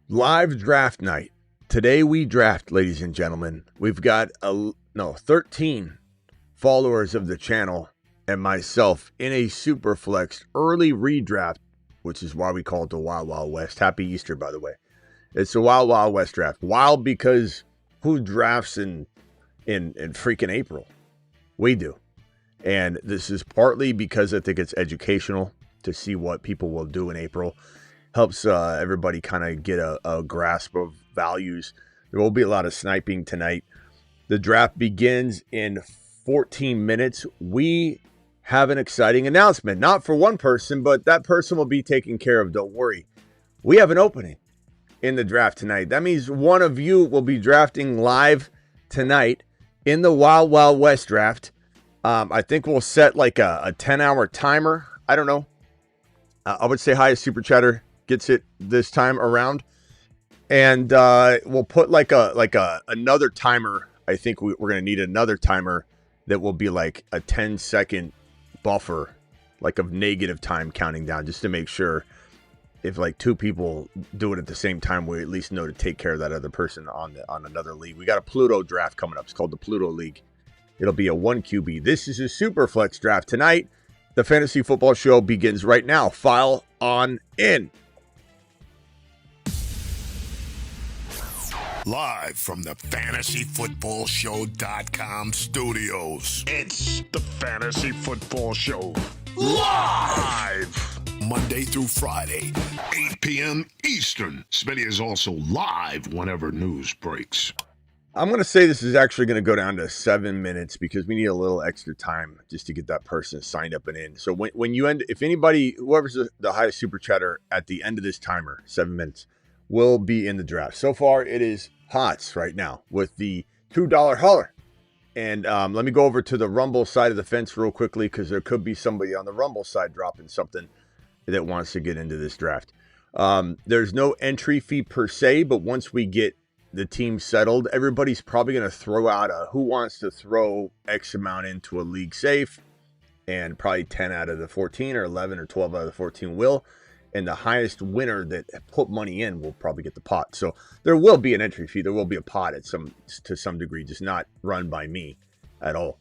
Live draft night. Today we draft, ladies and gentlemen. We've got 13 followers of the channel and myself in a Superflex early redraft, which is why we call it the Wild Wild West. Happy Easter, by the way. It's the Wild Wild West draft. Wild because who drafts in freaking April? We do. And this is partly because I think it's educational to see what people will do in April. Helps everybody kind of get a grasp of values. There will be a lot of sniping tonight. The draft begins in 14 minutes. We have an exciting announcement. Not for one person, but that person will be taken care of. Don't worry. We have an opening in the draft tonight. That means one of you will be drafting live tonight in the Wild Wild West draft. I think we'll set like a 10-hour timer. I don't know. I would say hi to Super Chatter. Gets it this time around, and we'll put like another timer. I think we're gonna need another timer that will be like a 10-second buffer, like of negative time counting down, just to make sure if like two people do it at the same time, we at least know to take care of that other person on another league. We got a Pluto draft coming up. It's called the Pluto League. It'll be a 1 QB. This is a Superflex draft tonight. The Fantasy Football Show begins right now. File on in. Live from the FantasyFootballShow.com studios. It's the Fantasy Football Show. Live! Monday through Friday, 8 p.m. Eastern. Smitty is also live whenever news breaks. I'm going to say this is actually going to go down to 7 minutes because we need a little extra time just to get that person signed up and in. So when you end, if anybody, whoever's the highest super chatter at the end of this timer, 7 minutes, will be in the draft. So far, it is HOTS right now with the $2 hauler. And let me go over to the Rumble side of the fence real quickly because there could be somebody on the Rumble side dropping something that wants to get into this draft. There's no entry fee per se, but once we get the team settled, everybody's probably going to throw out a who wants to throw X amount into a league safe, and probably 10 out of the 14 or 11 or 12 out of the 14 will. And the highest winner that put money in will probably get the pot. So there will be an entry fee. There will be a pot to some degree, just not run by me at all.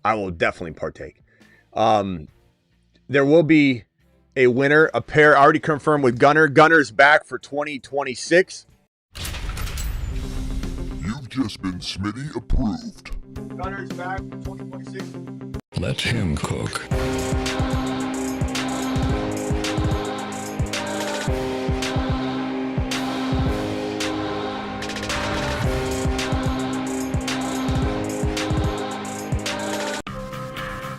I will definitely partake. There will be a winner, a pair already confirmed with Gunner. Gunner's back for 2026. You've just been Smitty approved. Gunner's back for 2026. Let him cook.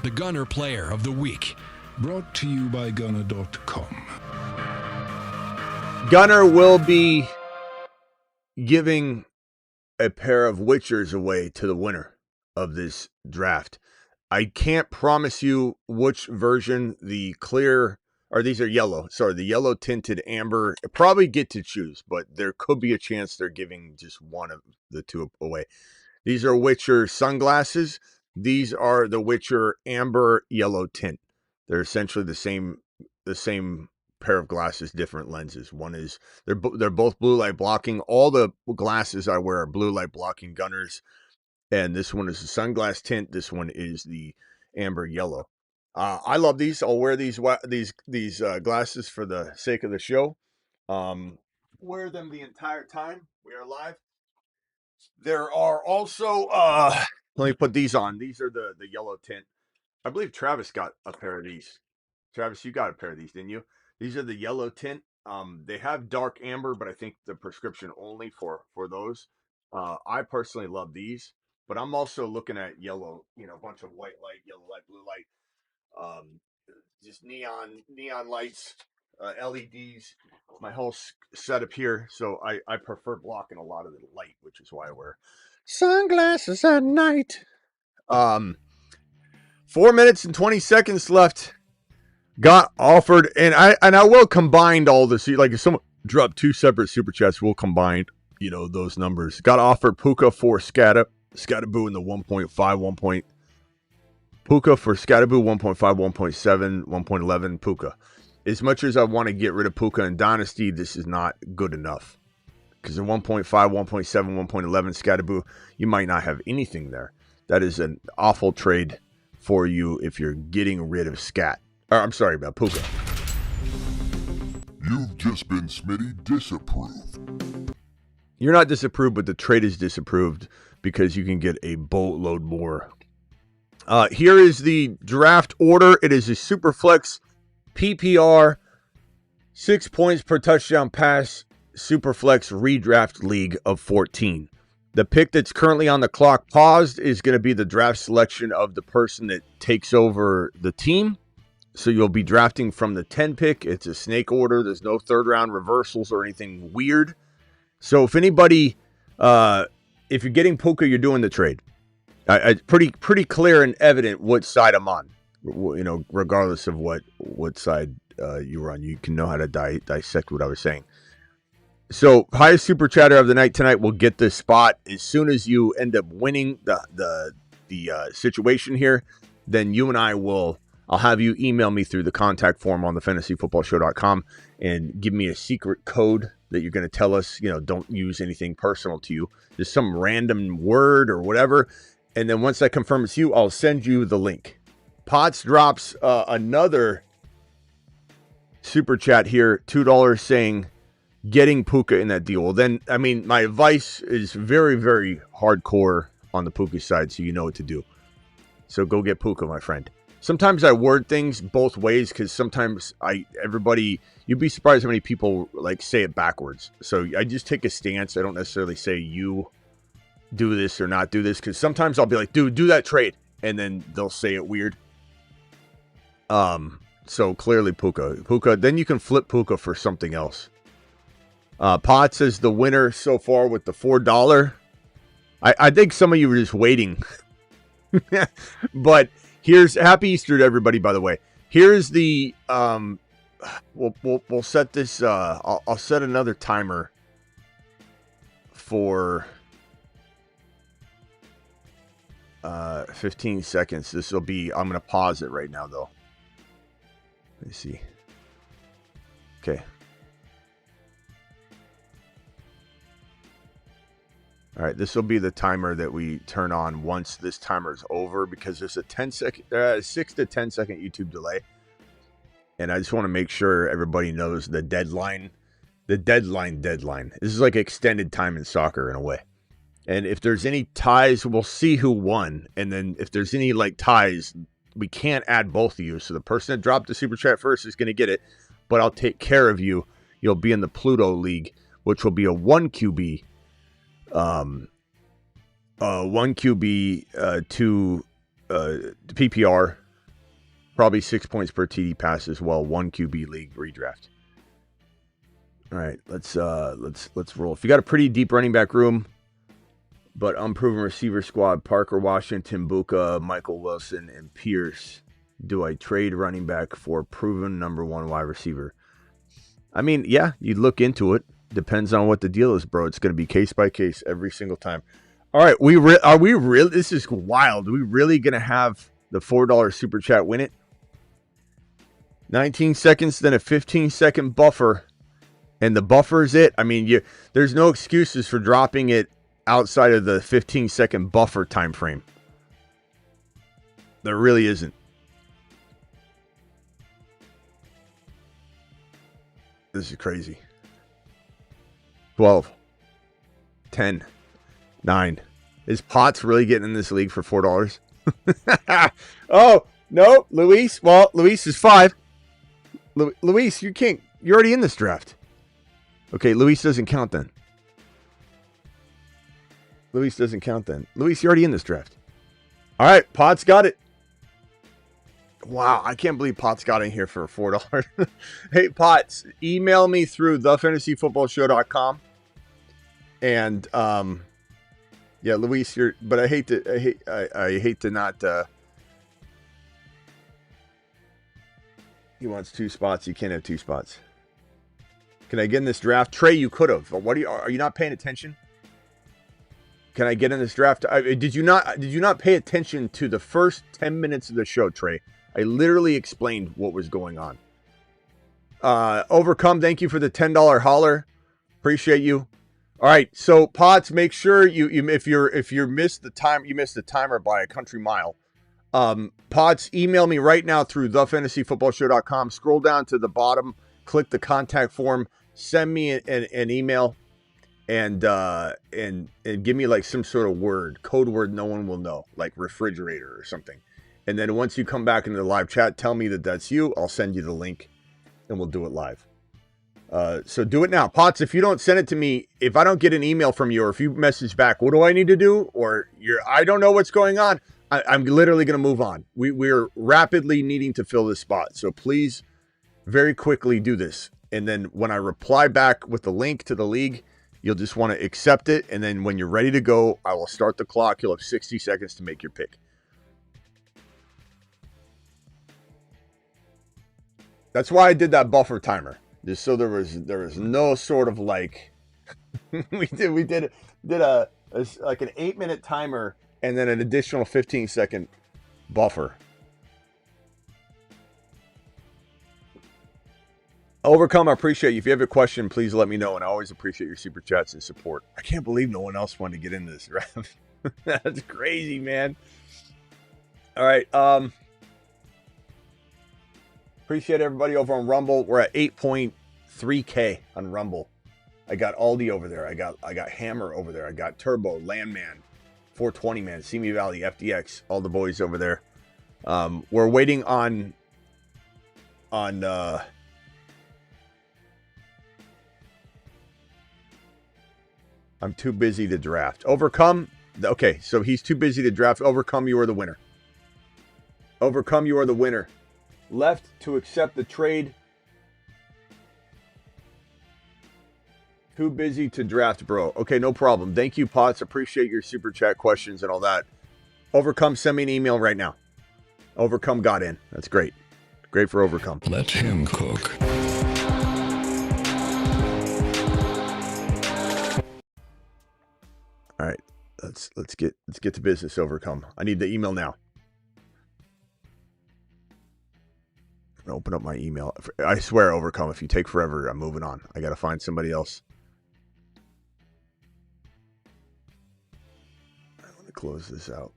The Gunner Player of the Week. Brought to you by Gunner.com. Gunner will be giving a pair of Witchers away to the winner of this draft. I can't promise you which version, the clear, or these are yellow. Sorry, the yellow tinted amber. Probably get to choose, but there could be a chance they're giving just one of the two away. These are Witcher sunglasses. These are the Witcher amber yellow tint. They're essentially the same pair of glasses, different lenses. One is they're both blue light blocking. All the glasses I wear are blue light blocking Gunners, and this one is the sunglass tint. This one is the amber yellow. I love these. I'll wear these glasses for the sake of the show. Wear them the entire time we are live. There are also let me put these on. These are the yellow tint. I believe Travis got a pair of these. Travis, you got a pair of these, didn't you? These are the yellow tint. They have dark amber, but I think the prescription only for those. I personally love these, but I'm also looking at yellow, a bunch of white light, yellow light, blue light, just neon lights, LEDs, my whole setup here. So I prefer blocking a lot of the light, which is why I wear sunglasses at night. 4 minutes and 20 seconds left. Got offered, and I will combine all this. Like if someone dropped two separate super chats, we'll combine, those numbers. Got offered Puka for Scatterboo in the 1.5, Puka for Scatterboo 1.5, 1.7, 1.11 Puka. As much as I want to get rid of Puka in Dynasty, this is not good enough. Because in 1.5, 1.7, 1.11 Scatterboo, you might not have anything there. That is an awful trade for you if you're getting rid of Scat. Or, I'm sorry about Puka. You've just been Smitty disapproved. You're not disapproved, but the trade is disapproved because you can get a boatload more. Here is the draft order. It is a Superflex PPR, 6 points per touchdown pass, Superflex redraft league of 14. The pick that's currently on the clock paused is going to be the draft selection of the person that takes over the team. So you'll be drafting from the 10 pick. It's a snake order. There's no third round reversals or anything weird. So if anybody, if you're getting Puka, you're doing the trade. Pretty clear and evident what side I'm on. You know, regardless of what side you're on, you can know how to dissect what I was saying. So highest super chatter of the night tonight will get this spot. As soon as you end up winning the situation here, then you and I'll have you email me through the contact form on the fantasyfootballshow.com and give me a secret code that you're going to tell us. You know, don't use anything personal to you, just some random word or whatever. And then once I confirm it's you, I'll send you the link. Potts drops another super chat here, $2 saying getting Puka in that deal. Well, then, I mean, my advice is very, very hardcore on the Puka side, so you know what to do. So go get Puka, my friend. Sometimes I word things both ways because sometimes you'd be surprised how many people like say it backwards. So I just take a stance. I don't necessarily say you do this or not do this because sometimes I'll be like, dude, do that trade. And then they'll say it weird. So clearly Puka, then you can flip Puka for something else. Potts is the winner so far with the $4. I think some of you were just waiting. But here's happy Easter to everybody, by the way. Here's the we'll set this I'll set another timer for 15 seconds. This will be, I'm going to pause it right now though. Let me see. Okay. All right, this will be the timer that we turn on once this timer is over because there's a 6 to 10 second YouTube delay. And I just want to make sure everybody knows the deadline. The deadline. This is like extended time in soccer in a way. And if there's any ties, we'll see who won. And then if there's any like ties, we can't add both of you. So the person that dropped the super chat first is going to get it. But I'll take care of you. You'll be in the Pluto League, which will be a 1 QB. 1 QB, 2 PPR, probably 6 points per TD pass as well. 1 QB league redraft. All right, let's roll. If you got a pretty deep running back room, but unproven receiver squad, Parker Washington, Buka, Michael Wilson, and Pierce, do I trade running back for proven number 1 wide receiver? I mean, yeah, you'd look into it. Depends on what the deal is, bro. It's going to be case by case every single time. All right, are we really? This is wild. Are we really going to have the $4 super chat win it? 19 seconds, then a 15-second buffer, and the buffer is it. I mean, there's no excuses for dropping it outside of the 15-second buffer time frame. There really isn't. This is crazy. 12, 10, 9. Is Potts really getting in this league for $4? Oh, no, Luis. Well, Luis is 5. Luis, you can't. You're already in this draft. Okay, Luis doesn't count then. Luis, you're already in this draft. All right, Potts got it. Wow, I can't believe Potts got in here for $4. Hey, Potts, email me through thefantasyfootballshow.com. And yeah, Luis, but I hate to not he wants 2 spots. You can't have 2 spots. Can I get in this draft? Trey, you could have. Are you not paying attention? Can I get in this draft? Did you not pay attention to the first 10 minutes of the show, Trey? I literally explained what was going on. Overcome, thank you for the $10 holler. Appreciate you. All right, so Pots, make sure you if you missed the timer by a country mile. Pots, email me right now through thefantasyfootballshow.com. Scroll down to the bottom, click the contact form, send me an email, and give me like some sort of code word no one will know, like refrigerator or something. And then once you come back into the live chat, tell me that that's you. I'll send you the link, and we'll do it live. So do it now. Potts, if you don't send it to me, if I don't get an email from you or if you message back, what do I need to do? Or I don't know what's going on. I'm literally going to move on. We're rapidly needing to fill this spot. So please very quickly do this. And then when I reply back with the link to the league, you'll just want to accept it. And then when you're ready to go, I will start the clock. You'll have 60 seconds to make your pick. That's why I did that buffer timer. Just so there was no sort of like we did a like an 8-minute timer and then an additional 15-second buffer. Overcome, I appreciate you. If you have a question, please let me know, and I always appreciate your super chats and support. I can't believe no one else wanted to get into this draft. That's crazy, man. All right, appreciate everybody over on Rumble. We're at 8.3K on Rumble. I got Aldi over there. I got Hammer over there. I got Turbo, Landman, 420 Man, Simi Valley, FDX, all the boys over there. We're waiting on I'm too busy to draft. Overcome. Okay, so he's too busy to draft. Overcome, you are the winner. Overcome, you are the winner. Left to accept the trade. Too busy to draft, bro. Okay, no problem. Thank you, Potts. Appreciate your super chat questions and all that. Overcome, send me an email right now. Overcome got in. That's great. Great for Overcome. Let him cook. All right. Let's get to business, Overcome. I need the email now. I'm gonna open up my email. I swear, Overcome, if you take forever, I'm moving on. I gotta find somebody else. I want to close this out.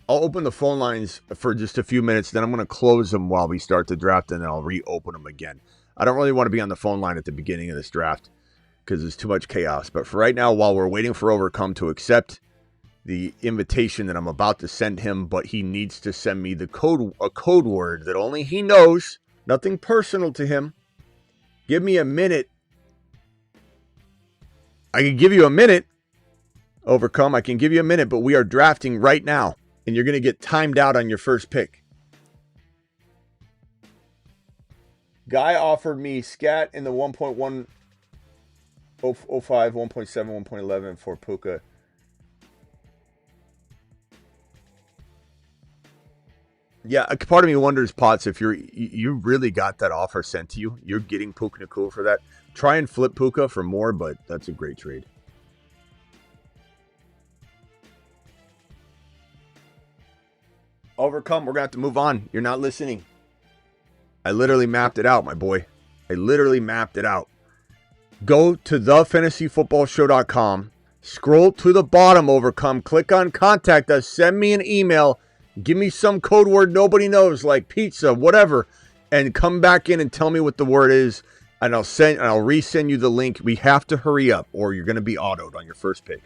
I'll open the phone lines for just a few minutes, then I'm gonna close them while we start the draft, and then I'll reopen them again. I don't really want to be on the phone line at the beginning of this draft because there's too much chaos. But for right now, while we're waiting for Overcome to accept the invitation that I'm about to send him, but he needs to send me a code word that only he knows, nothing personal to him. Give me a minute. I can give you a minute, Overcome. I can give you a minute, but we are drafting right now, and you're going to get timed out on your first pick. Guy offered me scat in the 1.105, 1.7, 1.11 for Puka. Yeah, part of me wonders, Potts, if you really got that offer sent to you. You're getting Puka Nakua for that. Try and flip Puka for more, but that's a great trade. Overcome, we're going to have to move on. You're not listening. I literally mapped it out, my boy. I literally mapped it out. Go to thefantasyfootballshow.com. Scroll to the bottom, Overcome. Click on Contact Us. Send me an email. Give me some code word nobody knows, like pizza, whatever, and come back in and tell me what the word is, and I'll resend you the link. We have to hurry up, or you're going to be autoed on your first pick.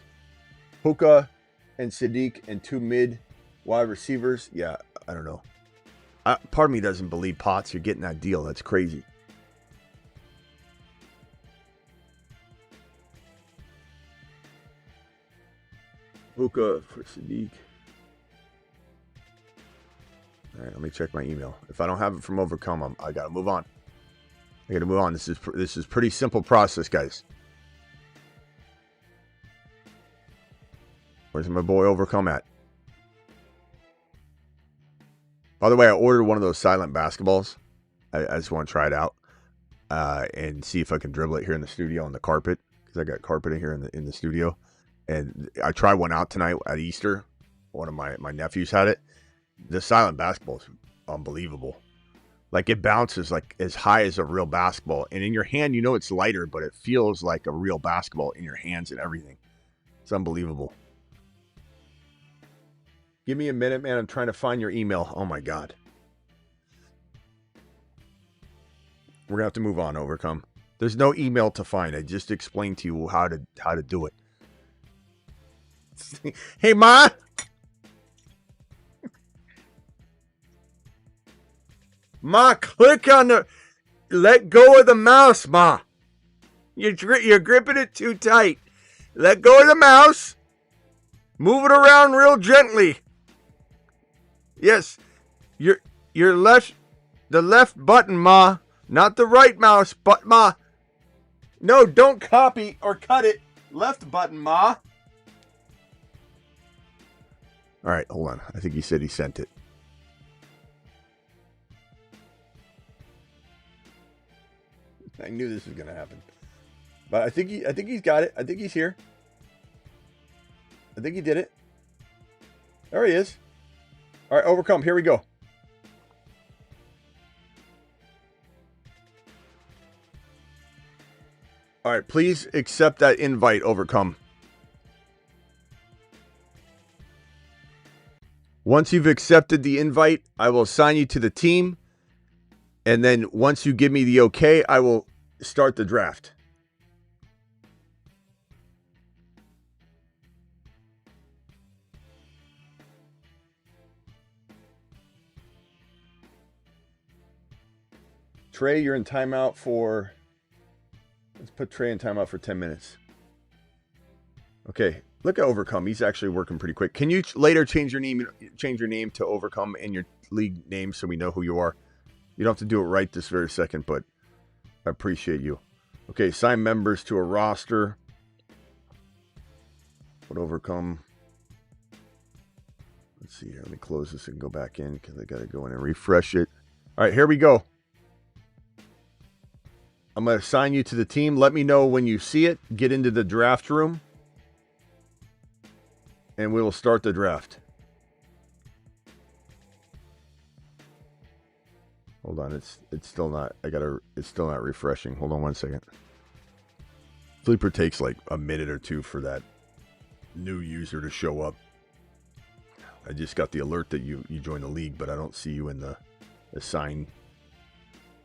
Puka and Sadiq and 2 mid wide receivers. Yeah, I don't know. Part of me doesn't believe, Potts, you're getting that deal. That's crazy. Puka for Sadiq. All right, let me check my email. If I don't have it from Overcome, I got to move on. I got to move on. This is pretty simple process, guys. Where's my boy Overcome at? By the way, I ordered one of those silent basketballs. I just want to try it out and see if I can dribble it here in the studio on the carpet, because I got carpeting here in the studio. And I tried one out tonight at Easter. One of my nephews had it. The silent basketball is unbelievable. Like it bounces like as high as a real basketball. And in your hand, you know it's lighter, but it feels like a real basketball in your hands and everything. It's unbelievable. Give me a minute, man. I'm trying to find your email. Oh my God. We're gonna have to move on, Overcome. There's no email to find. I just explained to you how to do it. Hey, Ma. Ma, click on the. Let go of the mouse, Ma. You're gripping it too tight. Let go of the mouse. Move it around real gently. Yes, your left, the left button, Ma, not the right mouse, but Ma. No, don't copy or cut it. Left button, Ma. All right, hold on. I think he said he sent it. I knew this was gonna happen, but I think he's got it. I think he's here. I think he did it. There he is. All right, Overcome. Here we go. All right, please accept that invite, Overcome. Once you've accepted the invite, I will assign you to the team. And then once you give me the okay, I will start the draft. Trey, you're in timeout for... Let's put Trey in timeout for 10 minutes. Okay, look at Overcome. He's actually working pretty quick. Can you later change your name to Overcome and your league name so we know who you are? You don't have to do it right this very second, but I appreciate you. Okay, assign members to a roster. Put Overcome. Let's see here. Let me close this and go back in because I got to go in and refresh it. All right, here we go. I'm going to assign you to the team. Let me know when you see it. Get into the draft room. And we will start the draft. Hold on, it's still not. It's still not refreshing. Hold on 1 second. Sleeper takes like a minute or two for that new user to show up. I just got the alert that you joined the league, but I don't see you in the assign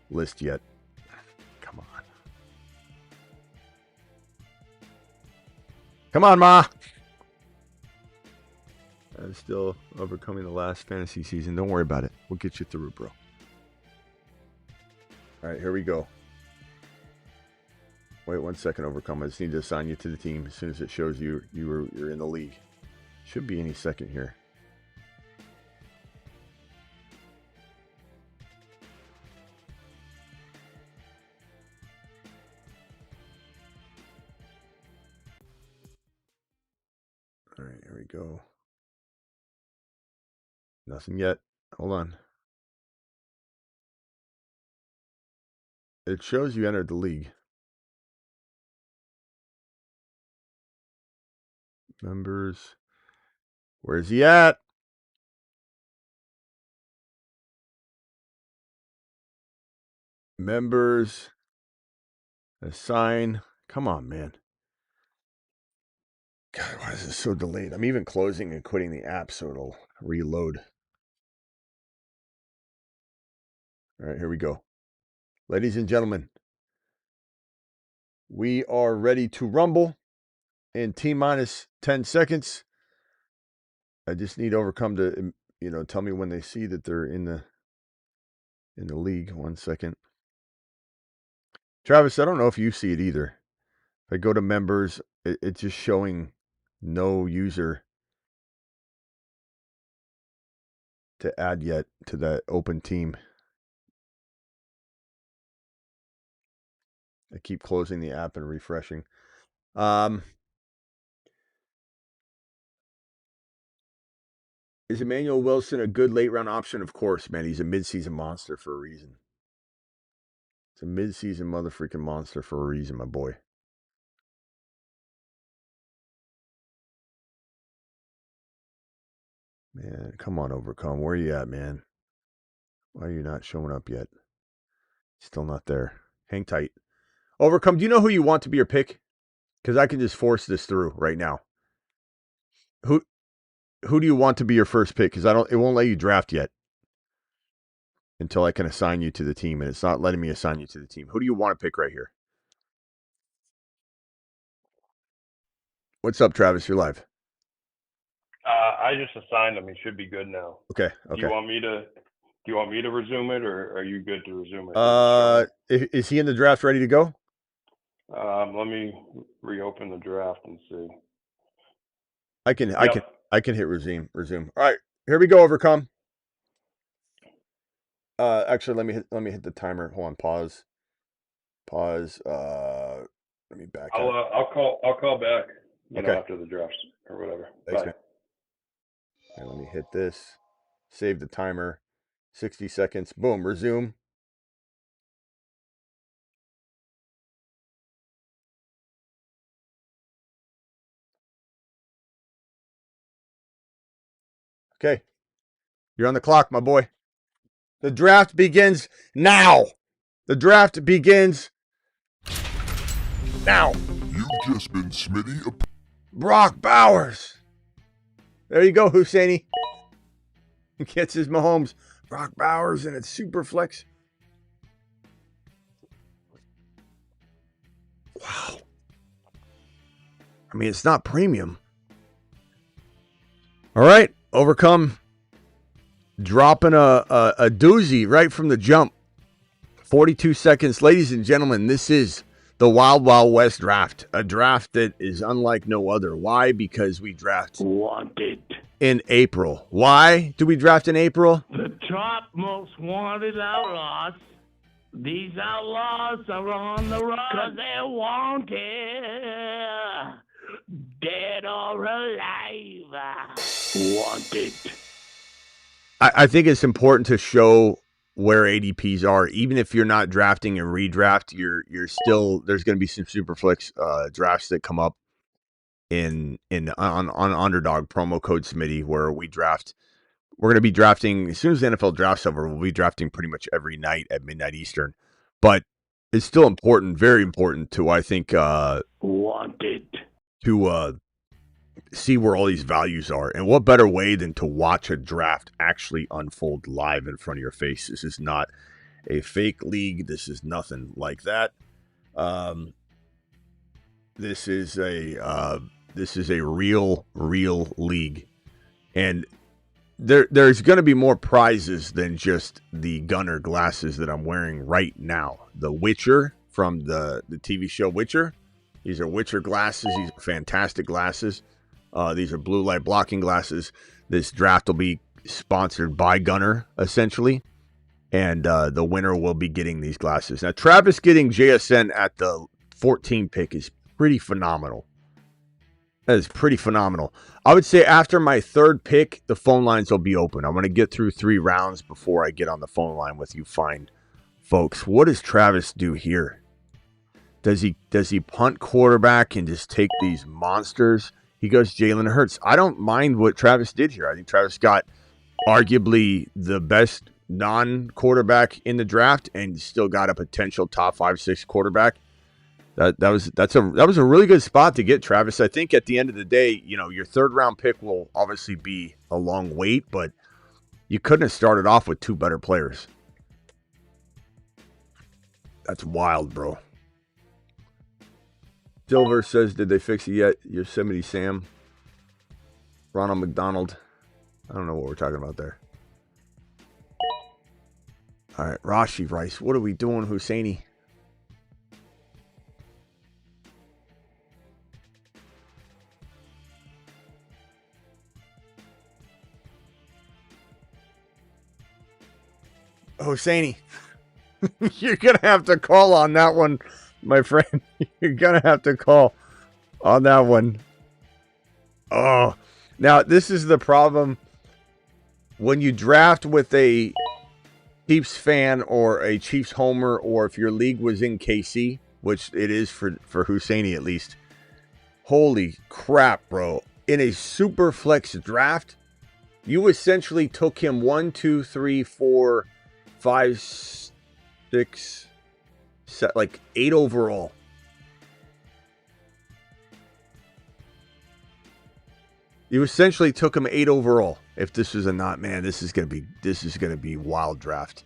list yet. Come on. Come on, Ma. I'm still overcoming the last fantasy season. Don't worry about it. We'll get you through, bro. All right, here we go. Wait 1 second, Overcome. I just need to assign you to the team as soon as it shows you're in the league. Should be any second here. All right, here we go. Nothing yet. Hold on. It shows you entered the league. Members. Where's he at? Members. Assign. Come on, man. God, why is this so delayed? I'm even closing and quitting the app so it'll reload. All right, here we go. Ladies and gentlemen, we are ready to rumble in T-minus 10 seconds. I just need Overcome to, tell me when they see that they're in the league. 1 second. Travis, I don't know if you see it either. If I go to members, it's just showing no user to add yet to that open team. I keep closing the app and refreshing. Is Emmanuel Wilson a good late round option? Of course, man. He's a midseason monster for a reason. It's a midseason motherfucking monster for a reason, my boy. Man, come on, Overcome. Where are you at, man? Why are you not showing up yet? Still not there. Hang tight. Overcome, do you know who you want to be your pick? Because I can just force this through right now. Who do you want to be your first pick? Because it won't let you draft yet until I can assign you to the team, and it's not letting me assign you to the team. Who do you want to pick right here? What's up, Travis? You're live. I just assigned him. He should be good now. Okay. Do you want me to resume it, or are you good to resume it? Is he in the draft ready to go? Let me reopen the draft and see. I can hit resume. All right, here we go. Overcome. Actually, let me hit the timer. Hold on. Pause. Let me back up. I'll call back. Okay. After the draft or whatever. Thanks, Bye. man. Okay, let me hit this. Save the timer. 60 seconds. Boom. Resume. Okay. You're on the clock, my boy. The draft begins now. The draft begins now. You've just been Smitty. Brock Bowers. There you go, Husseini. He gets his Mahomes. Brock Bowers, and it's super flex. Wow. I mean, it's not premium. All right, Overcome. Dropping a doozy right from the jump. 42 seconds. Ladies and gentlemen, this is the Wild Wild West draft. A draft that is unlike no other. Why? Because we draft Wanted. in April. Why do we draft in April? The top most wanted outlaws. These outlaws are on the run because they're wanted. Dead or alive. Wanted. I think it's important to show where ADPs are, even if you're not drafting and redraft. You're still, there's going to be some superflex drafts that come up on Underdog promo code Smitty, where we draft. We're going to be drafting as soon as the NFL draft's over. We'll be drafting pretty much every night at midnight Eastern, but it's still important, very important to Wanted. to see where all these values are. And what better way than to watch a draft actually unfold live in front of your face? This is not a fake league. This is nothing like that. This is a real league. And there's going to be more prizes than just the Gunner glasses that I'm wearing right now. The Witcher from the TV show Witcher. These are Witcher glasses. These are fantastic glasses. These are blue light blocking glasses. This draft will be sponsored by Gunner, essentially. And the winner will be getting these glasses. Now, Travis getting JSN at the 14 pick is pretty phenomenal. That is pretty phenomenal. I would say after my third pick, the phone lines will be open. I'm going to get through 3 rounds before I get on the phone line with you fine folks. What does Travis do here? Does he punt quarterback and just take these monsters? He goes Jalen Hurts. I don't mind what Travis did here. I think Travis got arguably the best non-quarterback in the draft and still got a potential top 5-6 quarterback. That was a really good spot to get, Travis. I think at the end of the day, your third round pick will obviously be a long wait, but you couldn't have started off with 2 better players. That's wild, bro. Silver says, did they fix it yet? Yosemite Sam. Ronald McDonald. I don't know what we're talking about there. All right, Rashi Rice. What are we doing, Husseini? Hosseini, you're going to have to call on that one, my friend. You're going to have to call on that one. Oh, now this is the problem. When you draft with a Chiefs fan or a Chiefs homer, or if your league was in KC, which it is for Husseini at least. Holy crap, bro. In a super flex draft, you essentially took him 1, 2, 3, 4, 5, 6, Set like 8 overall. You essentially took him 8 overall. If this was a not, man, this is gonna be wild draft.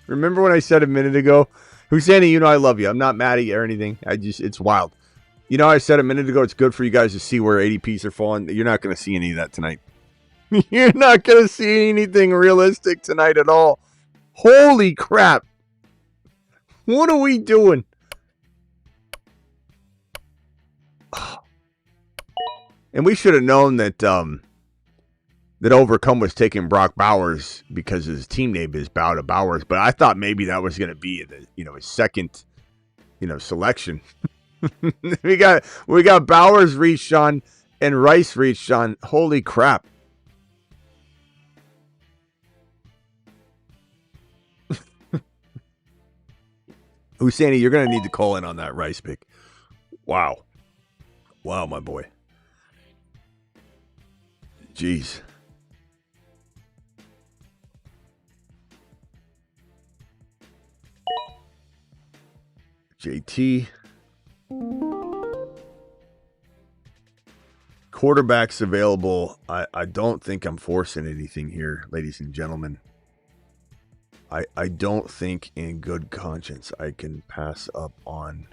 Remember when I said a minute ago, Husseini, you know I love you. I'm not mad at you or anything. It's wild. You know, I said a minute ago, it's good for you guys to see where ADPs are falling. You're not going to see any of that tonight. You're not going to see anything realistic tonight at all. Holy crap. What are we doing? And we should have known that that Overcome was taking Brock Bowers because his team name is Bow to Bowers. But I thought maybe that was going to be his second, selection. we got Bowers reached on and Rice reached on. Holy crap. Husseini, you're going to need to call in on that Rice pick. Wow. Wow, my boy. Jeez. JT. Quarterbacks available. I don't think I'm forcing anything here, ladies and gentlemen. I don't think in good conscience I can pass up on.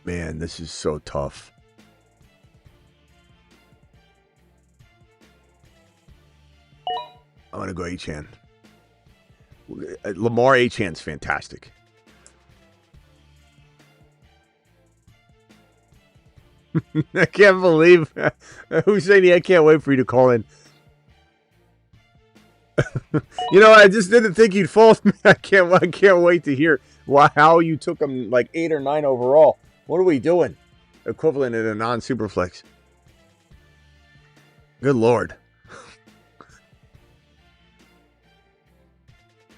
Man, this is so tough. I'm going to go Achane. Lamar Achane's fantastic. I can't believe Husseini, I can't wait for you to call in. I just didn't think you'd fall. I can't wait to hear how you took him like 8 or 9 overall. What are we doing? Equivalent in a non-superflex. Good Lord.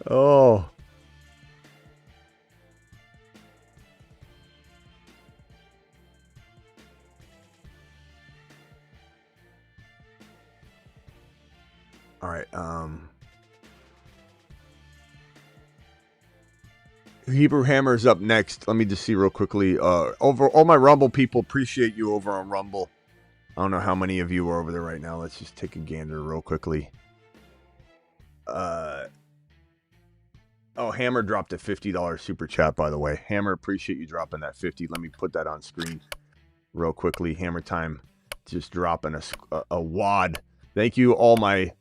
Oh. All right. Hebrew Hammer's up next. Let me just see real quickly. Over all my Rumble people, appreciate you over on Rumble. I don't know how many of you are over there right now. Let's just take a gander real quickly. Hammer dropped a $50 super chat, by the way. Hammer, appreciate you dropping that 50. Let me put that on screen real quickly. Hammer time, just dropping a wad. Thank you, all my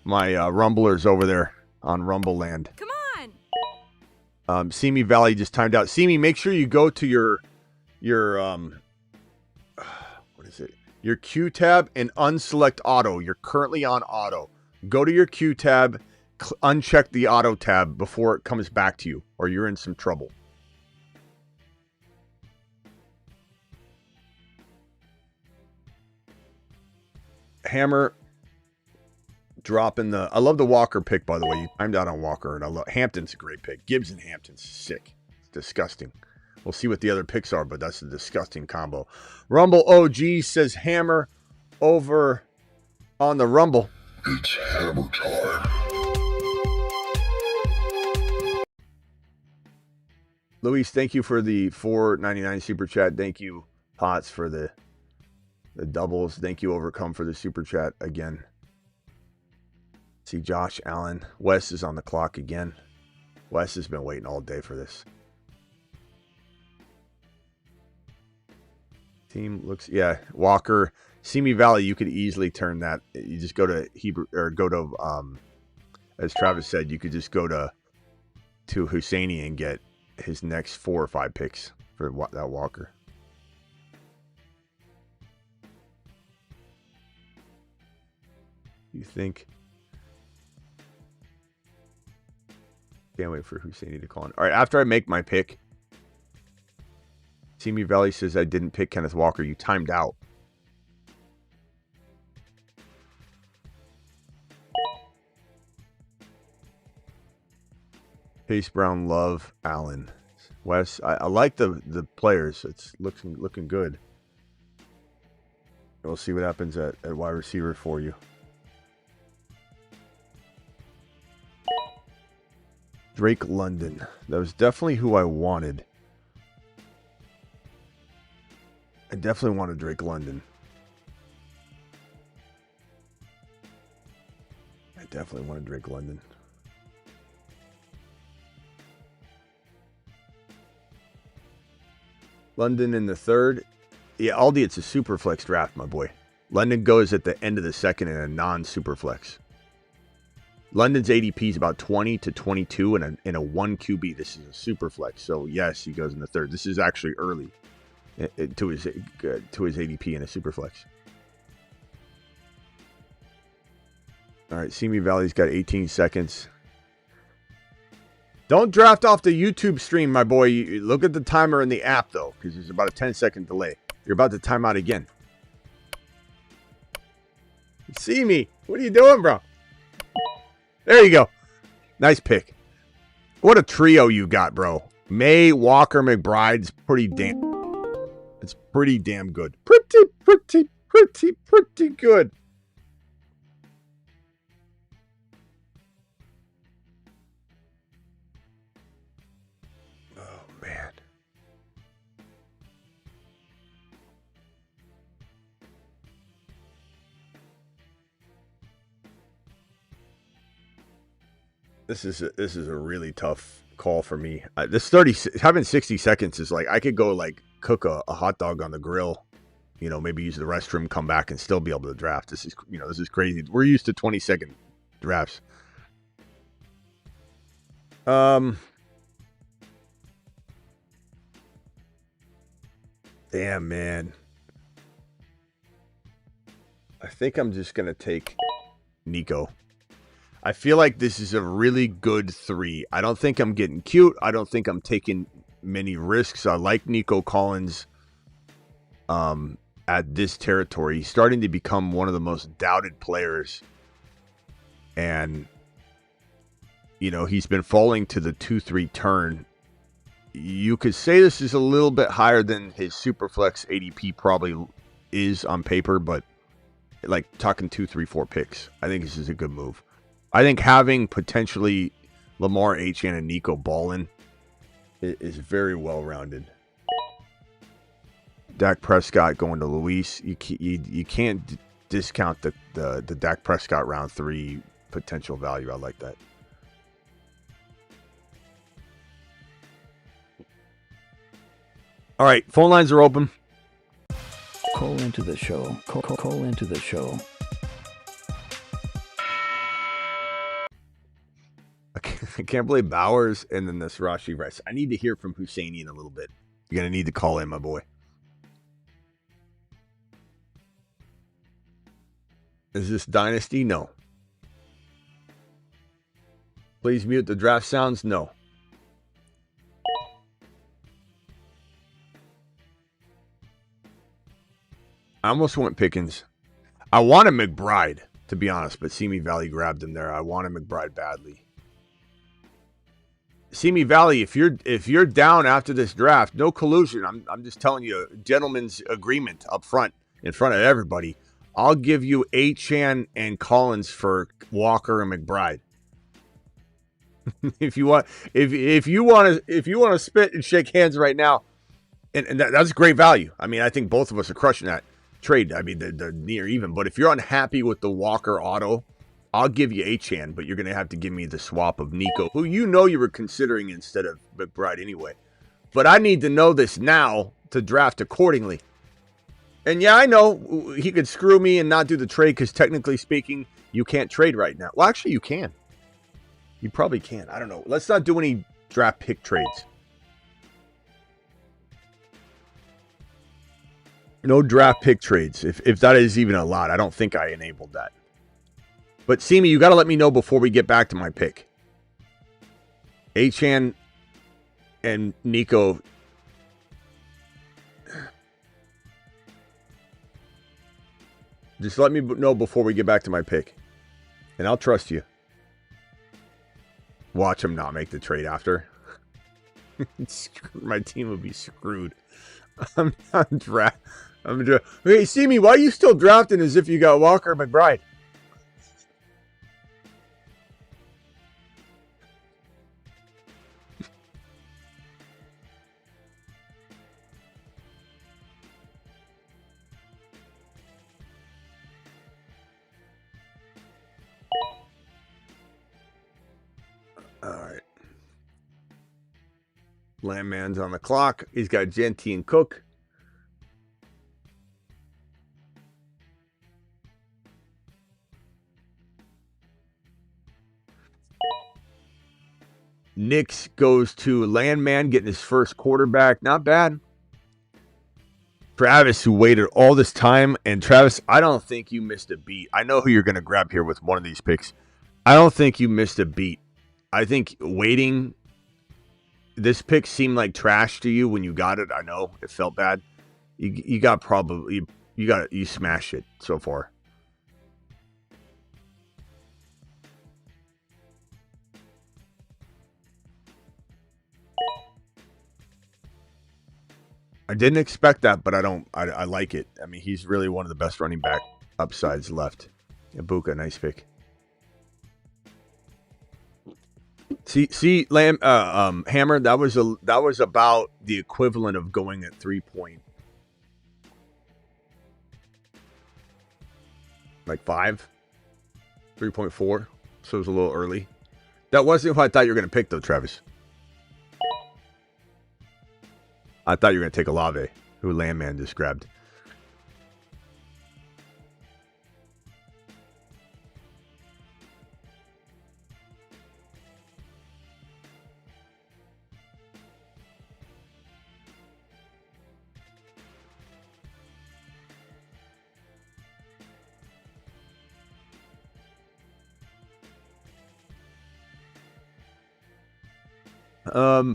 Rumblers over there on Rumble Land. Come on. Simi Valley just timed out. Simi, make sure you go to your what is it? Your Q tab and unselect auto. You're currently on auto. Go to your Q tab, uncheck the auto tab before it comes back to you, or you're in some trouble. Hammer dropping I love the Walker pick, by the way. You timed out on Walker, and I love Hampton's a great pick. Gibbs and Hampton's sick. It's disgusting. We'll see what the other picks are, but that's a disgusting combo. Rumble OG says Hammer over on the Rumble. It's hammer time. Luis, thank you for the $4.99 super chat. Thank you, Potts, for the doubles. Thank you, Overcome, for the super chat again. See Josh Allen. Wes is on the clock again. Wes has been waiting all day for this. Team looks, yeah, Walker. Simi Valley, you could easily turn that. You just go to Hebrew, or go to, as Travis said, you could just go to Husseini and get his next 4 or 5 picks for that Walker. You think? Can't wait for Husseini to call in. All right, after I make my pick, Simi Valley says I didn't pick Kenneth Walker. You timed out. Pace Brown, Love, Allen. Wes, I like the players. It's looking good. We'll see what happens at wide receiver for you. Drake London. That was definitely who I wanted. I definitely wanted Drake London. I definitely wanted Drake London. London in the third. Yeah, Aldi, it's a super flex draft, my boy. London goes at the end of the second in a non-super flex. London's ADP is about 20 to 22 in a 1 QB. This is a super flex. So, yes, he goes in the third. This is actually early to his ADP in a super flex. All right, Simi Valley's got 18 seconds. Don't draft off the YouTube stream, my boy. Look at the timer in the app, though, because there's about a 10-second delay. You're about to time out again. Simi, what are you doing, bro? There you go. Nice pick. What a trio you got, bro. May, Walker, McBride's pretty damn... It's pretty damn good. Pretty good. Oh, man. This is a really tough call for me. Having 60 seconds is like I could go like cook a hot dog on the grill, maybe use the restroom, come back, and still be able to draft. This is crazy. We're used to 20-second drafts. Damn, man. I think I'm just gonna take Nico. I feel like this is a really good 3. I don't think I'm getting cute. I don't think I'm taking many risks. I like Nico Collins at this territory. He's starting to become one of the most doubted players. And, he's been falling to the 2-3 turn. You could say this is a little bit higher than his Superflex ADP probably is on paper, but like talking 2, 3, 4 picks. I think this is a good move. I think having potentially Lamar, Achane, and Nico Ballin is very well-rounded. Dak Prescott going to Luis. You can't discount the Dak Prescott round 3 potential value. I like that. All right, phone lines are open. Call into the show. Call into the show. I can't believe Bowers and then this Rashi Rice. I need to hear from Husseini in a little bit. You're going to need to call in, my boy. Is this Dynasty? No. Please mute the draft sounds? No. I almost went Pickens. I wanted McBride, to be honest, but Simi Valley grabbed him there. I wanted McBride badly. Simi Valley, if you're down after this draft, no collusion. I'm just telling you, a gentleman's agreement up front, in front of everybody. I'll give you Achane and Collins for Walker and McBride. if you want to spit and shake hands right now, and that's great value. I mean, I think both of us are crushing that trade. I mean, they're near even. But if you're unhappy with the Walker auto, I'll give you Achane, but you're going to have to give me the swap of Nico, who you were considering instead of McBride anyway. But I need to know this now to draft accordingly. And yeah, I know he could screw me and not do the trade because technically speaking, you can't trade right now. Well, actually, you can. You probably can. I don't know. Let's not do any draft pick trades. No draft pick trades, if that is even allowed. I don't think I enabled that. But Simi, you got to let me know before we get back to my pick. Achane and Nico. Just let me know before we get back to my pick. And I'll trust you. Watch him not make the trade after. My team would be screwed. Hey, Simi, why are you still drafting as if you got Walker McBride? Landman's on the clock. He's got Genty and Cook. Nix goes to Landman, getting his first quarterback. Not bad. Travis, who waited all this time. And Travis, I don't think you missed a beat. I know who you're going to grab here with one of these picks. I don't think you missed a beat. I think waiting, this pick seemed like trash to you when you got it. I know it felt bad. You got probably, you smashed it so far. I didn't expect that, but I like it. I mean, he's really one of the best running back upsides left. Ibuka, nice pick. See, Hammer. That was about the equivalent of going at 3 point, like 5, 3.4. So it was a little early. That wasn't who I thought you were going to pick, though, Travis. I thought you were going to take Olave, who Landman just grabbed.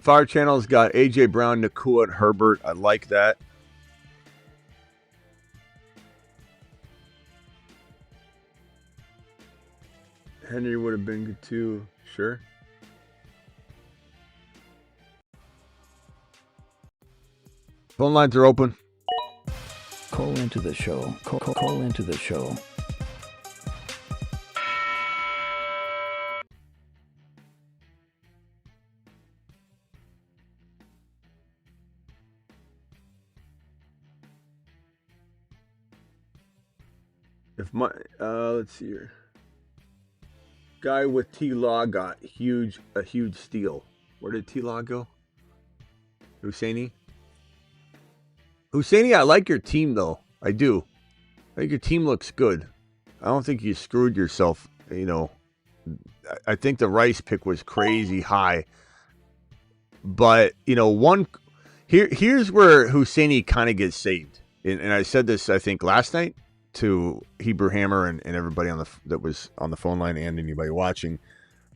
Fire Channel's got AJ Brown, Nakua, and Herbert. I like that. Henry would have been good too. Sure. Phone lines are open. Call into the show. Call into the show. If my let's see here. Guy with T-Law got a huge steal. Where did T-Law go? Husseini, I like your team though. I do. I think your team looks good. I don't think you screwed yourself. You know, I think the Rice pick was crazy high. But you know, here's where Husseini kind of gets saved. And I said this, I think, last night to Hebrew Hammer and everybody that was on the phone line and anybody watching,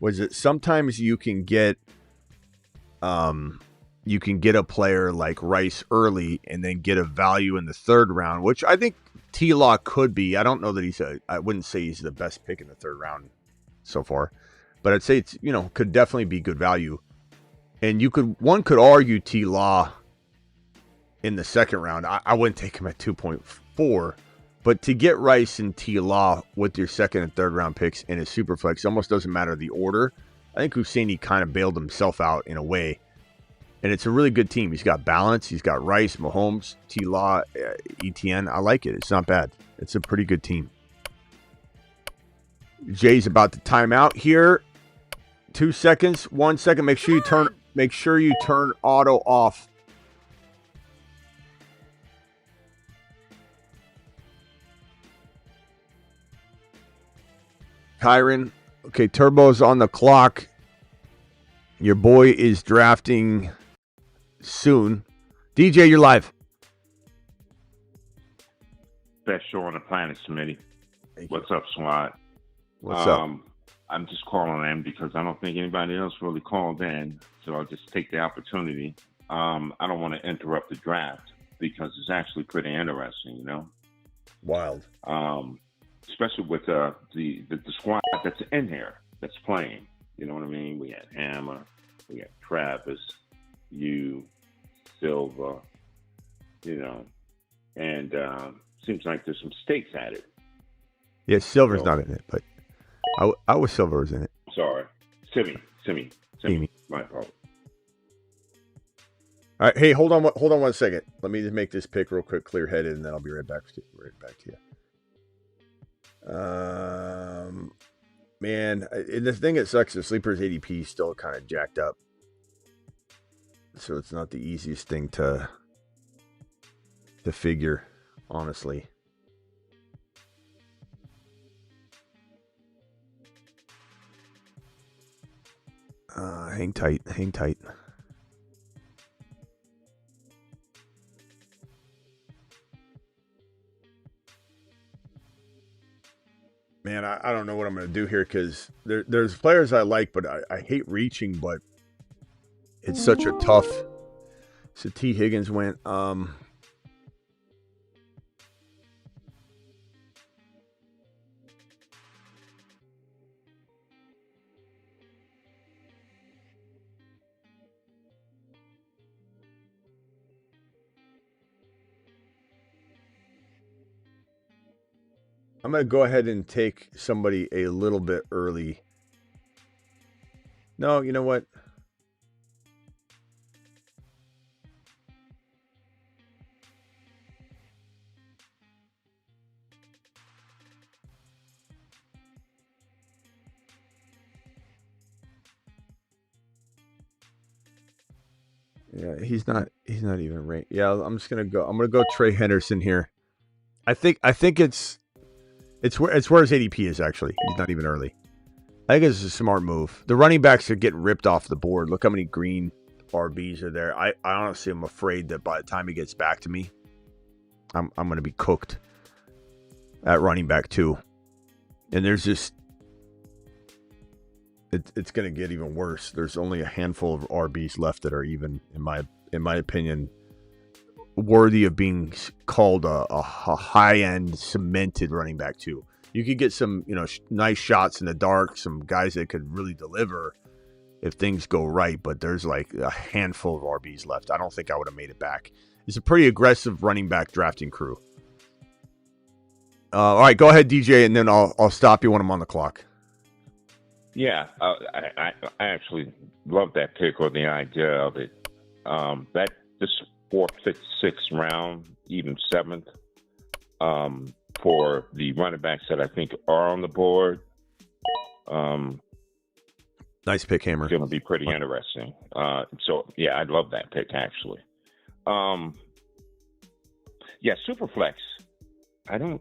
was that sometimes you can get a player like Rice early and then get a value in the third round, which I think T-Law could be. I don't know that I wouldn't say he's the best pick in the third round so far, but I'd say it's, you know, could definitely be good value. And one could argue T-Law in the second round. I wouldn't take him at 2.4. But to get Rice and T-Law with your second and third round picks in a super flex, almost doesn't matter the order. I think Husseini kind of bailed himself out in a way. And it's a really good team. He's got balance. He's got Rice, Mahomes, T-Law, ETN. I like it. It's not bad. It's a pretty good team. Jay's about to time out here. 2 seconds. 1 second. Make sure you turn auto off. Kyron. Okay, Turbo's on the clock. Your boy is drafting soon. DJ, you're live. Best show on the planet, Smitty. What's up, SWAT? What's up? I'm just calling in because I don't think anybody else really called in, so I'll just take the opportunity. I don't want to interrupt the draft because it's actually pretty interesting, you know? Wild. Especially with the squad that's in here, that's playing. You know what I mean? We had Hammer, we had Travis, you, Silva, you know, and seems like there's some stakes at it. Yeah, Silver's not in it, but I was Silver was in it. Sorry. Simi. My fault. All right, hey, hold on 1 second. Let me just make this pick real quick, clear-headed, and then I'll be right back to you. Man, the thing that sucks is Sleeper's ADP is still kind of jacked up. so it's not the easiest thing to figure, honestly. Hang tight, hang tight. Man, I don't know what I'm going to do here because there's players I like, but I hate reaching, but it's such a tough. So T. Higgins went. I'm going to go ahead and take somebody a little bit early. No, you know what? Yeah, he's not even ranked. Yeah, I'm just going to go. I'm going to go Trey Henderson here. I think it's where his ADP is actually. He's not even early. I think it's a smart move. The running backs are getting ripped off the board. Look how many green RBs are there. I honestly am afraid that by the time he gets back to me, I'm going to be cooked at running back too. And there's just it's going to get even worse. There's only a handful of RBs left that are even, in my opinion, worthy of being called a high-end cemented running back too. You could get some, nice shots in the dark, some guys that could really deliver if things go right, but there's like a handful of RBs left. I don't think I would have made it back. It's a pretty aggressive running back drafting crew. All right, go ahead, DJ, and then I'll stop you when I'm on the clock. Yeah, I actually love that pick or the idea of it. That this 4th, 5th, 6th round, even 7th, for the running backs that I think are on the board. Nice pick, Hammer. It's going to be pretty interesting. So yeah, I love that pick actually. Yeah, Superflex. I'm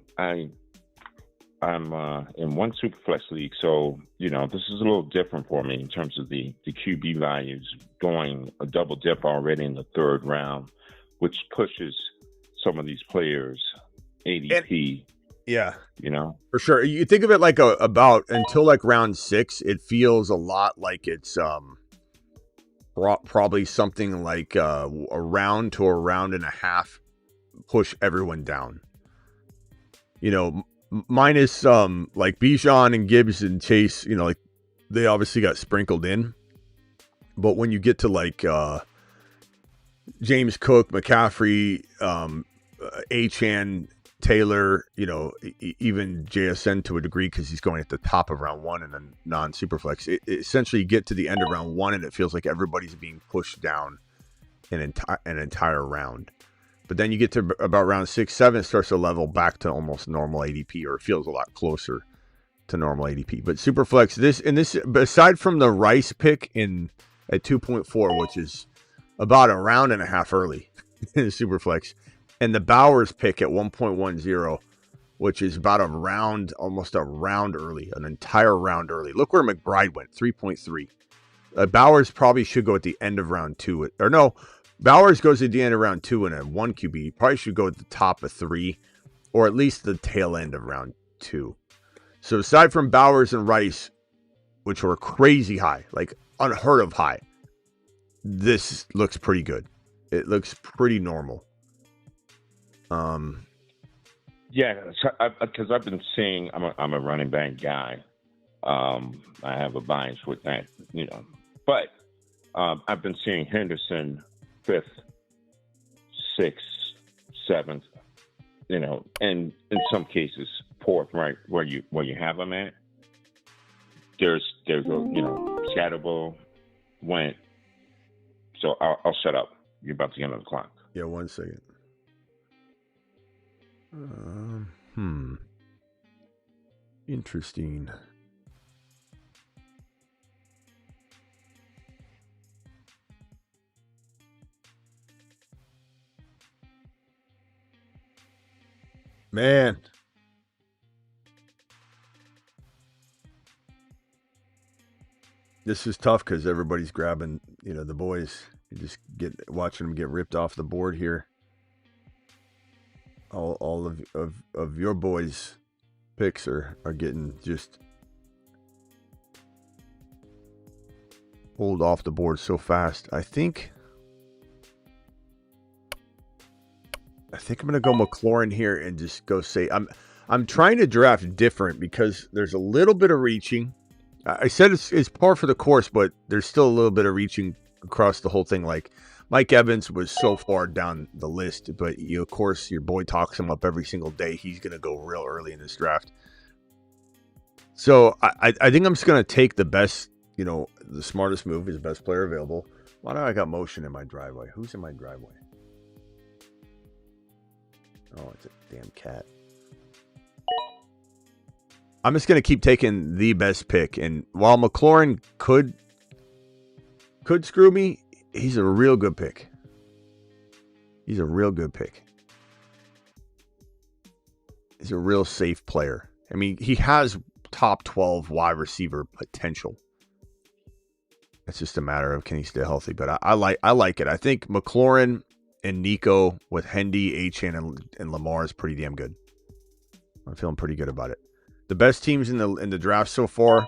in one Superflex league, so this is a little different for me in terms of the QB values, going a double dip already in the 3rd round, which pushes some of these players ADP. Yeah, for sure. You think of it like about until like round 6, it feels a lot like it's probably something like a round to a round and a half push everyone down. Minus like Bijan and Gibbs and Chase, like they obviously got sprinkled in. But when you get to like James Cook, McCaffrey, Achane, Taylor, even JSN to a degree because he's going at the top of round 1 and then non-superflex. Essentially, you get to the end of round 1 and it feels like everybody's being pushed down an entire round. But then you get to about round 6, 7, it starts to level back to almost normal ADP, or it feels a lot closer to normal ADP. But Superflex, this aside from the Rice pick at 2.4, which is about a round and a half early in Superflex, and the Bowers pick at 1.10, which is about almost a round early, an entire round early. Look where McBride went, 3.3. Bowers probably should go at the end of round 2. Or no, Bowers goes at the end of round 2 in a 1 QB. Probably should go at the top of 3, or at least the tail end of round 2. So aside from Bowers and Rice, which were crazy high, like unheard of high, this looks pretty good. It looks pretty normal. Yeah, because I've been seeing. I'm a running back guy. I have a bias with that, but I've been seeing Henderson 5th, 6th, 7th, and in some cases 4th, right where you have him at. There's a Scatterbo went. So I'll shut up. You're about to get on the clock. Yeah, 1 second. Interesting. Man. This is tough because everybody's grabbing, the boys. You just watching them get ripped off the board here. All of your boys' picks are getting just pulled off the board so fast. I think I'm gonna go McLaurin here and just go say I'm trying to draft different because there's a little bit of reaching. I said it's par for the course, but there's still a little bit of reaching across the whole thing. Like Mike Evans was so far down the list, but of course your boy talks him up every single day. He's gonna go real early in this draft. So I think I'm just gonna take the best, the smartest move is the best player available. Why do I got motion in my driveway? Who's in my driveway? Oh, it's a damn cat. I'm just going to keep taking the best pick. And while McLaurin could screw me, he's a real good pick. He's a real good pick. He's a real safe player. I mean, he has top 12 wide receiver potential. It's just a matter of can he stay healthy. But I like it. I think McLaurin and Nico with Hendy, Achane, and Lamar is pretty damn good. I'm feeling pretty good about it. The best teams in the draft so far.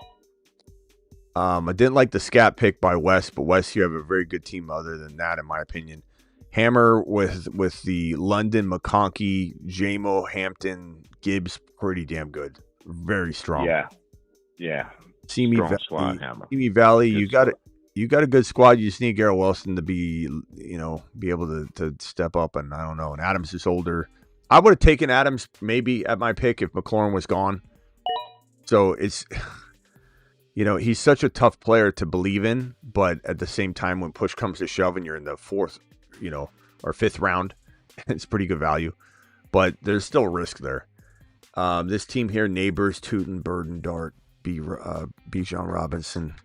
I didn't like the scat pick by Wes, but Wes, you have a very good team other than that, in my opinion. Hammer with the London, McConkey, JMO, Hampton, Gibbs, pretty damn good. Very strong. Yeah. Simi squad, Hammer. Simi Valley, you got a good squad. You just need Garrett Wilson to be able to step up, and I don't know. And Adams is older. I would have taken Adams maybe at my pick if McLaurin was gone. So it's, he's such a tough player to believe in, but at the same time, when push comes to shove and you're in the fourth, or fifth round, it's pretty good value. But there's still risk there. This team here, Neighbors, Tootin, Burden, Dart, Bijan Robinson.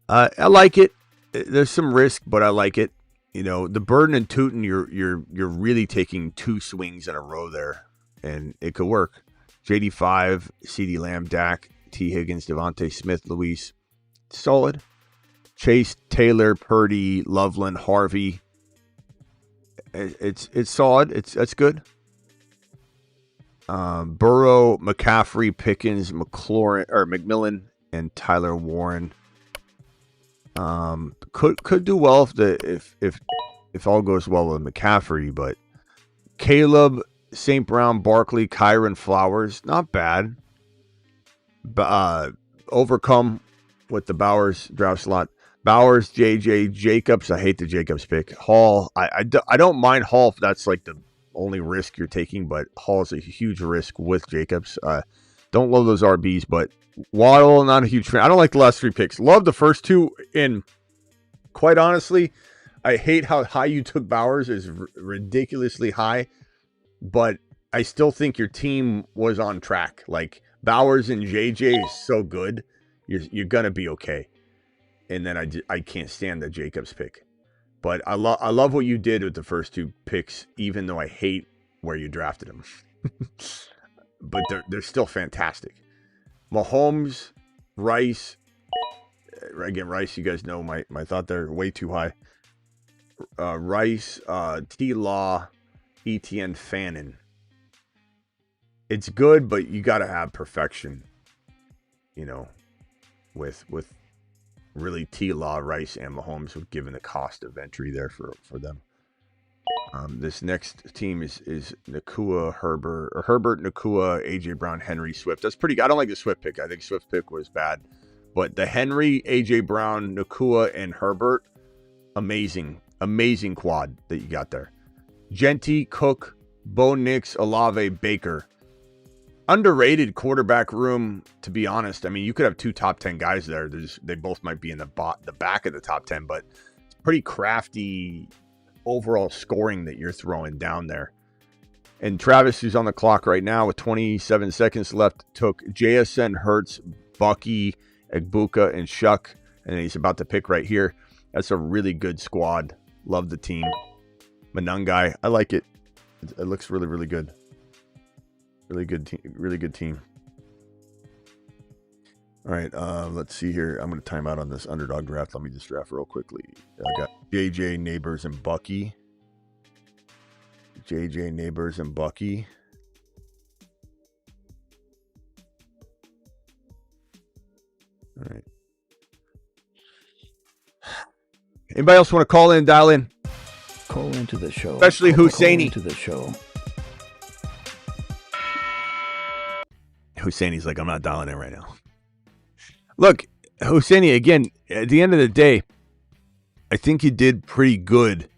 I like it. There's some risk, but I like it. The Burden and Tootin, you're really taking two swings in a row there, and it could work. JD5, CeeDee Lamb, Dak, T. Higgins, Devontae Smith, Luis. Solid. Chase, Taylor, Purdy, Loveland, Harvey. It's solid. That's good. Burrow, McCaffrey, Pickens, McMillan, and Tyler Warren. Could do well if all goes well with McCaffrey, but Caleb, St. Brown, Barkley, Kyron, Flowers, not bad. Overcome with the Bowers draft slot. Bowers, JJ, Jacobs. I hate the Jacobs pick. Hall. I don't mind Hall if that's like the only risk you're taking, but Hall is a huge risk with Jacobs. Don't love those RBs, but Waddle, not a huge fan. I don't like the last three picks. Love the first two, and quite honestly, I hate how high you took Bowers. Is ridiculously high, but I still think your team was on track. Like Bowers and JJ is so good, you're gonna be okay. And then I can't stand the Jacobs pick, but I love what you did with the first two picks, even though I hate where you drafted them. But they're still fantastic. Mahomes, Rice. Again, Rice, you guys know my thought they're way too high. Rice, T-Law, ETN, Fannin. It's good, but you got to have perfection, with really T-Law, Rice, and Mahomes, given the cost of entry there for them. This next team is Nakua, Herbert, Nakua, AJ Brown, Henry, Swift. That's pretty good. I don't like the Swift pick. I think Swift pick was bad. But the Henry, AJ Brown, Nakua, and Herbert, amazing quad that you got there. Genty, Cook, Bo Nix, Olave, Baker. Underrated quarterback room, to be honest. I mean, you could have two top 10 guys there. They both might be in the back of the top 10, but it's pretty crafty overall scoring that you're throwing down there. And Travis, who's on the clock right now with 27 seconds left, took JSN, Hurts, Bucky, Egbuka, and Shuck, and he's about to pick right here. That's a really good squad. Love the team. Manungai, I like it. It looks really, really good. Really good team. All right, let's see here. I'm going to time out on this underdog draft. Let me just draft real quickly. I got JJ, Neighbors, and Bucky. JJ, Neighbors, and Bucky. All right. Anybody else want to call in, dial in? Call into the show. Especially Husseini. Call into the show. Husseini's like, I'm not dialing in right now. Look, Husseini, again, at the end of the day, I think you did pretty good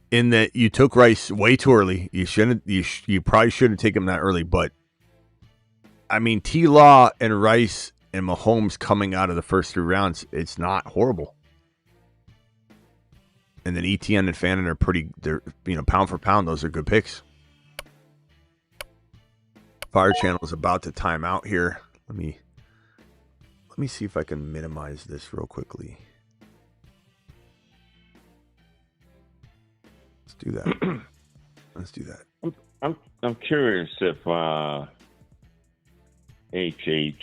in that you took Rice way too early. You shouldn't. You probably shouldn't take him that early. But I mean, T-Law and Rice and Mahomes coming out of the first 3 rounds, it's not horrible. And then ETN and Fannin are pretty. They're pound for pound, those are good picks. Fire Channel is about to time out here. Let me see if I can minimize this real quickly. Let's do that. Let's do that. I'm curious if HT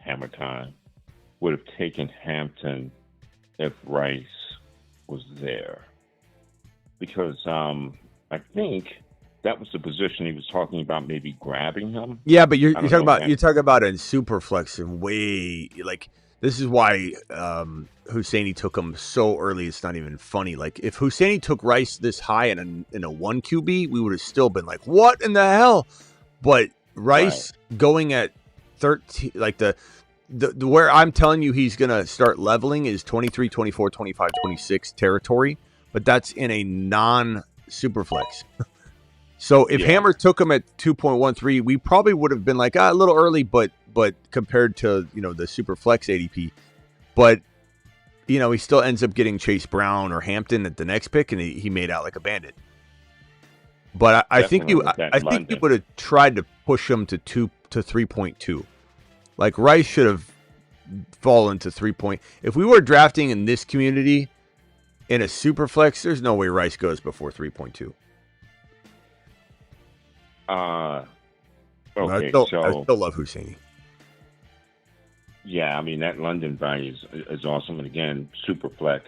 Hammer Time would have taken Hampton if Rice was there, because I think that was the position he was talking about, maybe grabbing him. Yeah, but you're talking about in Superflex and way like this is why Husseini took him so early. It's not even funny. Like if Husseini took Rice this high in a 1 QB, we would have still been like, what in the hell? But Rice going at 13, like the where I'm telling you he's going to start leveling is 23, 24, 25, 26 territory, but that's in a non-Superflex. So if Hammer took him at 2.13, we probably would have been like a little early, but compared to the super flex ADP, but he still ends up getting Chase Brown or Hampton at the next pick, and he made out like a bandit. But I think you would have tried to push him to 3.2. Like Rice should have fallen to 3 point. If we were drafting in this community in a super flex, there's no way Rice goes before 3.2. Okay, I still love Husseini. Yeah, I mean that London value is awesome, and again, super flex.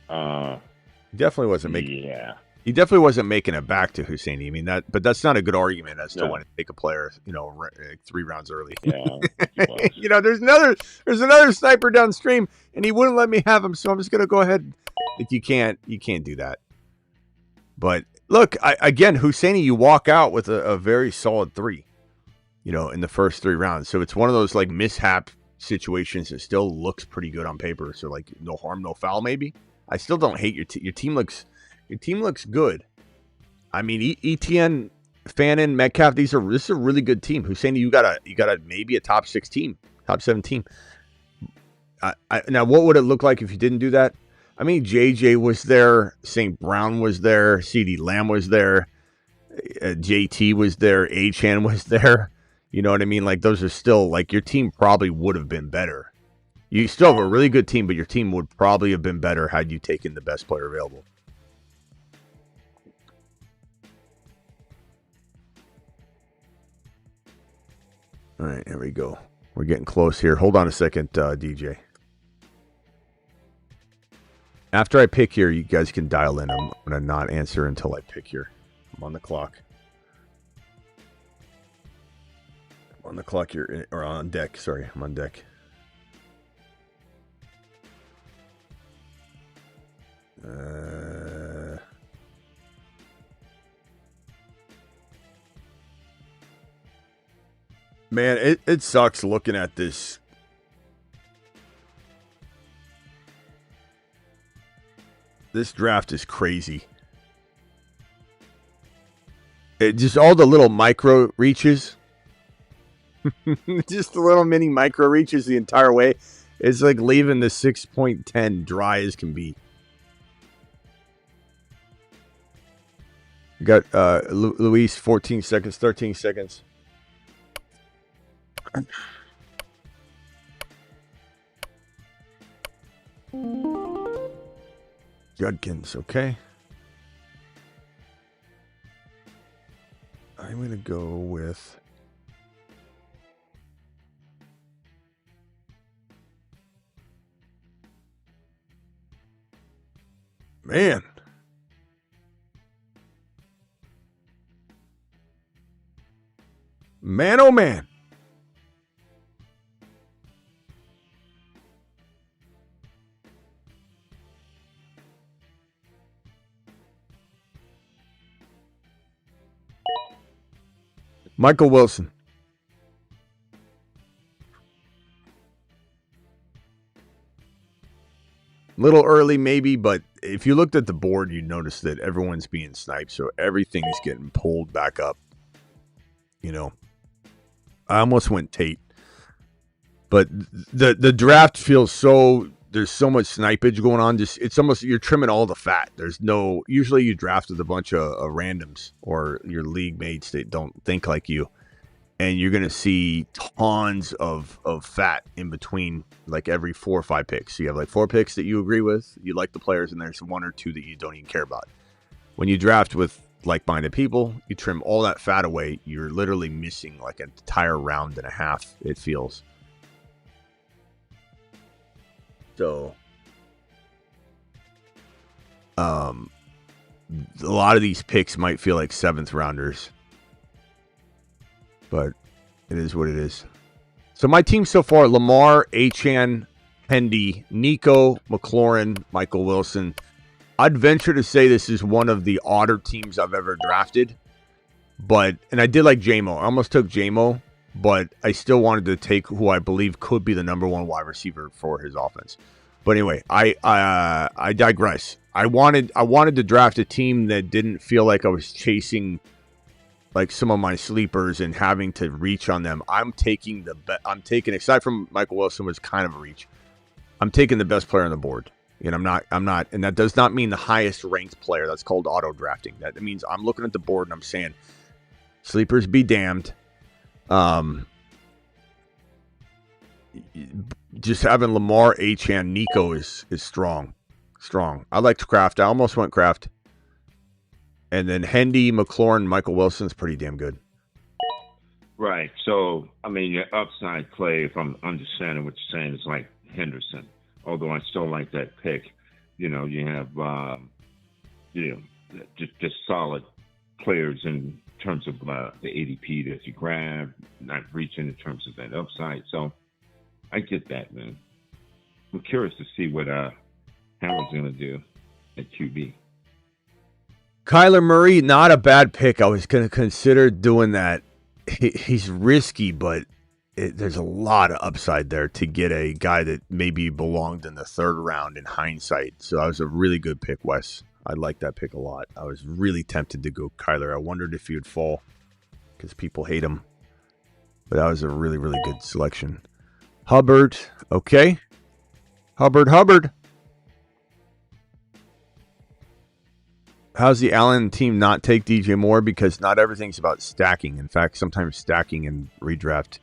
Definitely wasn't making. Yeah, he definitely wasn't making it back to Husseini. I mean but that's not a good argument as to when to take a player, 3 rounds early. Yeah, there's another sniper downstream, and he wouldn't let me have him, so I'm just gonna go ahead. Like you can't do that. But look, again, Husseini, you walk out with a very solid 3, in the first 3 rounds. So it's one of those like mishap situations that still looks pretty good on paper. So like no harm, no foul, maybe. I still don't hate your team. Your team looks good. I mean, ETN, Fannin, Metcalf, this is a really good team. Husseini, you got a maybe a top 6 team, top 7 team. Now, what would it look like if you didn't do that? I mean, JJ was there, St. Brown was there, CeeDee Lamb was there, JT was there, Achane was there. You know what I mean? Like, those are still, like, your team probably would have been better. You still have a really good team, but your team would probably have been better had you taken the best player available. All right, here we go. We're getting close here. Hold on a second, DJ. After I pick here, you guys can dial in. I'm going to not answer until I pick here. I'm on the clock. I'm on the clock here, or on deck. Sorry, I'm on deck. Man, it sucks looking at this. This draft is crazy. It just all the little micro reaches. Just the little mini micro reaches the entire way. It's like leaving the 6.10 dry as can be. You got Luis, 14 seconds, 13 seconds. Judkins, okay. I'm going to go with... Man. Man, oh man. Michael Wilson. Little early maybe, but if you looked at the board, you'd notice that everyone's being sniped, so everything's getting pulled back up. You know, I almost went Tate, but the draft feels so, there's so much snipage going on. Just, it's almost, you're trimming all the fat. There's no, usually you draft with a bunch of randoms or your league mates that don't think like you, and you're going to see tons of fat in between, like every 4 or 5 picks. So you have like 4 picks that you agree with, you like the players, and there's 1 or 2 that you don't even care about. When you draft with like-minded people, you trim all that fat away. You're literally missing like an entire round and a half, it feels. So, a lot of these picks might feel like 7th rounders, but it is what it is. So my team so far: Lamar, Achane, Hendy, Nico, McLaurin, Michael Wilson. I'd venture to say this is one of the odder teams I've ever drafted. And I did like JMO. I almost took JMO, but I still wanted to take who I believe could be the number 1 wide receiver for his offense. But anyway, I digress. I wanted to draft a team that didn't feel like I was chasing like some of my sleepers and having to reach on them. I'm taking aside from Michael Wilson was kind of a reach. I'm taking the best player on the board. And I'm not, and that does not mean the highest ranked player. That's called auto drafting. That means I'm looking at the board and I'm saying, sleepers be damned. Just having Lamar, Achane, Nico is strong. I liked Kraft. I almost went Kraft. And then Hendy, McLaurin, Michael Wilson's pretty damn good. Right. So, I mean, your upside play, if I'm understanding what you're saying, is like Henderson. Although I still like that pick. You know, you have, just solid players in terms of the ADP that you grab, not reaching in terms of that upside. So I get that, man. I'm curious to see what Howard's going to do at QB. Kyler Murray, not a bad pick. I was going to consider doing that. He's risky, but there's a lot of upside there to get a guy that maybe belonged in the 3rd round in hindsight. So that was a really good pick, Wes. I like that pick a lot. I was really tempted to go Kyler. I wondered if he would fall because people hate him. But that was a really, really good selection. Hubbard, okay. Hubbard. How's the Allen team not take DJ Moore? Because not everything's about stacking. In fact, sometimes stacking and redraft,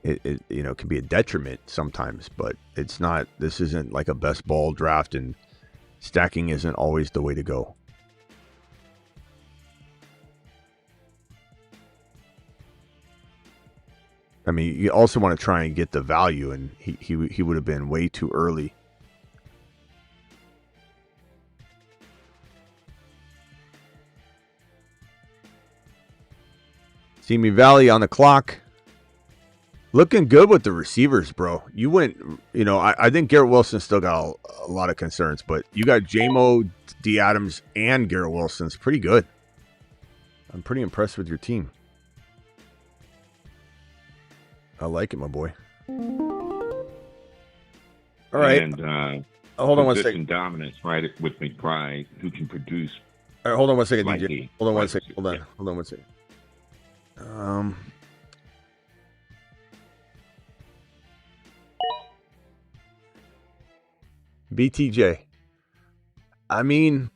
it can be a detriment sometimes, but it's not. This isn't like a best ball draft, and stacking isn't always the way to go. I mean, you also want to try and get the value, and he would have been way too early. Simi Valley on the clock. Looking good with the receivers, bro. You went, I think Garrett Wilson still got a lot of concerns, but you got J-Mo, D. Adams, and Garrett Wilson's pretty good. I'm pretty impressed with your team. I like it, my boy. All right. And hold on one second. Dominance, right, with McBride, who can produce. All right, hold on one second, like DJ. Hold on one second. Hold on one second. BTJ. I mean,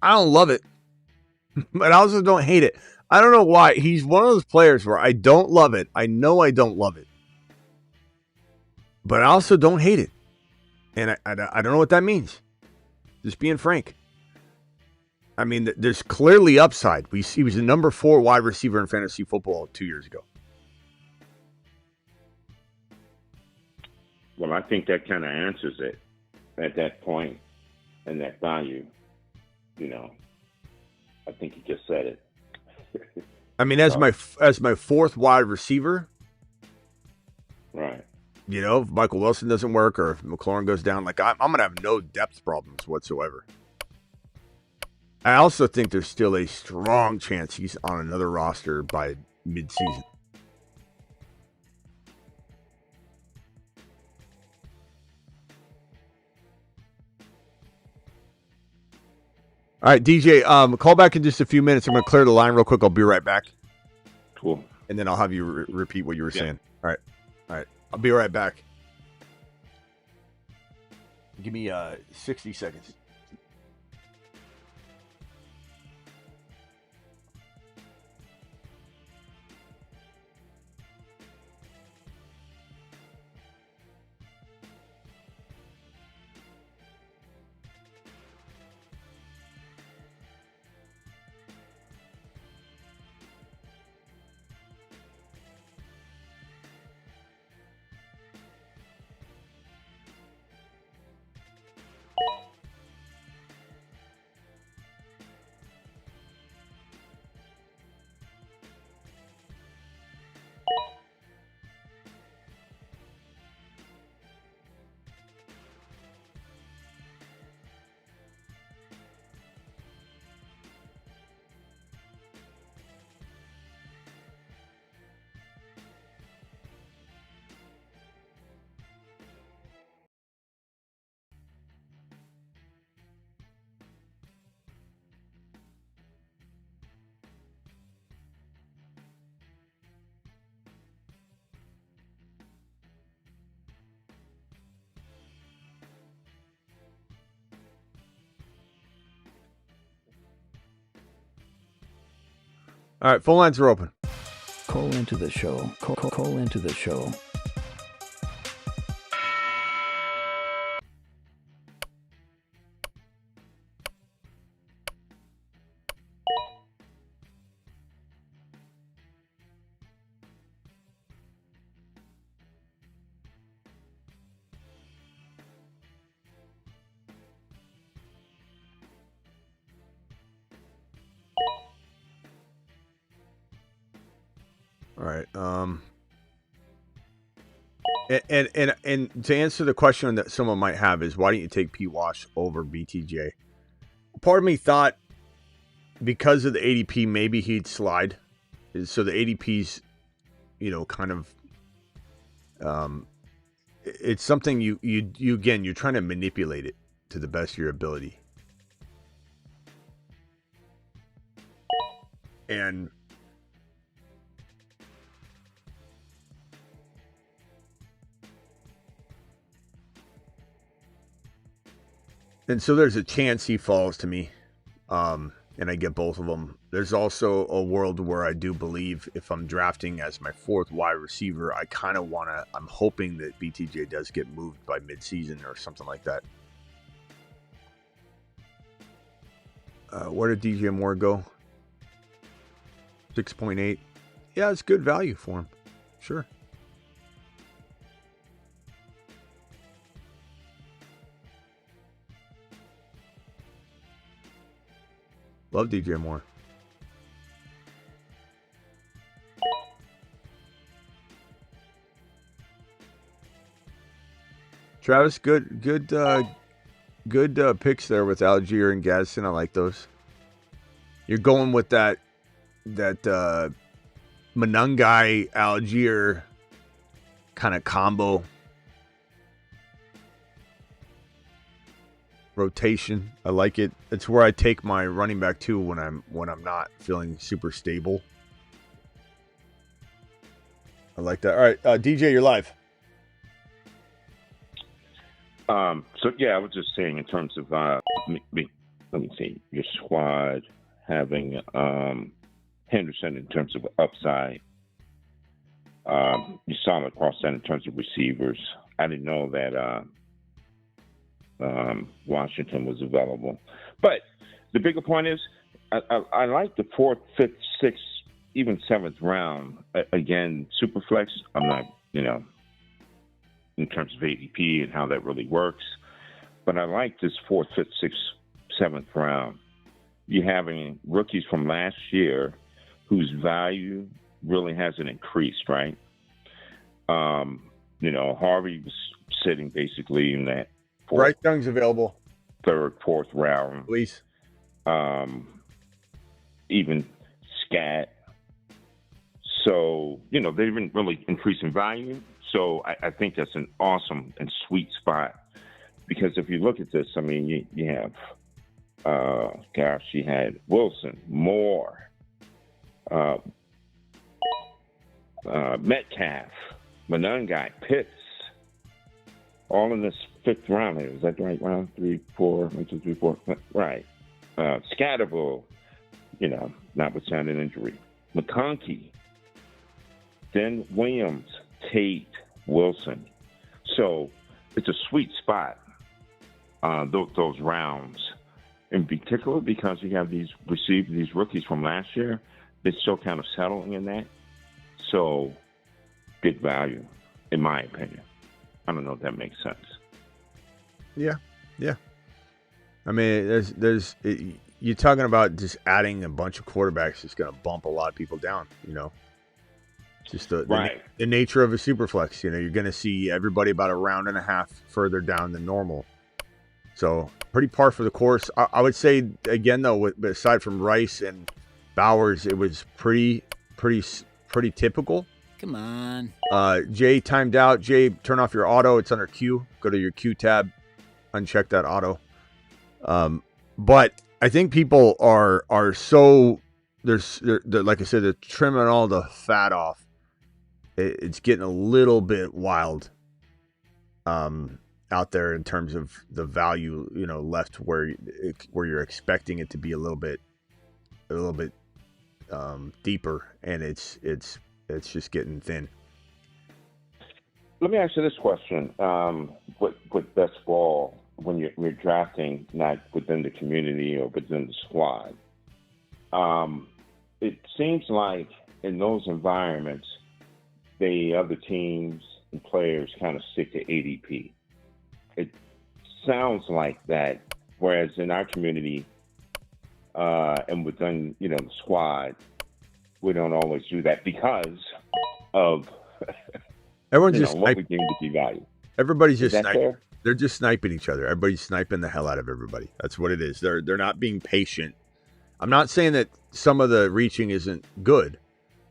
I don't love it, but I also don't hate it. I don't know why. He's one of those players where I don't love it. I know I don't love it, but I also don't hate it. And I don't know what that means. Just being frank. I mean, there's clearly upside. He was the number 4 wide receiver in fantasy football 2 years ago. Well, I think that kind of answers it at that point and that value. You know, I think you just said it. I mean, as my 4th wide receiver, right? You know, if Michael Wilson doesn't work or if McLaurin goes down, like I'm gonna have no depth problems whatsoever. I also think there's still a strong chance he's on another roster by mid-season. All right, DJ, call back in just a few minutes. I'm going to clear the line real quick. I'll be right back. Cool. And then I'll have you repeat what you were saying. All right. I'll be right back. Give me 60 seconds. All right, phone lines are open. Call into the show. Call into the show. All right. And to answer the question that someone might have is, why don't you take P. Wash over BTJ? Part of me thought because of the ADP, maybe he'd slide. So the ADP's, kind of, it's something you again, you're trying to manipulate it to the best of your ability. And so there's a chance he falls to me, and I get both of them. There's also a world where I do believe if I'm drafting as my 4th wide receiver, I kind of I'm hoping that BTJ does get moved by midseason or something like that. Where did DJ Moore go? 6.8. Yeah, it's good value for him. Sure. Love DJ Moore. Travis, good picks there with Algier and Gadsden. I like those. You're going with that Manungai Algier kind of combo rotation. I like it. It's where I take my running back too when I'm not feeling super stable. I like that. All right, DJ, you're live. So yeah, I was just saying in terms of let me see your squad having Henderson in terms of upside. You saw him across that in terms of receivers. I didn't know that Washington was available. But the bigger point is, I like the 4th, 5th, 6th, even 7th round. Again, Superflex, I'm not, in terms of ADP and how that really works. But I like this 4th, 5th, 6th, 7th round. You're having rookies from last year whose value really hasn't increased, right? Harvey was sitting basically in that Bryce Young's available. 3rd, 4th round. Please. Even Scat. So, they've been really increasing value. So I think that's an awesome and sweet spot. Because if you look at this, I mean, you have, you had Wilson, Moore, Metcalf, Monangai, Pitts, all in this 5th round here. Is that the right round? 3, 4, 1, 2, 3, 4. Right. Scatterbull, notwithstanding injury. McConkey, then Williams, Tate, Wilson. So it's a sweet spot, those rounds. In particular, because you have these rookies from last year, they're still kind of settling in that. So, good value, in my opinion. I don't know if that makes sense. Yeah. I mean, you're talking about just adding a bunch of quarterbacks that's going to bump a lot of people down, Just the nature of a super flex. You're going to see everybody about a round and a half further down than normal. So pretty par for the course. I would say again though, aside from Rice and Bowers, it was pretty typical. Come on. Jay timed out. Jay, turn off your auto. It's under Q. Go to your Q tab, uncheck that auto. But I think people are so they're like I said, they're trimming all the fat off. It's getting a little bit wild. Out there in terms of the value, left where you're expecting it to be a little bit deeper, and it's just getting thin. Let me ask you this question: with best ball, when you're drafting not within the community or within the squad, it seems like in those environments, the other teams and players kind of stick to ADP. It sounds like that, whereas in our community and within, the squad, we don't always do that because of everyone's just what we deem to be value. Everybody's just sniping. They're just sniping each other. Everybody's sniping the hell out of everybody. That's what it is. They're not being patient. I'm not saying that some of the reaching isn't good,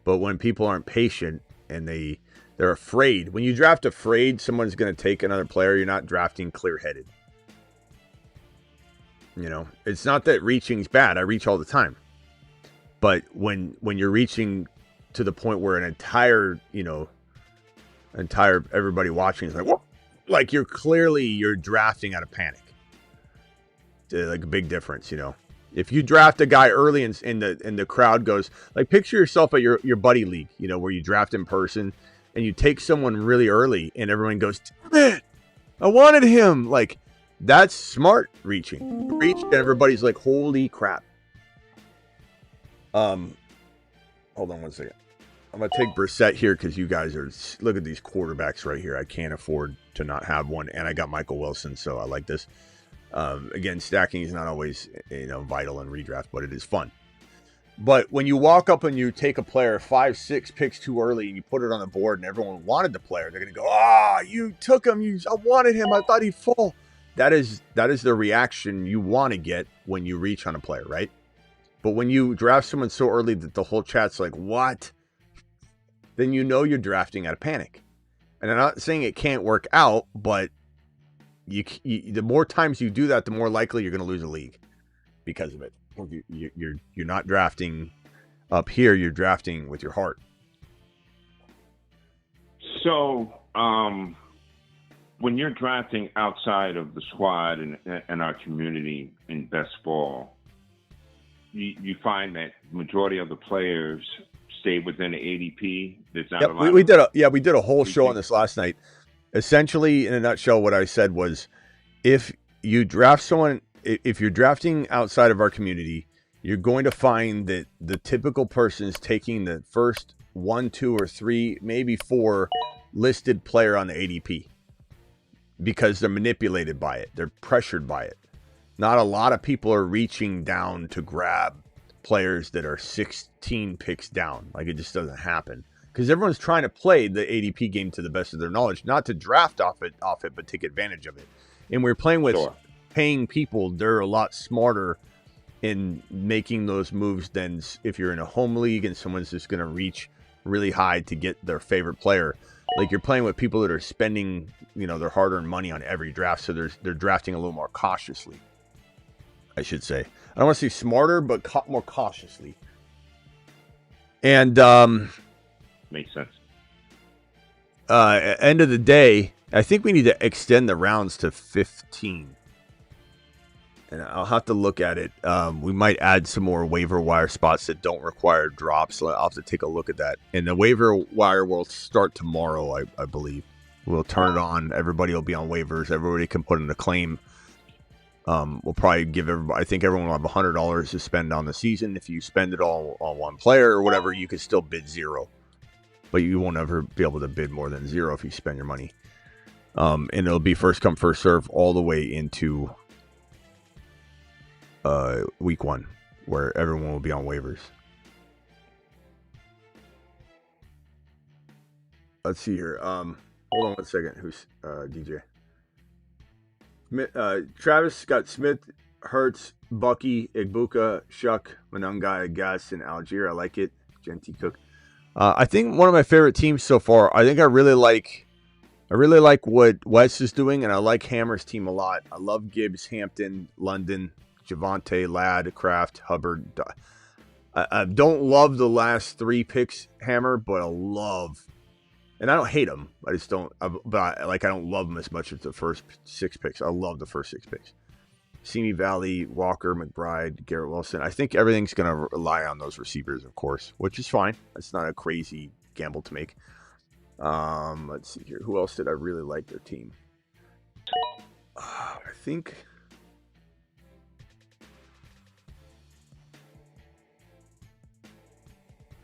but when people aren't patient and they're afraid. When you draft afraid someone's going to take another player, you're not drafting clear-headed. It's not that reaching's bad. I reach all the time. But when you're reaching to the point where an entire everybody watching is like, what? Like you're drafting out of panic. Like a big difference, If you draft a guy early and the crowd goes, like picture yourself at your buddy league, where you draft in person and you take someone really early and everyone goes, damn it, I wanted him. Like that's smart reaching. Reach and everybody's like, holy crap. Hold on one second. I'm going to take Brissett here because you guys look at these quarterbacks right here. I can't afford to not have one. And I got Michael Wilson, so I like this. Again, stacking is not always, vital in redraft, but it is fun. But when you walk up and you take a player 5, 6 picks too early and you put it on the board and everyone wanted the player, they're going to go, you took him. I wanted him. I thought he'd fall. That is the reaction you want to get when you reach on a player, right? But when you draft someone so early that the whole chat's like, what? Then you're drafting out of panic. And I'm not saying it can't work out, but the more times you do that, the more likely you're going to lose a league because of it. You're not drafting up here. You're drafting with your heart. So when you're drafting outside of the squad and our community in best ball, you find that the majority of the players stay within the ADP. There's not a lot. We did a whole show on this last night. Essentially, in a nutshell, what I said was, if you draft someone, if you're drafting outside of our community, you're going to find that the typical person is taking the first 1, 2, or 3, maybe 4 listed player on the ADP because they're manipulated by it. They're pressured by it. Not a lot of people are reaching down to grab players that are 16 picks down. Like, it just doesn't happen because everyone's trying to play the ADP game to the best of their knowledge, not to draft off it, but take advantage of it. And we're playing with paying people. They're a lot smarter in making those moves than if you're in a home league and someone's just going to reach really high to get their favorite player. Like, you're playing with people that are spending, their hard-earned money on every draft, so they're drafting a little more cautiously, I should say. I don't want to say smarter, but more cautiously. And makes sense. End of the day, I think we need to extend the rounds to 15. And I'll have to look at it. We might add some more waiver wire spots that don't require drops. So I'll have to take a look at that. And the waiver wire will start tomorrow, I believe. We'll turn it on. Everybody will be on waivers. Everybody can put in a claim. We'll probably give everybody, I think everyone will have $100 to spend on the season. If you spend it all on one player or whatever, you can still bid 0. But you won't ever be able to bid more than 0 if you spend your money. And it'll be first come, first serve all the way into week 1, where everyone will be on waivers. Let's see here. Hold on one second. Who's DJ? Travis got Smith, Hurts, Bucky, Igbuka, Shuck, Manungai, Gas, and Algier. I like it. Genty Cook. I think one of my favorite teams so far. I think I really like what Wes is doing, and I like Hammer's team a lot. I love Gibbs, Hampton, London, Javante, Ladd, Kraft, Hubbard. I don't love the last 3 picks, Hammer, but I love, and I don't hate them. I just don't. I don't love them as much as the first 6 picks. I love the first 6 picks. Simi Valley, Walker, McBride, Garrett Wilson. I think everything's going to rely on those receivers, of course, which is fine. It's not a crazy gamble to make. Let's see here. Who else did I really like their team? I think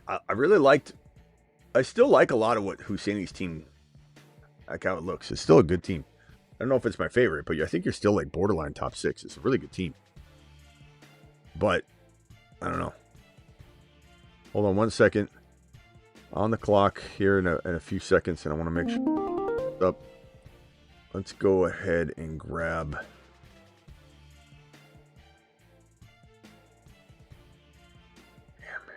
I really liked. I still like a lot of what Husseini's team, like how it looks. It's still a good team. I don't know if it's my favorite, but I think you're still like borderline top 6. It's a really good team. But I don't know. Hold on one second. On the clock here in a few seconds, and I want to make sure up. Let's go ahead and grab. Yeah, man.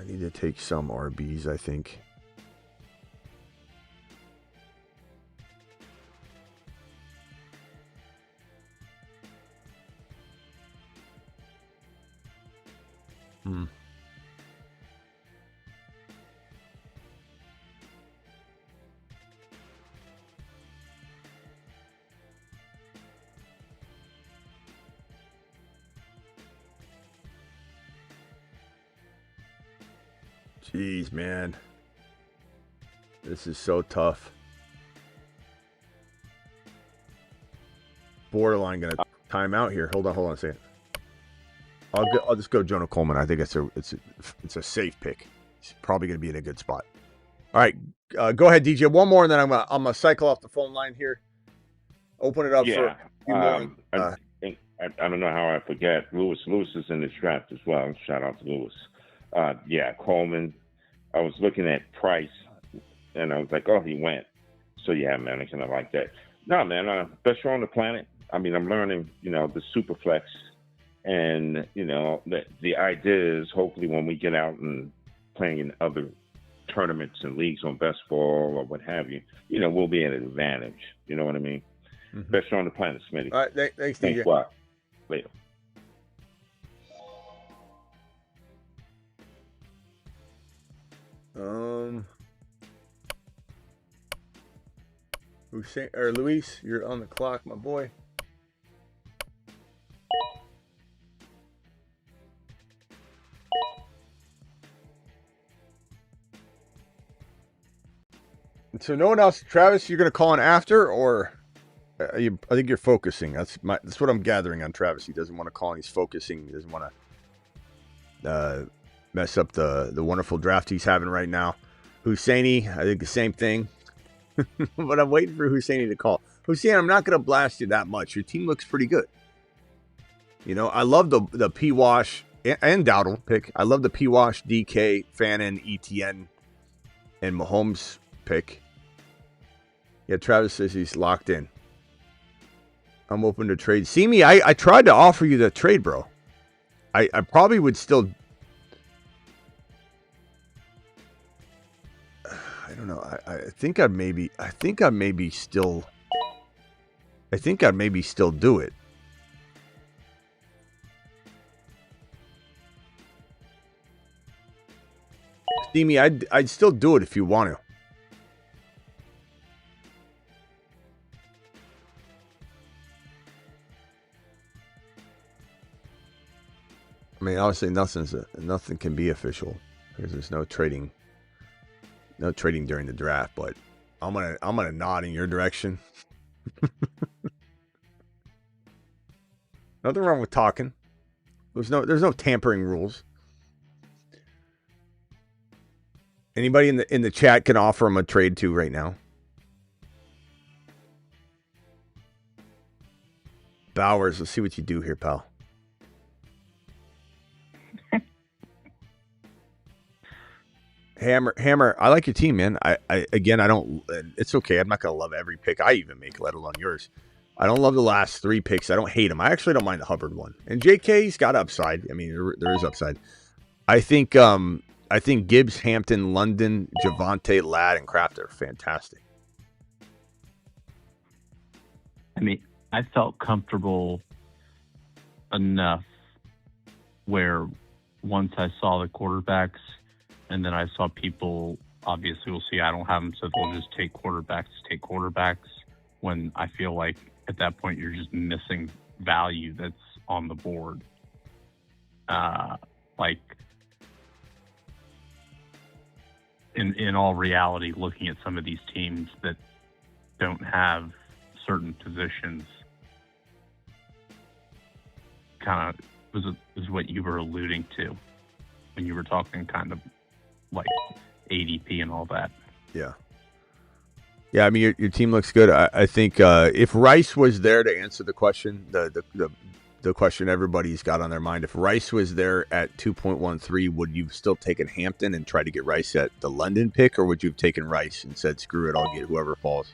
I need to take some RBs, I think. Jeez, man. This is so tough. Borderline gonna time out here. Hold on a second. I'll just go Jonah Coleman. I think it's a safe pick. He's probably gonna be in a good spot. All right, go ahead, DJ. One more, and then I'm gonna cycle off the phone line here. Open it up for a few more. I don't know how I forget. Lewis is in this draft as well. Shout out to Lewis. Coleman. I was looking at Price, and I was like, oh, he went. So, yeah, man, I kind of like that. No, man, best show on the planet. I mean, I'm learning, the super flex. And, the idea is hopefully when we get out and playing in other tournaments and leagues on best ball or what have you, we'll be at an advantage. You know what I mean? Mm-hmm. Best show on the planet, Smitty. All right, thanks, DJ. Thanks, later. Luis, you're on the clock, my boy. So no one else, Travis, you're gonna call in after, or I think you're focusing. That's what I'm gathering on Travis. He doesn't want to call, and he's focusing. He doesn't want to mess up the wonderful draft he's having right now. Husseini, I think the same thing. But I'm waiting for Husseini to call. Hussein, I'm not going to blast you that much. Your team looks pretty good. You know, I love the P-Wash and Dowdle pick. I love the P-Wash, DK, Fannin, ETN, and Mahomes pick. Yeah, Travis says he's locked in. I'm open to trade. See me, I tried to offer you the trade, bro. I probably would still... I don't know. I think I'd maybe still do it. See me, I'd still do it if you want to. I mean, obviously nothing can be official because there's no trading during the draft, but I'm gonna nod in your direction. Nothing wrong with talking. There's no tampering rules. Anybody in the chat can offer him a trade too right now. Bowers, let's see what you do here, pal. Hammer, I like your team, man. I don't. It's okay. I'm not gonna love every pick I even make, let alone yours. I don't love the last 3 picks. I don't hate them. I actually don't mind the Hubbard one. And JK's got upside. I mean, there is upside. I think Gibbs, Hampton, London, Javonte, Ladd, and Kraft are fantastic. I mean, I felt comfortable enough where once I saw the quarterbacks. And then I saw people, obviously, will see I don't have them, so they'll just take quarterbacks, when I feel like at that point you're just missing value that's on the board. Like, in all reality, looking at some of these teams that don't have certain positions kind of is what you were alluding to when you were talking kind of like ADP and all that. Yeah. I mean, your team looks good. I think if Rice was there to answer the question, the question everybody's got on their mind, if Rice was there at 2.13, would you have still taken Hampton and tried to get Rice at the London pick, or would you have taken Rice and said, screw it, I'll get whoever falls?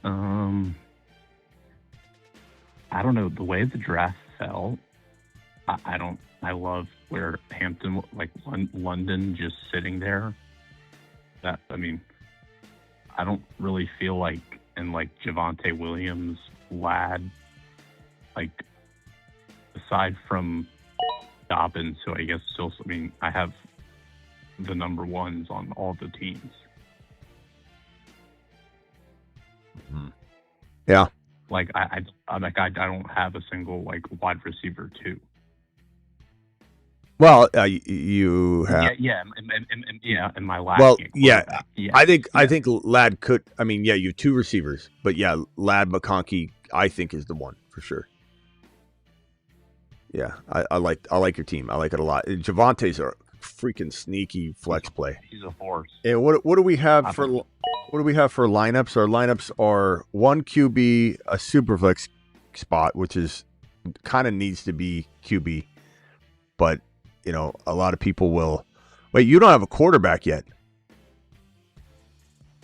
I don't know. The way the draft fell, I love where Hampton, like London, just sitting there. That, I mean, I don't really feel like, and like Javonte Williams, Ladd, like aside from Dobbins, who I guess still, I mean, I have the number ones on all the teams. Mm-hmm. Yeah. Like I don't have a single like wide receiver too. Well, you have in my last. Well, yeah. I think Ladd could. I mean, yeah, you have 2 receivers, but yeah, Ladd McConkey, I think is the one for sure. Yeah, I like your team. I like it a lot. Javante's a freaking sneaky flex play. He's a horse. And what do we have for lineups? Our lineups are 1 QB, a super flex spot, which is kind of needs to be QB, but you know, a lot of people will. Wait, you don't have a quarterback yet.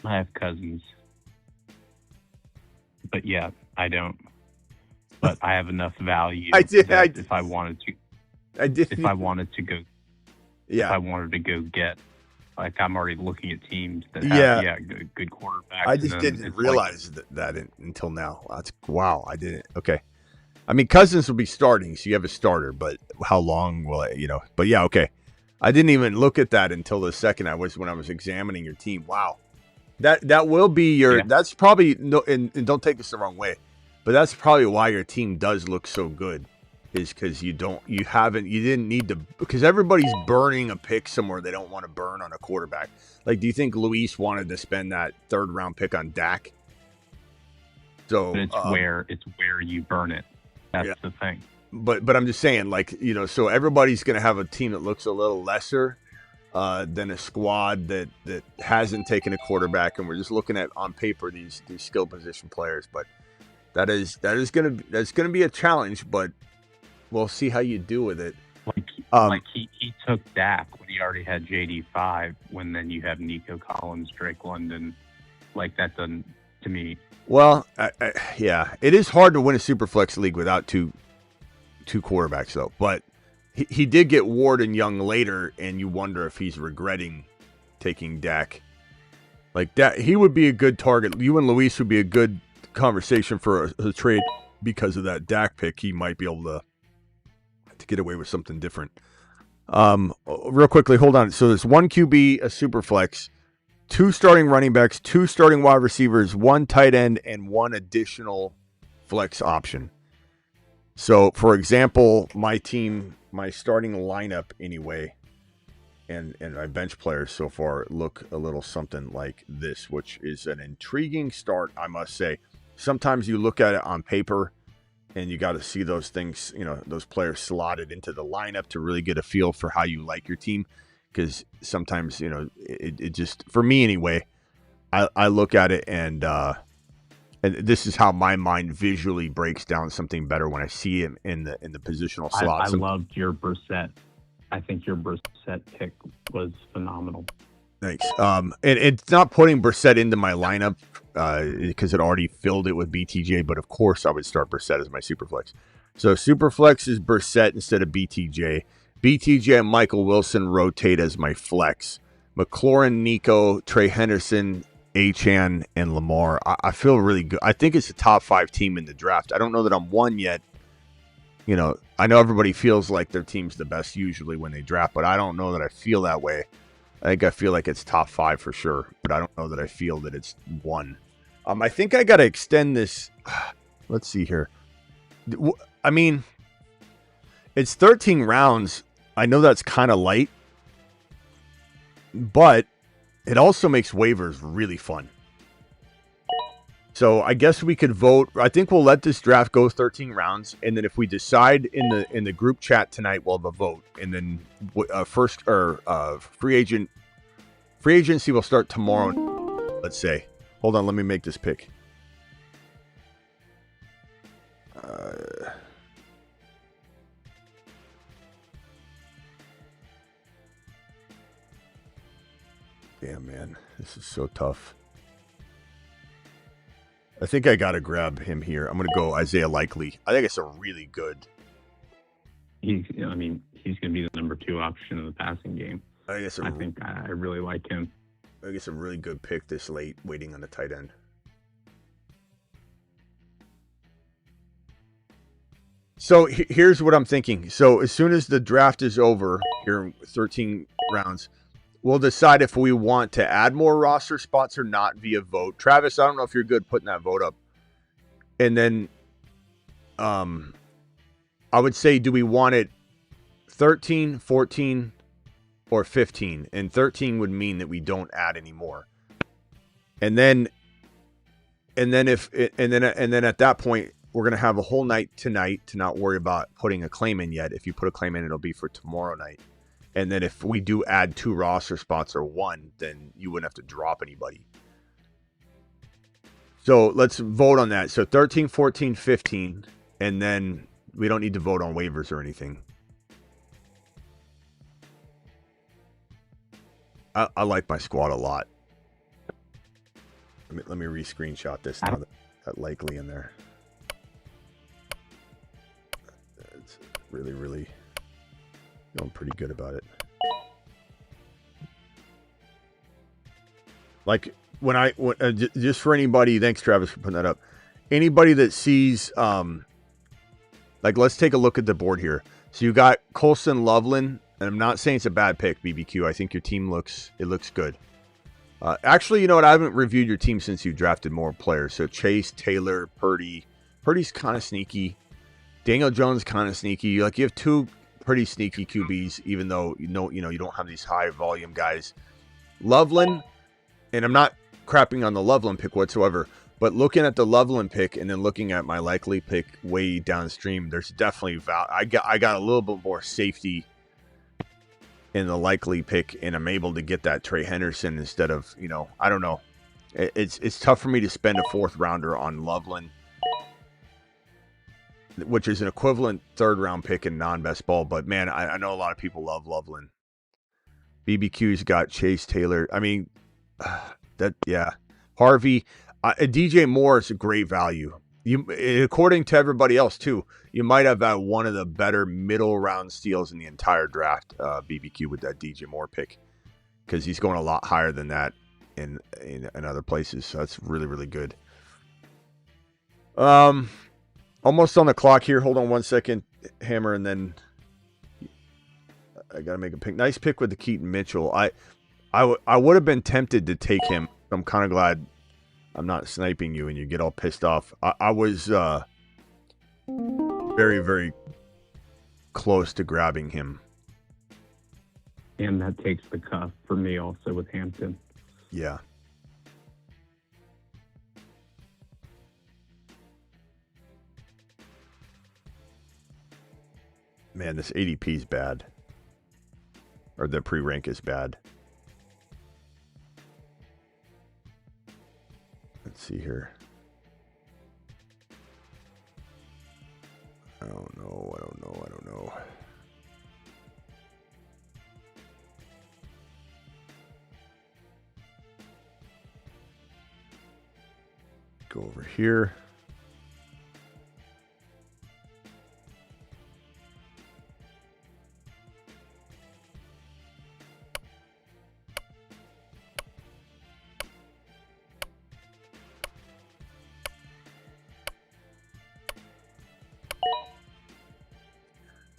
I have Cousins, but yeah, I don't. But I have enough value. If I wanted to go, yeah. If I wanted to go get, like, I'm already looking at teams that have good quarterbacks. I just didn't realize that until now. Wow, I didn't. Okay. I mean, Cousins will be starting, so you have a starter, but how long will it, But yeah, okay. I didn't even look at that until the second when I was examining your team. Wow. That will be your, that's probably, no, and don't take this the wrong way, but that's probably why your team does look so good, is because you didn't need to, because everybody's burning a pick somewhere they don't want to burn on a quarterback. Like, do you think Luis wanted to spend that 3rd round pick on Dak So but it's where you burn it. That's the thing. But I'm just saying, like, so everybody's going to have a team that looks a little lesser than a squad that hasn't taken a quarterback, and we're just looking at on paper these skill position players. But that's going to be a challenge, but we'll see how you do with it. Like he took Dak when he already had JD5, when then you have Nico Collins, Drake London. Like, that doesn't, to me. Well, yeah, it is hard to win a Superflex league without two quarterbacks, though. But he did get Ward and Young later, and you wonder if he's regretting taking Dak. Like, that, he would be a good target. You and Luis would be a good conversation for a trade because of that Dak pick. He might be able to get away with something different. Real quickly, hold on. So there's one QB, a Superflex, 2 starting running backs, 2 starting wide receivers, 1 tight end, and 1 additional flex option. So, for example, my team, my starting lineup anyway, and my bench players so far look a little something like this, which is an intriguing start, I must say. Sometimes you look at it on paper and you got to see those things, those players slotted into the lineup to really get a feel for how you like your team. Because sometimes, it just, for me anyway, I look at it and this is how my mind visually breaks down something better when I see him in the positional slots. I loved your Brissett. I think your Brissett pick was phenomenal. Thanks. And it's not putting Brissett into my lineup because it already filled it with BTJ, but of course I would start Brissett as my Superflex. So Superflex is Brissett instead of BTJ. BTJ and Michael Wilson rotate as my flex. McLaurin, Nico, Trey Henderson, Achane, and Lamar. I feel really good. I think it's a top 5 team in the draft. I don't know that I'm one yet. I know everybody feels like their team's the best usually when they draft, but I don't know that I feel that way. I think I feel like it's top 5 for sure, but I don't know that I feel that it's 1. I think I got to extend this. Let's see here. I mean, it's 13 rounds. I know that's kind of light, but it also makes waivers really fun. So I guess we could vote. I think we'll let this draft go 13 rounds, and then if we decide in the group chat tonight, we'll have a vote, and then free agency will start tomorrow. Let's say. Hold on, let me make this pick. Damn, man, this is so tough. I think I got to grab him here. I'm going to go Isaiah Likely. I think it's a really good. He's going to be the number 2 option in the passing game. I think I really like him. I think it's a really good pick this late, waiting on the tight end. So here's what I'm thinking. So as soon as the draft is over, here in 13 rounds, we'll decide if we want to add more roster spots or not via vote. Travis, I don't know if you're good putting that vote up. And then I would say, do we want it 13, 14, or 15? And 13 would mean that we don't add any more. And then at that point, we're going to have a whole night tonight to not worry about putting a claim in yet. If you put a claim in, it'll be for tomorrow night. And then if we do add 2 roster spots or 1, then you wouldn't have to drop anybody. So let's vote on that. So 13, 14, 15. And then we don't need to vote on waivers or anything. I like my squad a lot. Let me re-screenshot this now that Likely in there. It's really, really feeling pretty good about it. Like when just for anybody, thanks Travis for putting that up. Anybody that sees, like let's take a look at the board here. So you got Colson Loveland, and I'm not saying it's a bad pick, BBQ. I think your team looks good. Actually, you know what? I haven't reviewed your team since you drafted more players. So Chase, Taylor, Purdy. Purdy's kind of sneaky. Daniel Jones kind of sneaky. Like you have 2 pretty sneaky QBs, even though you don't have these high volume guys. Loveland, and I'm not crapping on the Loveland pick whatsoever. But looking at the Loveland pick and then looking at my likely pick way downstream, there's definitely I got a little bit more safety in the likely pick, and I'm able to get that Trey Henderson instead of, I don't know. It's tough for me to spend a 4th rounder on Loveland, which is an equivalent 3rd round pick in non-best ball. But man, I know a lot of people love Loveland. BBQ's got Chase Taylor. I mean, Harvey. DJ Moore is a great value. According to everybody else too, you might have had one of the better middle round steals in the entire draft, BBQ, with that DJ Moore pick, because he's going a lot higher than that in other places. So that's really, really good. Almost on the clock here. Hold on one second, Hammer, and then I gotta make a pick. Nice pick with the Keaton Mitchell. I would have been tempted to take him. I'm kind of glad I'm not sniping you and you get all pissed off. I was very, very close to grabbing him. And that takes the cuff for me also with Hampton. Yeah. Man, this ADP is bad. Or the pre-rank is bad. Let's see here. I don't know. Go over here.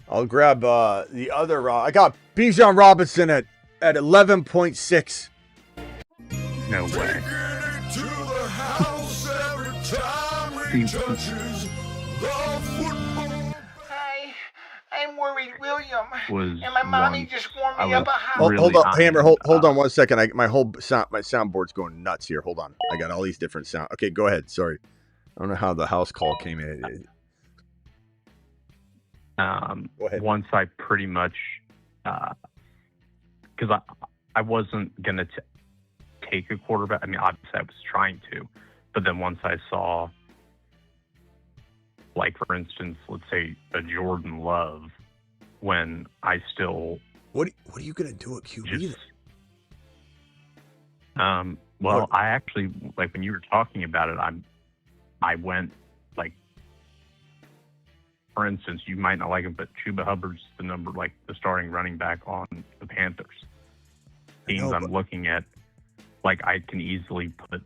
I'll grab the other. I got Bijan Robinson at 11.6. No way. Hi, I'm worried William. And my mommy just warmed me up a house. Hold on, Hammer. Hold on 1 second. My soundboard's going nuts here. Hold on. I got all these different sound. Okay, go ahead. Sorry. I don't know how the house call came in. Go ahead. Once I pretty much, because I wasn't going to take a quarterback. I mean, obviously I was trying to, but then once I saw, like, for instance, let's say a Jordan Love, when I still... What are you going to do at QB then? Well, I actually, like, when you were talking about it, I went, like, for instance, you might not like him, but Chuba Hubbard's the starting running back on the Panthers. Teams I'm looking at, like, I can easily put.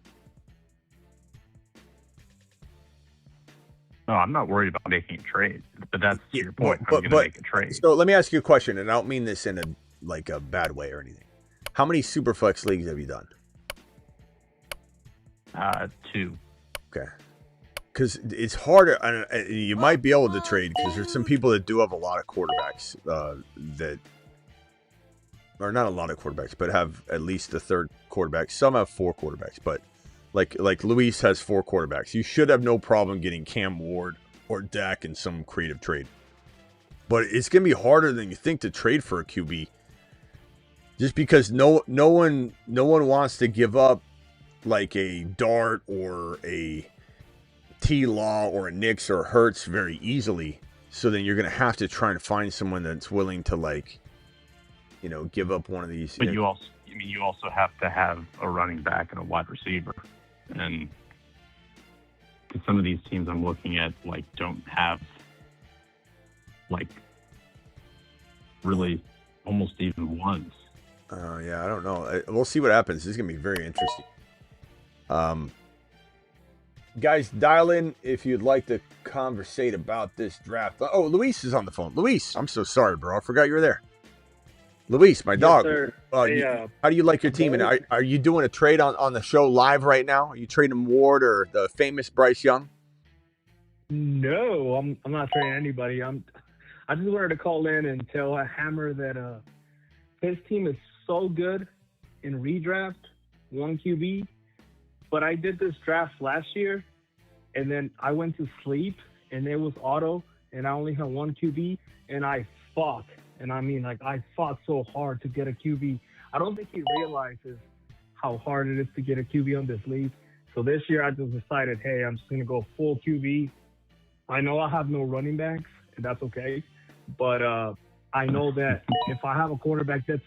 No, I'm not worried about making a trade, but that's your point. I'm going to make a trade. So let me ask you a question, and I don't mean this in a bad way or anything. How many Superflex leagues have you done? 2. Okay. Because it's harder. You might be able to trade because there's some people that do have a lot of quarterbacks or not a lot of quarterbacks, but have at least a 3rd quarterback. Some have 4 quarterbacks, but like Luis has 4 quarterbacks. You should have no problem getting Cam Ward or Dak in some creative trade. But it's gonna be harder than you think to trade for a QB, just because no one wants to give up like a Dart or a T-Law or a Knicks or Hurts very easily. So then you're going to have to try and find someone that's willing to give up one of these. But you also have to have a running back and a wide receiver. And some of these teams I'm looking at, don't have, really almost even ones. Yeah, I don't know. We'll see what happens. This is going to be very interesting. Guys, dial in if you'd like to conversate about this draft. Oh, Luis is on the phone. Luis, I'm so sorry, bro. I forgot you were there. Luis, my dog. How do you like your team? And are you doing a trade on the show live right now? Are you trading Ward or the famous Bryce Young? No, I'm not trading anybody. I just wanted to call in and tell Hammer that his team is so good in redraft, 1 QB. but I did this draft last year, and then I went to sleep, and it was auto, and I only had one QB, and I fought. And I mean, like, I fought so hard to get a QB. I don't think he realizes how hard it is to get a QB on this league. So this year, I just decided, hey, I'm just going to go full QB. I know I have no running backs, and that's okay. But I know that if I have a quarterback if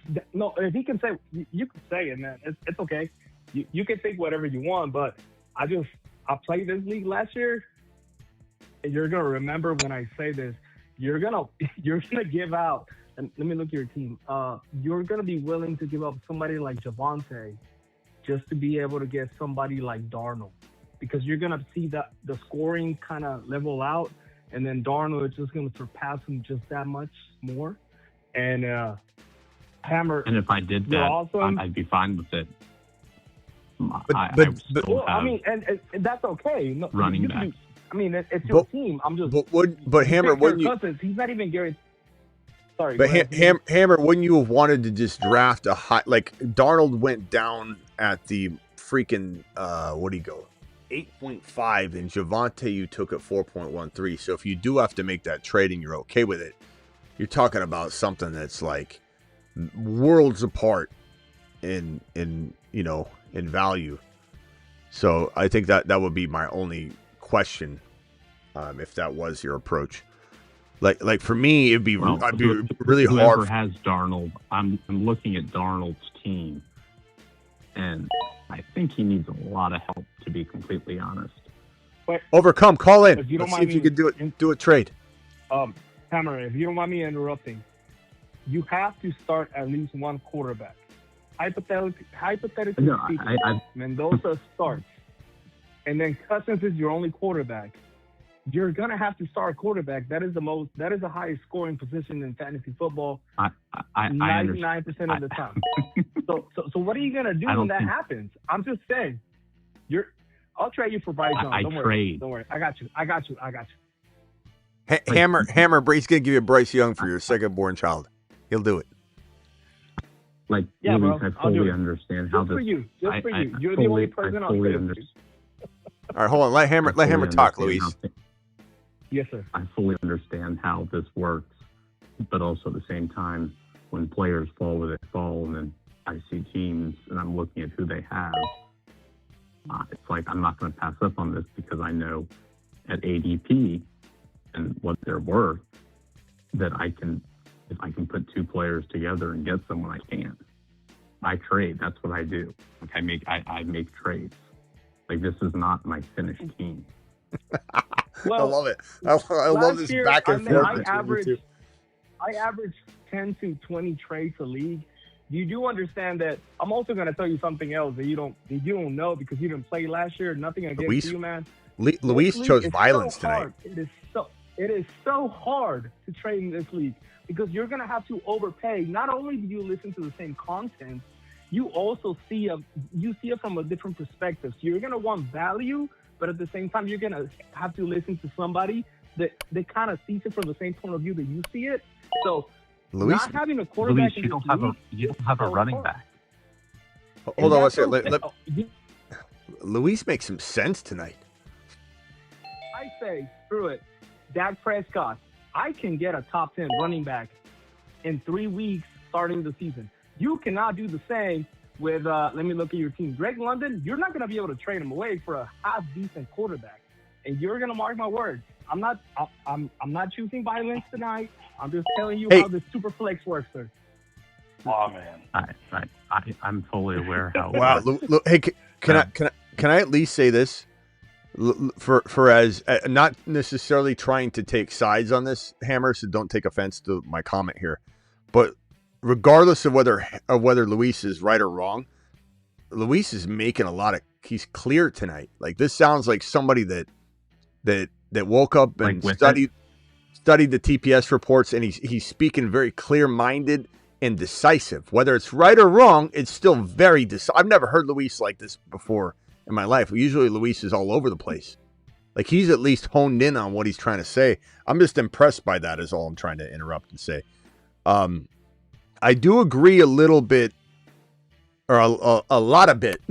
he can say, you can say it, man. It's okay. You can think whatever you want, but I played this league last year, and you're going to remember when I say this. You're gonna give out, and let me look at your team. You're going to be willing to give up somebody like Javonte just to be able to get somebody like Darnold, because you're going to see that the scoring kind of level out, and then Darnold is just going to surpass him just that much more. And Hammer. And if I did that, awesome. I'd be fine with it. I mean, and that's okay. No, running back. I mean, it's your team. I'm just. But Hammer, wouldn't you? He's not even guaranteed. Sorry. But Hammer, wouldn't you have wanted to just draft a high, like Darnold went down at the freaking what do you go 8.5, and Javonte you took at 4.13. So if you do have to make that trade and you're okay with it, you're talking about something that's like worlds apart in value. So I think that would be my only question, if that was your approach. Like for me, it'd be really hard. Whoever has Darnold, I'm looking at Darnold's team, and I think he needs a lot of help, to be completely honest. But overcome, call in. Let's see if you could do a trade. Hammer, if you don't mind me interrupting, you have to start at least one quarterback. Hypothetically speaking, Mendoza starts, and then Cousins is your only quarterback. You're gonna have to start a quarterback. That is the highest scoring position in fantasy football. 99% of the time. So what are you gonna do when that happens? I'm just saying. I'll trade you for Bryce Young. Don't worry. I got you. Hammer, he's gonna give you Bryce Young for your second-born child. He'll do it. Like, yeah, bro, I fully understand how this. Just for you. You're the only person I'll trade for. All right, hold on. Let Hammer talk, Luis. Yes, sir. I fully understand how this works, but also at the same time, when players fall where they fall, and then I see teams and I'm looking at who they have, it's like I'm not going to pass up on this, because I know at ADP and what they're worth that if I can put two players together and get someone, I can. I trade. That's what I do. Like I make trades. Like, this is not my finished team. Well, I love it. I love this back and forth. I average 10 to 20 trades a league. You do understand that I'm also going to tell you something else that you don't know, because you didn't play last year. Nothing against you, man. Luis chose violence tonight. It is so hard to trade in this league, because you're going to have to overpay. Not only do you listen to the same content, you also see it from a different perspective. So you're going to want value, but at the same time, you're going to have to listen to somebody that kind of sees it from the same point of view that you see it. So Luis, not having a quarterback, Luis, you don't have a running back. Hold on, let's hear. Luis makes some sense tonight. I say, screw it. Dak Prescott, I can get a top 10 running back in 3 weeks starting the season. You cannot do the same with, let me look at your team. Greg London, you're not going to be able to trade him away for a half-decent quarterback. And you're going to mark my words. I'm not choosing violence tonight. I'm just telling you how this super flex works, sir. Oh, man. I'm fully aware how. Wow. Hey, can I at least say this? For as not necessarily trying to take sides on this, Hammer, so don't take offense to my comment here, but regardless of whether Luis is right or wrong, Luis is making he's clear tonight. Like, this sounds like somebody that woke up and studied the TPS reports, and he's speaking very clear-minded and decisive. Whether it's right or wrong, it's still very decisive. I've never heard Luis like this before in my life. Usually Luis is all over the place. Like, he's at least honed in on what he's trying to say. I'm just impressed by that, is all I'm trying to interrupt and say. I do agree a little bit, or a lot of bit,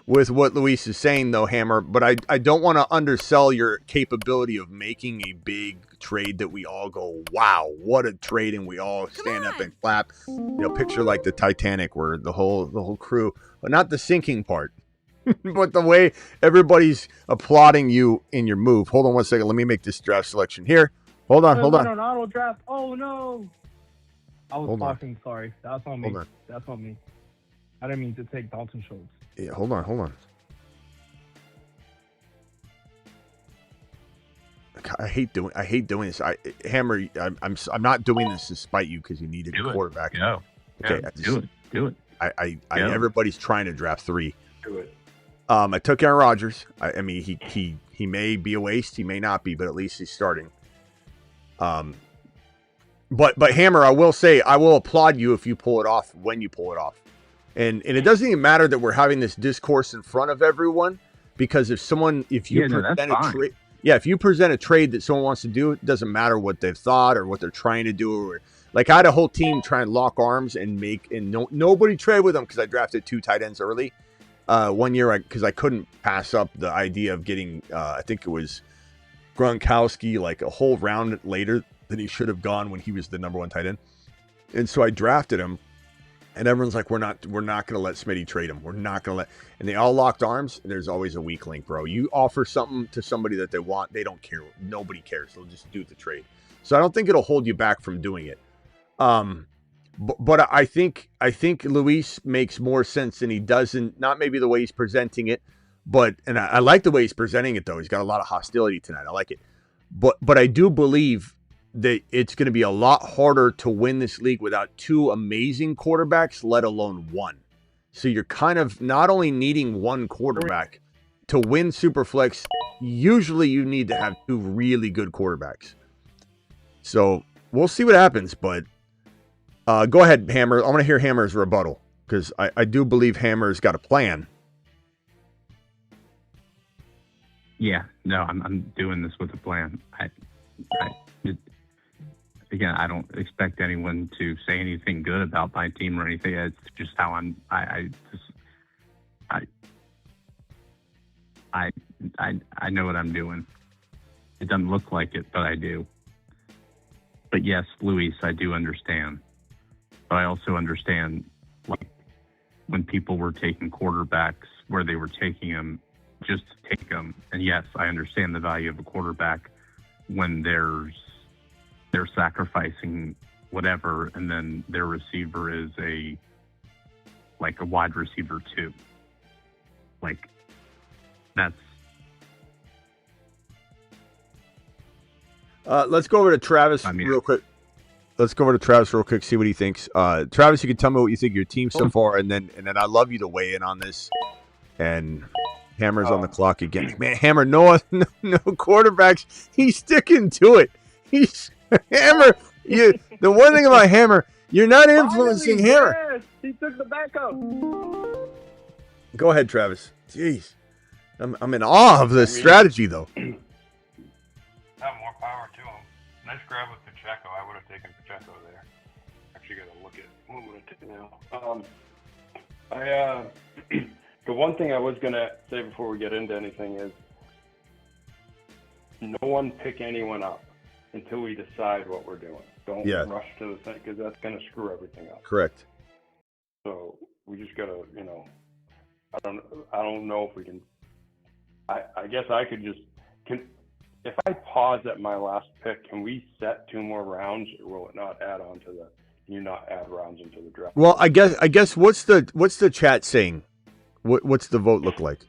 with what Luis is saying, though, Hammer. But I don't want to undersell your capability of making a big trade that we all go, wow, what a trade, and we all stand up and clap. You know, picture like the Titanic, where the whole crew, but not the sinking part, but the way everybody's applauding you in your move. Hold on one second. Let me make this draft selection here. Hold on. An auto draft. Oh no! I was Hold on. talking. Sorry, that's on me. Hold on. That's on me. I didn't mean to take Dalton Schultz. Yeah, hold on. I hate doing this. Hammer, I'm not doing this to spite you because you needed a quarterback. Go. Okay, Do it. Everybody's trying to draft 3. Do it. I took Aaron Rodgers. I mean, he may be a waste. He may not be, but at least he's starting. But Hammer, I will say, I will applaud you if you pull it off when you pull it off. And it doesn't even matter that we're having this discourse in front of everyone, because if you present a trade that someone wants to do, it doesn't matter what they've thought or what they're trying to do. Or like I had a whole team try and lock arms and nobody trade with them because I drafted 2 tight ends early. 1 year because I couldn't pass up the idea of getting I think it was Gronkowski like a whole round later than he should have gone when he was the number 1 tight end. And so I drafted him. And everyone's like, we're not going to let Smitty trade him. We're not going to let, and they all locked arms. There's always a weak link, bro. You offer something to somebody that they want, they don't care. Nobody cares. They'll just do the trade. So I don't think it'll hold you back from doing it. But I think Luis makes more sense than he doesn't. Not maybe the way he's presenting it, and I like the way he's presenting it though. He's got a lot of hostility tonight. I like it. But I do believe that it's going to be a lot harder to win this league without 2 amazing quarterbacks, let alone 1. So you're kind of not only needing 1 quarterback to win Superflex. Usually you need to have 2 really good quarterbacks. So we'll see what happens, but go ahead, Hammer. I want to hear Hammer's rebuttal because I do believe Hammer's got a plan. Yeah, no, I'm doing this with a plan. Again, I don't expect anyone to say anything good about my team or anything. It's just how I know what I'm doing. It doesn't look like it, but I do. But yes, Luis, I do understand. But I also understand, like, when people were taking quarterbacks where they were taking them just to take them. And yes, I understand the value of a quarterback when they're sacrificing whatever, and then their receiver is a wide receiver too. Like, that's. Let's go over to Travis real quick. See what he thinks. Travis, you can tell me what you think of your team so far, and then I'd love you to weigh in on this. And Hammer's on the clock again. Man, Hammer, no quarterbacks. He's sticking to it. Hammer. The one thing about Hammer, you're not influencing Hammer. Yes, he took the backup. Go ahead, Travis. Jeez, I'm in awe of the strategy, though. Have more power to him. Nice grab with Pacheco. I would have taken Pacheco there. Actually, got to look at what would I take now. The one thing I was gonna say before we get into anything is, no one pick anyone up until we decide what we're doing. Don't rush to the thing, because that's gonna screw everything up. Correct. So we just gotta, I don't know if we can. I guess I could just if I pause at my last pick, can we set 2 more rounds, or will it not add on to the? Can you not add rounds into the draft? Well, I guess what's the chat saying? What's the vote look like?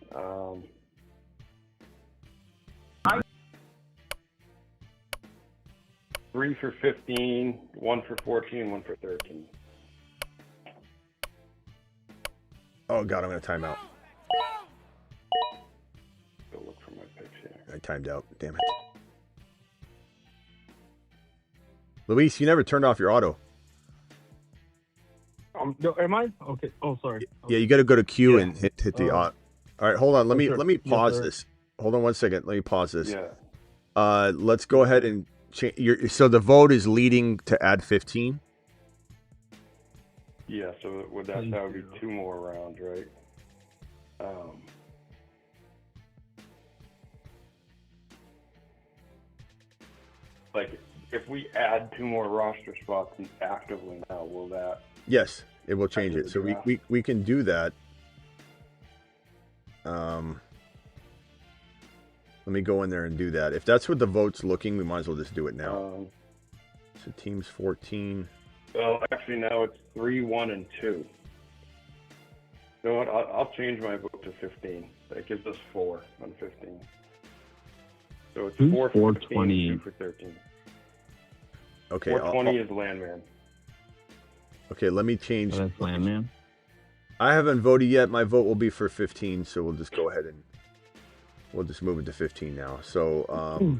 3 for 15, 1 for 14, 1 for 13. Oh God, I'm gonna time out. Go look for my picks here. I timed out. Damn it. Luis, you never turned off your auto. Am I? Okay. Oh, sorry. Yeah, you got to go to Q and hit the auto. All right, hold on. Let me pause this. Hold on 1 second. Let me pause this. Yeah. Let's go ahead and change. So the vote is leading to add 15. Yeah. So that would be 2 more rounds, right? Like, if we add 2 more roster spots actively now, will that? Yes, it will change it. So we can do that. Let me go in there and do that. If that's what the vote's looking, we might as well just do it now. So teams 14. Well, actually, now it's 3, 1, and 2. You know what? I'll change my vote to 15. That gives us 4 on 15. So it's 4 for 15, 2 for 13. Okay. 420 is Landman. Okay, let me change. Oh, that's Landman. I haven't voted yet. My vote will be for 15, so we'll just go ahead and we'll just move it to 15 now. So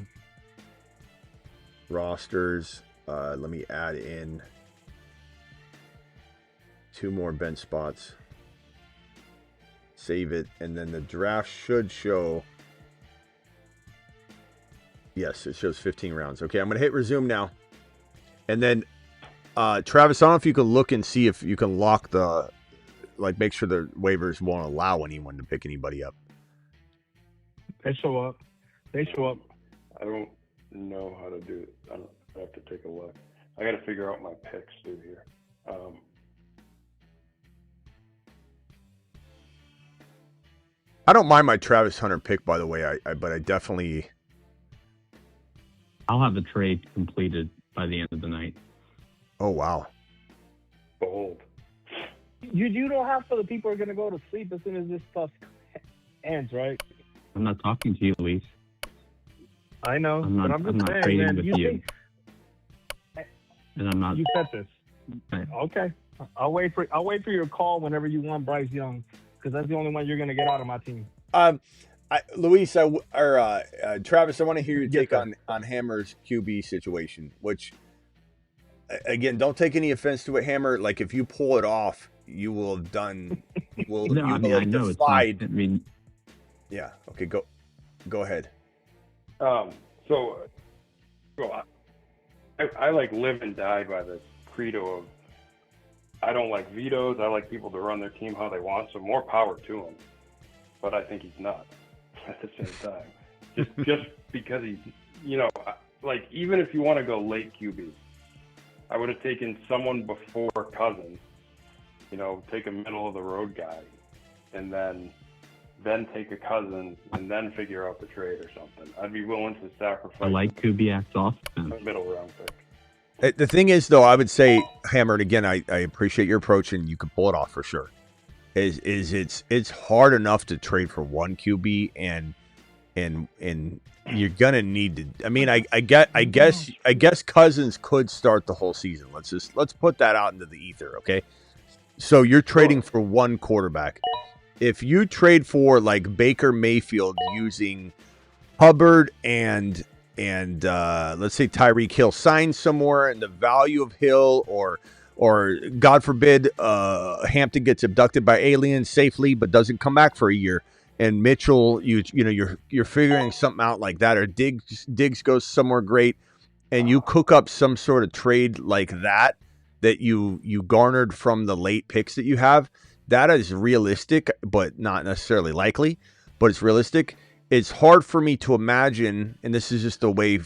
rosters. Let me add in 2 more bench spots. Save it, and then the draft should show. Yes, it shows 15 rounds. Okay, I'm going to hit resume now. And then, Travis, I don't know if you can look and see if you can lock the, like, make sure the waivers won't allow anyone to pick anybody up. They show up. They show up. I don't know how to do it. I have to take a look. I got to figure out my picks through here. I don't mind my Travis Hunter pick, by the way. But I definitely. I'll have the trade completed by the end of the night. Oh wow! Bold. You don't have to. The people are gonna go to sleep as soon as this stuff ends, right? I'm not talking to you, Luis. I know, I'm not, but I'm just not saying, trading man. with You you. think And I'm not. you said this? Okay. I'll wait for your call whenever you want Bryce Young, because that's the only one you're gonna get out of my team. Luis, Travis, I want to hear your take on Hammer's QB situation. Which, again, don't take any offense to it, Hammer. Like, if you pull it off, you will have done. You will. No, I mean, I know defied. it's not, I mean, yeah. Okay. Go ahead. I like live and die by the credo of I don't like vetoes. I like people to run their team how they want. So more power to him. But I think he's not at the same time. Just because he's, like, even if you want to go late QB, I would have taken someone before Cousins, take a middle of the road guy, and then take a Cousins and then figure out the trade or something. I'd be willing to sacrifice. I like Kubiak's offense. A middle round pick. The thing is, though, I would say, Hammer, and again, I appreciate your approach, and you can pull it off for sure. It's hard enough to trade for one QB, and you're gonna need to. I mean, I guess Cousins could start the whole season. Let's put that out into the ether, okay? So you're trading for one quarterback. If you trade for like Baker Mayfield using Hubbard and let's say Tyreek Hill signs somewhere, and the value of Hill or God forbid Hampton gets abducted by aliens safely but doesn't come back for a year, and Mitchell you're figuring something out like that, or Diggs goes somewhere great, and you cook up some sort of trade like that you garnered from the late picks that you have. That is realistic, but not necessarily likely, but it's realistic. It's hard for me to imagine, and this is just the way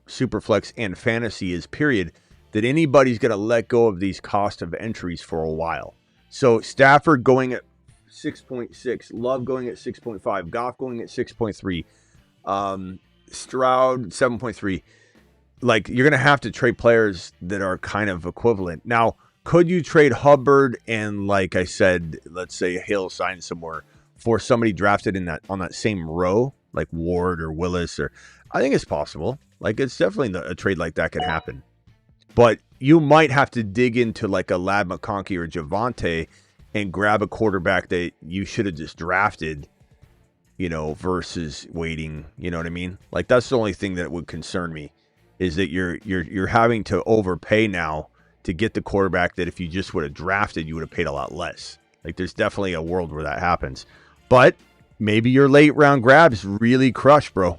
Superflex and fantasy is, period, that anybody's going to let go of these cost of entries for a while. So Stafford going at 6.6, Love going at 6.5, Goff going at 6.3, Stroud 7.3. Like, you're going to have to trade players that are kind of equivalent. Now, could you trade Hubbard and, like I said, let's say Hill signs somewhere for somebody drafted on that same row, like Ward or Willis? Or I think it's possible. Like, it's definitely a trade like that could happen. But you might have to dig into like a Lad McConkey or Javonte and grab a quarterback that you should have just drafted, versus waiting. You know what I mean? Like, that's the only thing that would concern me, is that you're having to overpay now to get the quarterback that if you just would have drafted, you would have paid a lot less. Like, there's definitely a world where that happens. But maybe your late round grabs really crush, bro.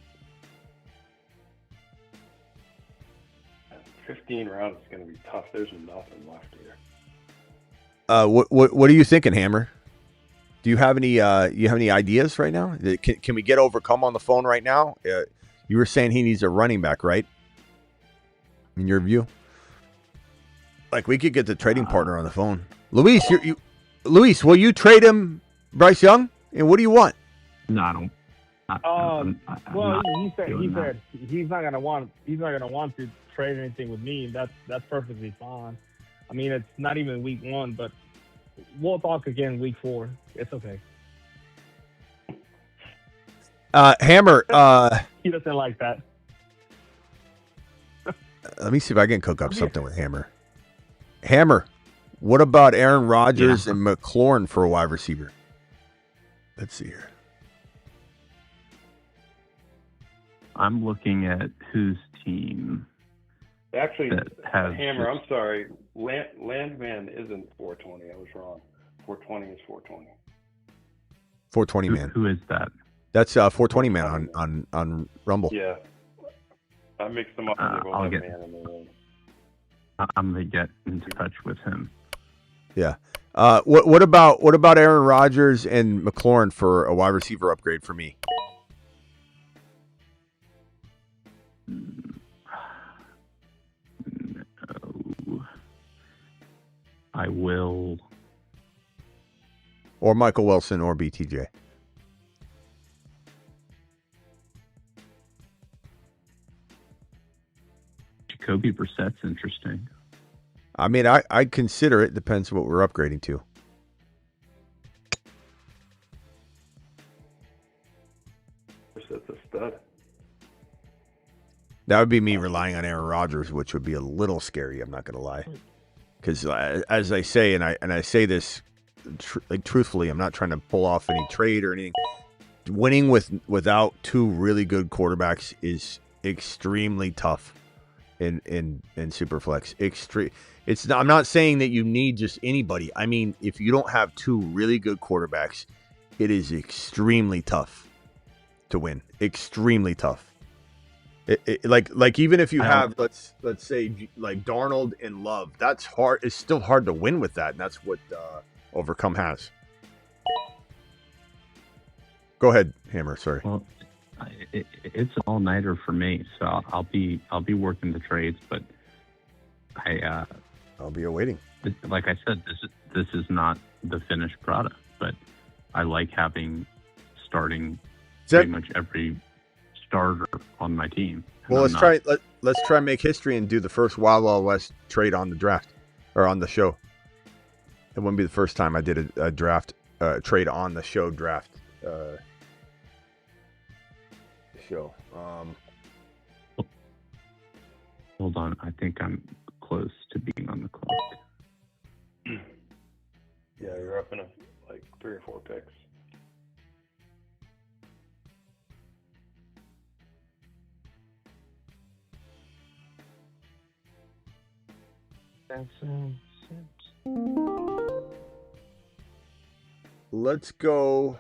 15 rounds is going to be tough. There's nothing left here. What are you thinking, Hammer? Do you have any ideas right now? Can we get Overcome on the phone right now? You were saying he needs a running back, right? In your view, like we could get the trading partner on the phone. Luis, Luis, will you trade him Bryce Young? And what do you want? No, I don't. He said he's not gonna want to trade anything with me. That's perfectly fine. I mean, it's not even week 1, but we'll talk again week 4. It's okay. Hammer. He doesn't like that. Let me see if I can cook up something with Hammer. Hammer, what about Aaron Rodgers and McLaurin for a wide receiver? Let's see here. I'm looking at whose team. Actually, has Hammer, I'm sorry. Landman isn't 420. I was wrong. 420 is 420. 420 man. Who is that? That's 420 man on Rumble. Yeah. I mixed them up. I'm gonna get in touch with him. Yeah. What about Aaron Rodgers and McLaurin for a wide receiver upgrade for me? No. I will. Or Michael Wilson or BTJ. Jacoby Brissett's interesting. I mean, I'd consider it. Depends what we're upgrading to. Brissett's a stud. That would be me relying on Aaron Rodgers, which would be a little scary. I'm not going to lie, because as I say, and I say this truthfully, I'm not trying to pull off any trade or anything. Winning without 2 really good quarterbacks is extremely tough in Superflex. I'm not saying that you need just anybody. I mean, if you don't have 2 really good quarterbacks, it is extremely tough to win. Extremely tough. Like even if you have let's say like Darnold and Love, that's hard. It's still hard to win with that, and that's what Overcome has. Go ahead, Hammer. Sorry. Well, it's an all-nighter for me, so I'll be working the trades, but I'll be awaiting. Like I said, this is not the finished product, but I like having starting pretty much every starter on my team. Well, let's try and make history and do the first Wild Wild West trade on the draft or on the show. It wouldn't be the first time I did a draft trade on the show draft show. Hold on, I think I'm close to being on the clock. Yeah, you're up in like 3 or 4 picks. Let's go.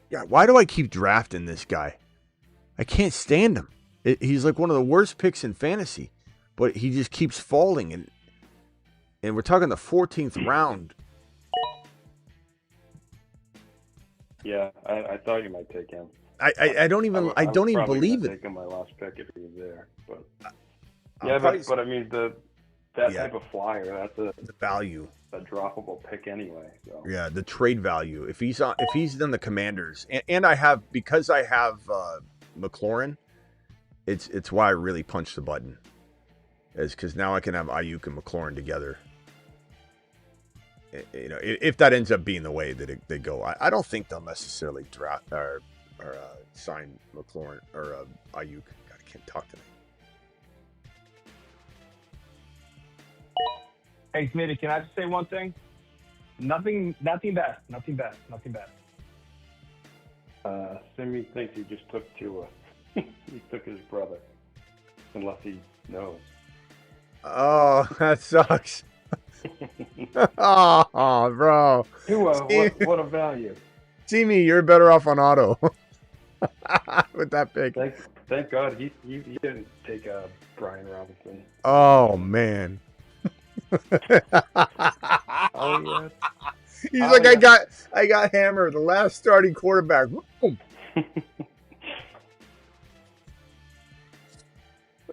Yeah, why do I keep drafting this guy? I can't stand him. He's like one of the worst picks in fantasy, but he just keeps falling, and we're talking the 14th round. Yeah, I thought you might take him. I don't even believe it. Take him my last pick if he was there, but yeah, but I mean that type of flyer, that's the value, a droppable pick anyway. So yeah, the trade value. If he's in the Commanders, and I have McLaurin, it's why I really punched the button, is because now I can have Ayuk and McLaurin together. You know, if that ends up being the way that they go, I don't think they'll necessarily draft or sign McLaurin or Ayuk. God, I can't talk tonight. Hey, Smitty, can I just say one thing? Nothing bad. Simmy thinks he just took Tua. He took his brother, unless he knows. Oh, that sucks. Oh, bro. Tua, what a value. See me, you're better off on auto with that pick. Thank God he didn't take Brian Robinson. Oh man. Oh yeah. He's like, I got Hammer, the last starting quarterback.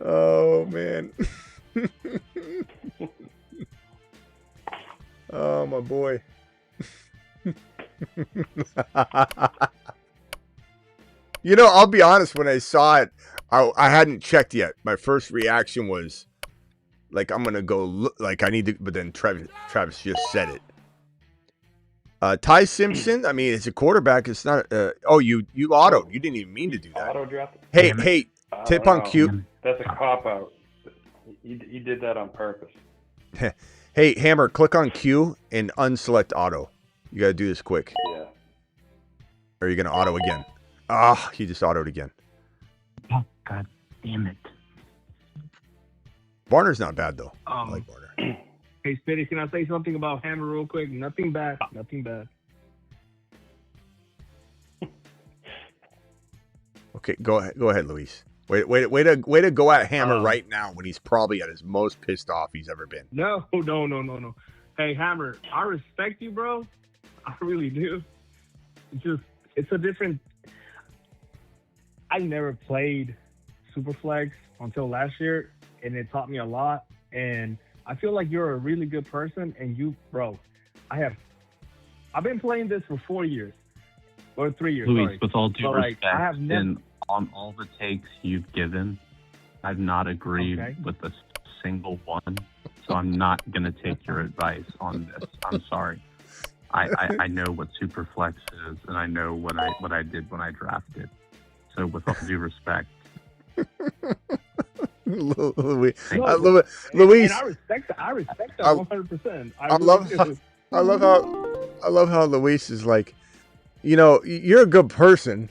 Oh man. Oh my boy. You know, I'll be honest, when I saw it, I hadn't checked yet. My first reaction was like, I'm gonna go look, like I need to, but then Travis just said it. Ty Simpson, I mean, it's a quarterback. It's not. You autoed. You didn't even mean to do that. Auto draft. Hey, tip on Q. That's a cop out. He did that on purpose. Hey, Hammer, click on Q and unselect auto. You got to do this quick. Yeah. Or are you going to auto again? Ah, he just autoed again. Oh, God damn it. Varner's not bad, though. I like Varner. Hey, Smitty, can I say something about Hammer real quick? Nothing bad. Nothing bad. Okay, go ahead, Luis. Way to go at Hammer right now when he's probably at his most pissed off he's ever been. No. Hey, Hammer, I respect you, bro. I really do. It's a different. I never played Superflex until last year, and it taught me a lot. And I feel like you're a really good person, and I've been playing this for 4 years. Or 3 years, Luis, sorry. with all due respect, I have never... and on all the takes you've given, I've not agreed with a single one, so I'm not going to take your advice on this. I'm sorry. I know what Superflex is, and I know what I did when I drafted. So with all due respect. Luis. And I respect that 100%. I love how Luis is like, you know, you're a good person.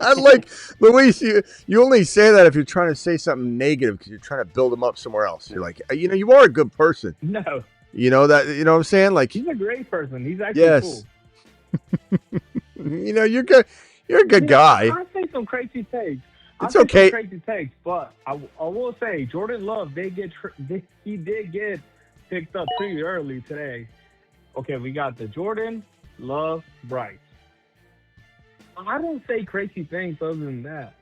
I like Luis. You only say that if you're trying to say something negative because you're trying to build him up somewhere else. You're like, you know, you are a good person. No. You know that. You know what I'm saying? Like, he's a great person. He's actually cool. You know, you're good. You're a good guy. I say some crazy takes. It's okay. Some crazy takes, but I will say Jordan Love. He did get picked up pretty early today. Okay, we got the Jordan Love Bryce. I don't say crazy things other than that.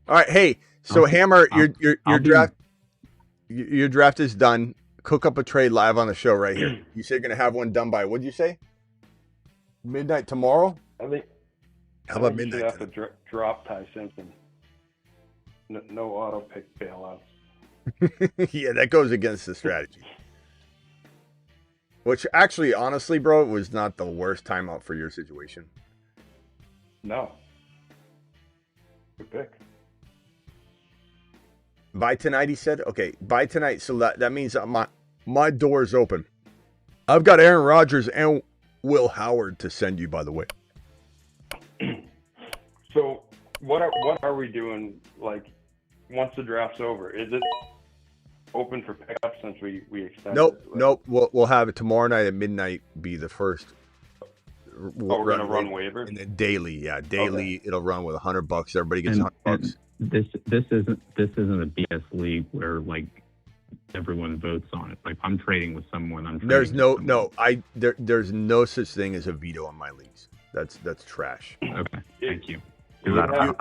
All right, hey. So Hammer, your draft is done. Cook up a trade live on the show right here. You said you're gonna have one done by, what'd you say? Midnight tomorrow? I think. How about midnight? You have to drop Ty Simpson. No auto pick bailouts. Yeah, that goes against the strategy. Which actually, honestly, bro, was not the worst timeout for your situation. No. Good pick. By tonight, he said? Okay, by tonight. So that means my door is open. I've got Aaron Rodgers and Will Howard to send you, by the way. So what are we doing, like, once the draft's over? Is it open for pickup since we extended it? Nope. We'll have it tomorrow night at midnight be the first. We're going to run waivers? And then daily, okay. It'll run with $100. Everybody gets $100. This isn't a BS league where like everyone votes on it. Like if I'm trading with someone, there's no such thing as a veto in my leagues. That's trash. Okay, thank you. I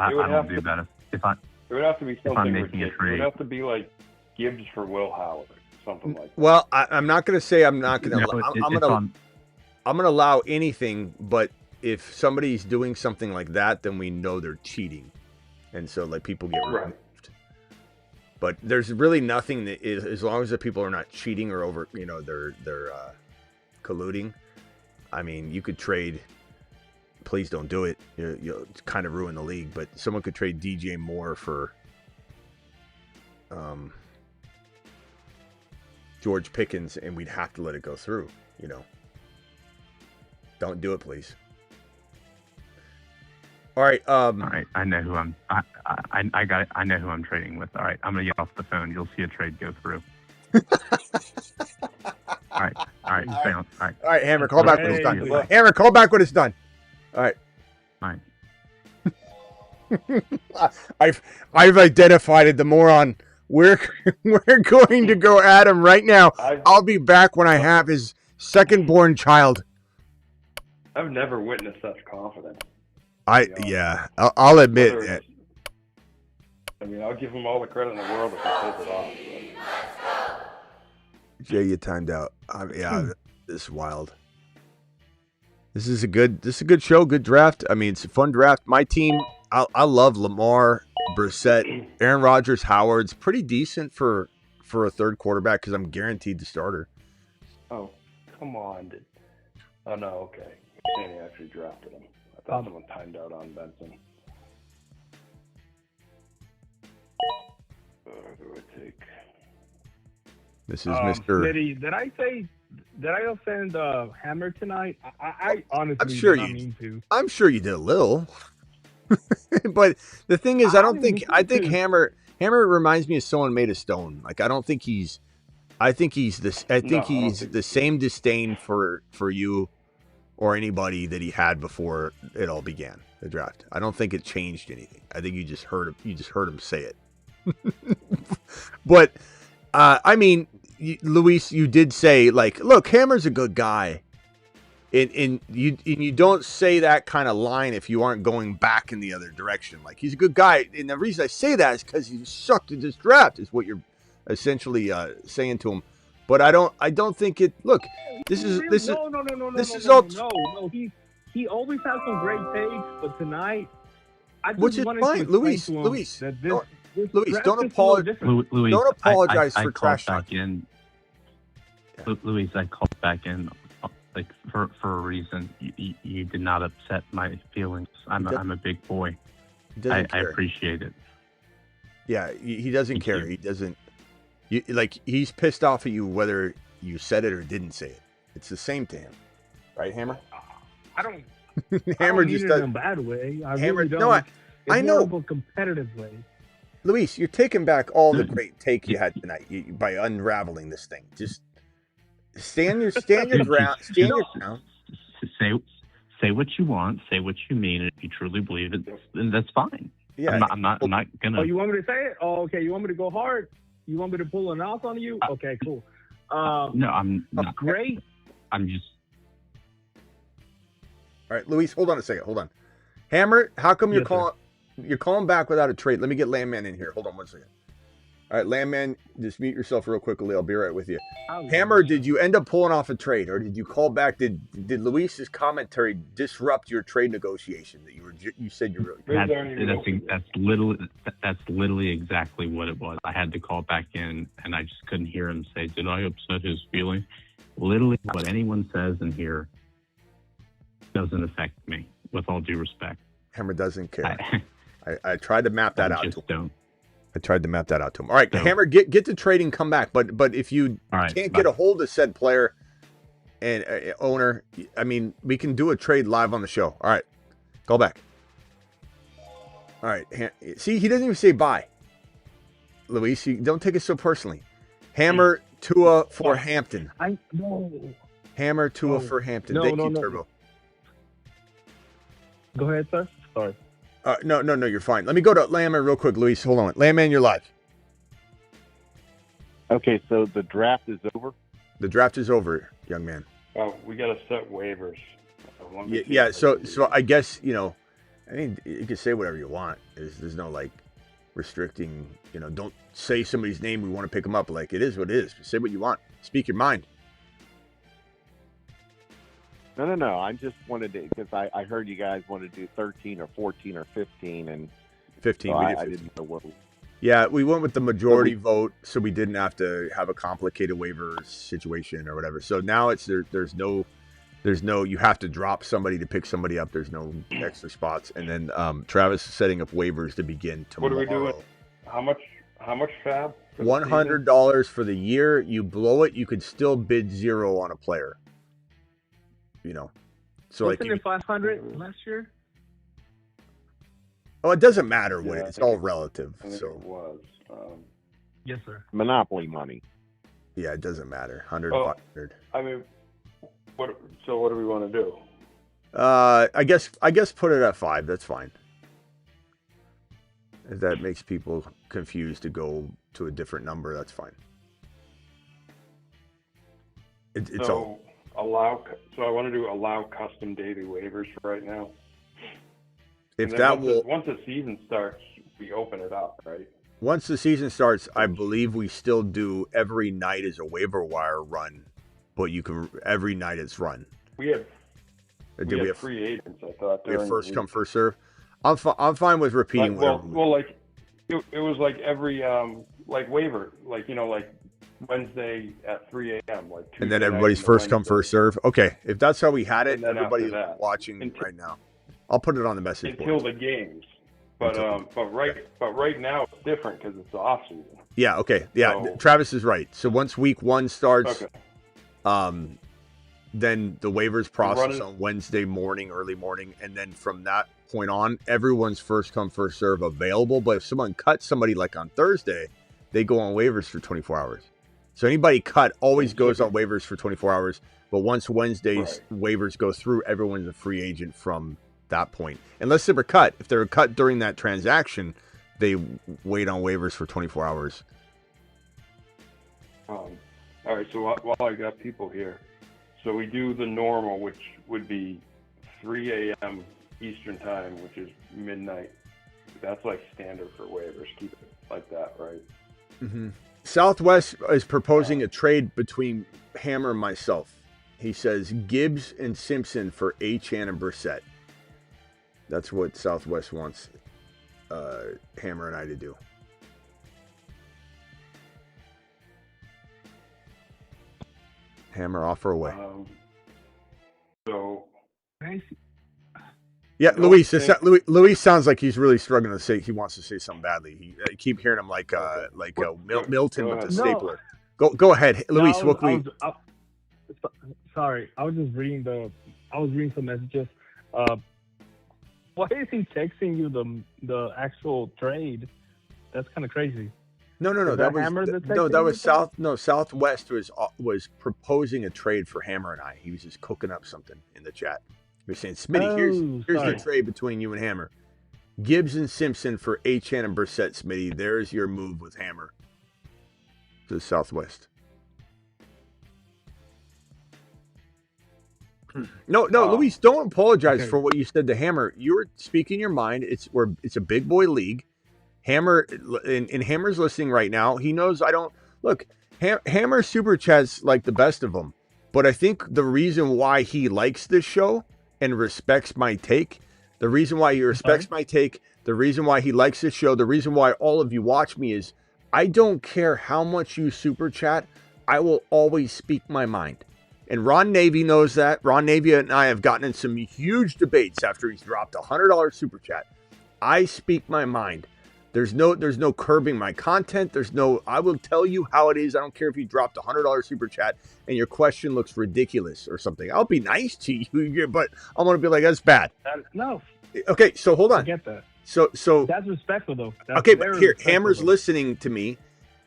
don't do that. It would have to be something making a trade. It would have to be like Gibbs for Will Howard, something like that. Well, I'm not going to say I'm not going to. I'm going to allow anything, but if somebody's doing something like that, then we know they're cheating. And so, like, people get removed. But there's really nothing that is, as long as the people are not cheating or over, you know, they're colluding. I mean, you could trade. Please don't do it. You'll kind of ruin the league. But someone could trade DJ Moore for George Pickens, and we'd have to let it go through. You know, don't do it, please. All right. All right. I know who I'm. I got it. I know who I'm trading with. All right. I'm gonna get off the phone. You'll see a trade go through. All right. Stay on. All right. Hammer, call back when it's done. Hammer, call back when it's done. All right. All right. I've identified it, the moron. We're going to go at him right now. I'll be back when I have his second-born child. I've never witnessed such confidence. I'll admit it. I mean, I'll give him all the credit in the world if he pulls it off. But... Jay, you timed out. This is wild. This is a good show, good draft. I mean, it's a fun draft. My team, I love Lamar, Brissett, Aaron Rodgers, Howard's pretty decent for a third quarterback because I'm guaranteed the starter. Oh, come on. Oh, no, okay. Sandy actually drafted him. I thought someone timed out on Benson. Who do I take? This is Mr. Smitty, did I offend Hammer tonight? I honestly I'm sure did not mean to. I'm sure you did a little. But the thing is, I think Hammer reminds me of someone made of stone. Like I think he's the same disdain for you or anybody that he had before it all began, the draft. I don't think it changed anything. I think you just heard him say it. But I mean, Luis, you did say, like, look, Hammer's a good guy. And you don't say that kind of line if you aren't going back in the other direction. Like, he's a good guy. And the reason I say that is because he sucked at this draft, is what you're essentially saying to him. But I don't think it. Look, this is no. He always has some great takes, but tonight, I just which is wanted fine, to Luis. Luis, Don't apologize. Louis, don't apologize I for called trash back in. Yeah. Luis, I called back in, like for a reason. You did not upset my feelings. I'm a big boy. I appreciate it. Yeah, he doesn't care. He doesn't. He's pissed off at you whether you said it or didn't say it. It's the same to him, right, Hammer? I don't. Hammer I don't just mean it does. in a bad way. I Hammer, really don't. no, I know. More of a competitive way. Luis, you're taking back all the great take you had tonight by unraveling this thing. Just stand your ground. Stand your ground. Say what you want. Say what you mean. And if you truly believe it, then that's fine. Yeah, I'm not gonna. Oh, you want me to say it? Oh, okay. You want me to go hard? You want me to pull an off on you? Okay, cool. No, I'm not. Great. I'm just. All right, Luis, hold on a second. Hold on. Hammer, how come you're calling back without a trade? Let me get Landman in here. Hold on 1 second. All right, Landman, just mute yourself real quickly. I'll be right with you. Hammer, did you end up pulling off a trade, or did you call back? Did Luis's commentary disrupt your trade negotiation that you said you really? That's literally exactly what it was. I had to call back in, and I just couldn't hear him say, "Did I upset his feelings?" Literally, what anyone says in here doesn't affect me. With all due respect, Hammer doesn't care. I tried to map that out to him. Don't. I tried to map that out to him. All right, Hammer, get to trading, come back. But if you can't get a hold of said player and owner, I mean, we can do a trade live on the show. All right, call back. All right, see, he doesn't even say bye. Luis, you don't take it so personally. Hammer Tua for Hampton. Hammer Tua for Hampton. Thank you, Turbo. Go ahead, sir. Sorry. No, you're fine. Let me go to Landman real quick, Luis. Hold on. Landman, you're live. Okay, so the draft is over? The draft is over, young man. We got to set waivers. Yeah, so I guess, I mean, you can say whatever you want. There's no, restricting, don't say somebody's name. We want to pick them up. Like, it is what it is. Say what you want. Speak your mind. No. I just wanted to, because I heard you guys wanted to do 13 or 14 or 15. And 15. So we did 15. I didn't know what. Yeah, we went with the majority vote, so we didn't have to have a complicated waiver situation or whatever. So now there's no, you have to drop somebody to pick somebody up. There's no extra spots. And then Travis is setting up waivers to begin tomorrow. What are we doing? How much fab? $100 for the year. You blow it, you could still bid zero on a player. So wasn't it 500 last year? Oh, it doesn't matter what it's all relative. So it was. Yes, sir. Monopoly money. Yeah, it doesn't matter. 100, 500. I mean, what do we want to do? I guess put it at 5. That's fine. If that makes people confused to go to a different number, that's fine. It's all. So I want to do allow custom daily waivers for right now. If that will, once the season starts, we open it up, right? Once the season starts, I believe we still do every night as a waiver wire run, but you can every night it's run. We have free agents. I thought we have first come first serve. I'm fine with repeating. Like it was like every like waiver, like like Wednesday at 3 a.m. like Tuesday, and then everybody's first come first serve. Okay, if that's how we had it, everybody watching right now, I'll put it on the message until board. the games. But right now it's different because it's the off season. Yeah. Okay. Yeah. So, Travis is right. So once week 1 starts, then the waivers process on Wednesday morning, early morning, and then from that point on, everyone's first come first serve available. But if someone cuts somebody like on Thursday, they go on waivers for 24 hours. So anybody cut always goes on waivers for 24 hours. But once Wednesday's waivers go through, everyone's a free agent from that point. Unless they were cut. If they were cut during that transaction, they wait on waivers for 24 hours. All right. So while I got people here, so we do the normal, which would be 3 a.m. Eastern time, which is midnight. That's like standard for waivers. Keep it like that, right? Mm-hmm. Southwest is proposing a trade between Hammer and myself. He says Gibbs and Simpson for Achane and Brissett. That's what Southwest wants Hammer and I to do. Hammer, offer away. Yeah, Luis. Luis sounds like he's really struggling to say. He wants to say something badly. I keep hearing him like Milton with the stapler. Go ahead, Luis. Sorry, I was just reading some messages. Why is he texting you the actual trade? That's kind of crazy. No. Southwest was proposing a trade for Hammer and I. He was just cooking up something in the chat. He was saying, Smitty, here's the trade between you and Hammer. Gibbs and Simpson for Achane and Brissett, Smitty. There's your move with Hammer to the Southwest. No, Luis, don't apologize for what you said to Hammer. You were speaking your mind. It's a big boy league. Hammer and Hammer's listening right now. He knows I don't look. Hammer super chats like the best of them, but I think the reason why he likes this show and respects my take, the reason why he respects my take, the reason why he likes this show, the reason why all of you watch me is I don't care how much you super chat. I will always speak my mind. And Ron Navy knows that. Ron Navy and I have gotten in some huge debates after he's dropped a $100 super chat. I speak my mind. There's no curbing my content. I will tell you how it is. I don't care if you dropped a $100 super chat and your question looks ridiculous or something. I'll be nice to you, but I'm going to be like, that's bad. No. Okay, so hold on. I get that. So that's respectful, though. That's okay, but here, Hammer's listening to me,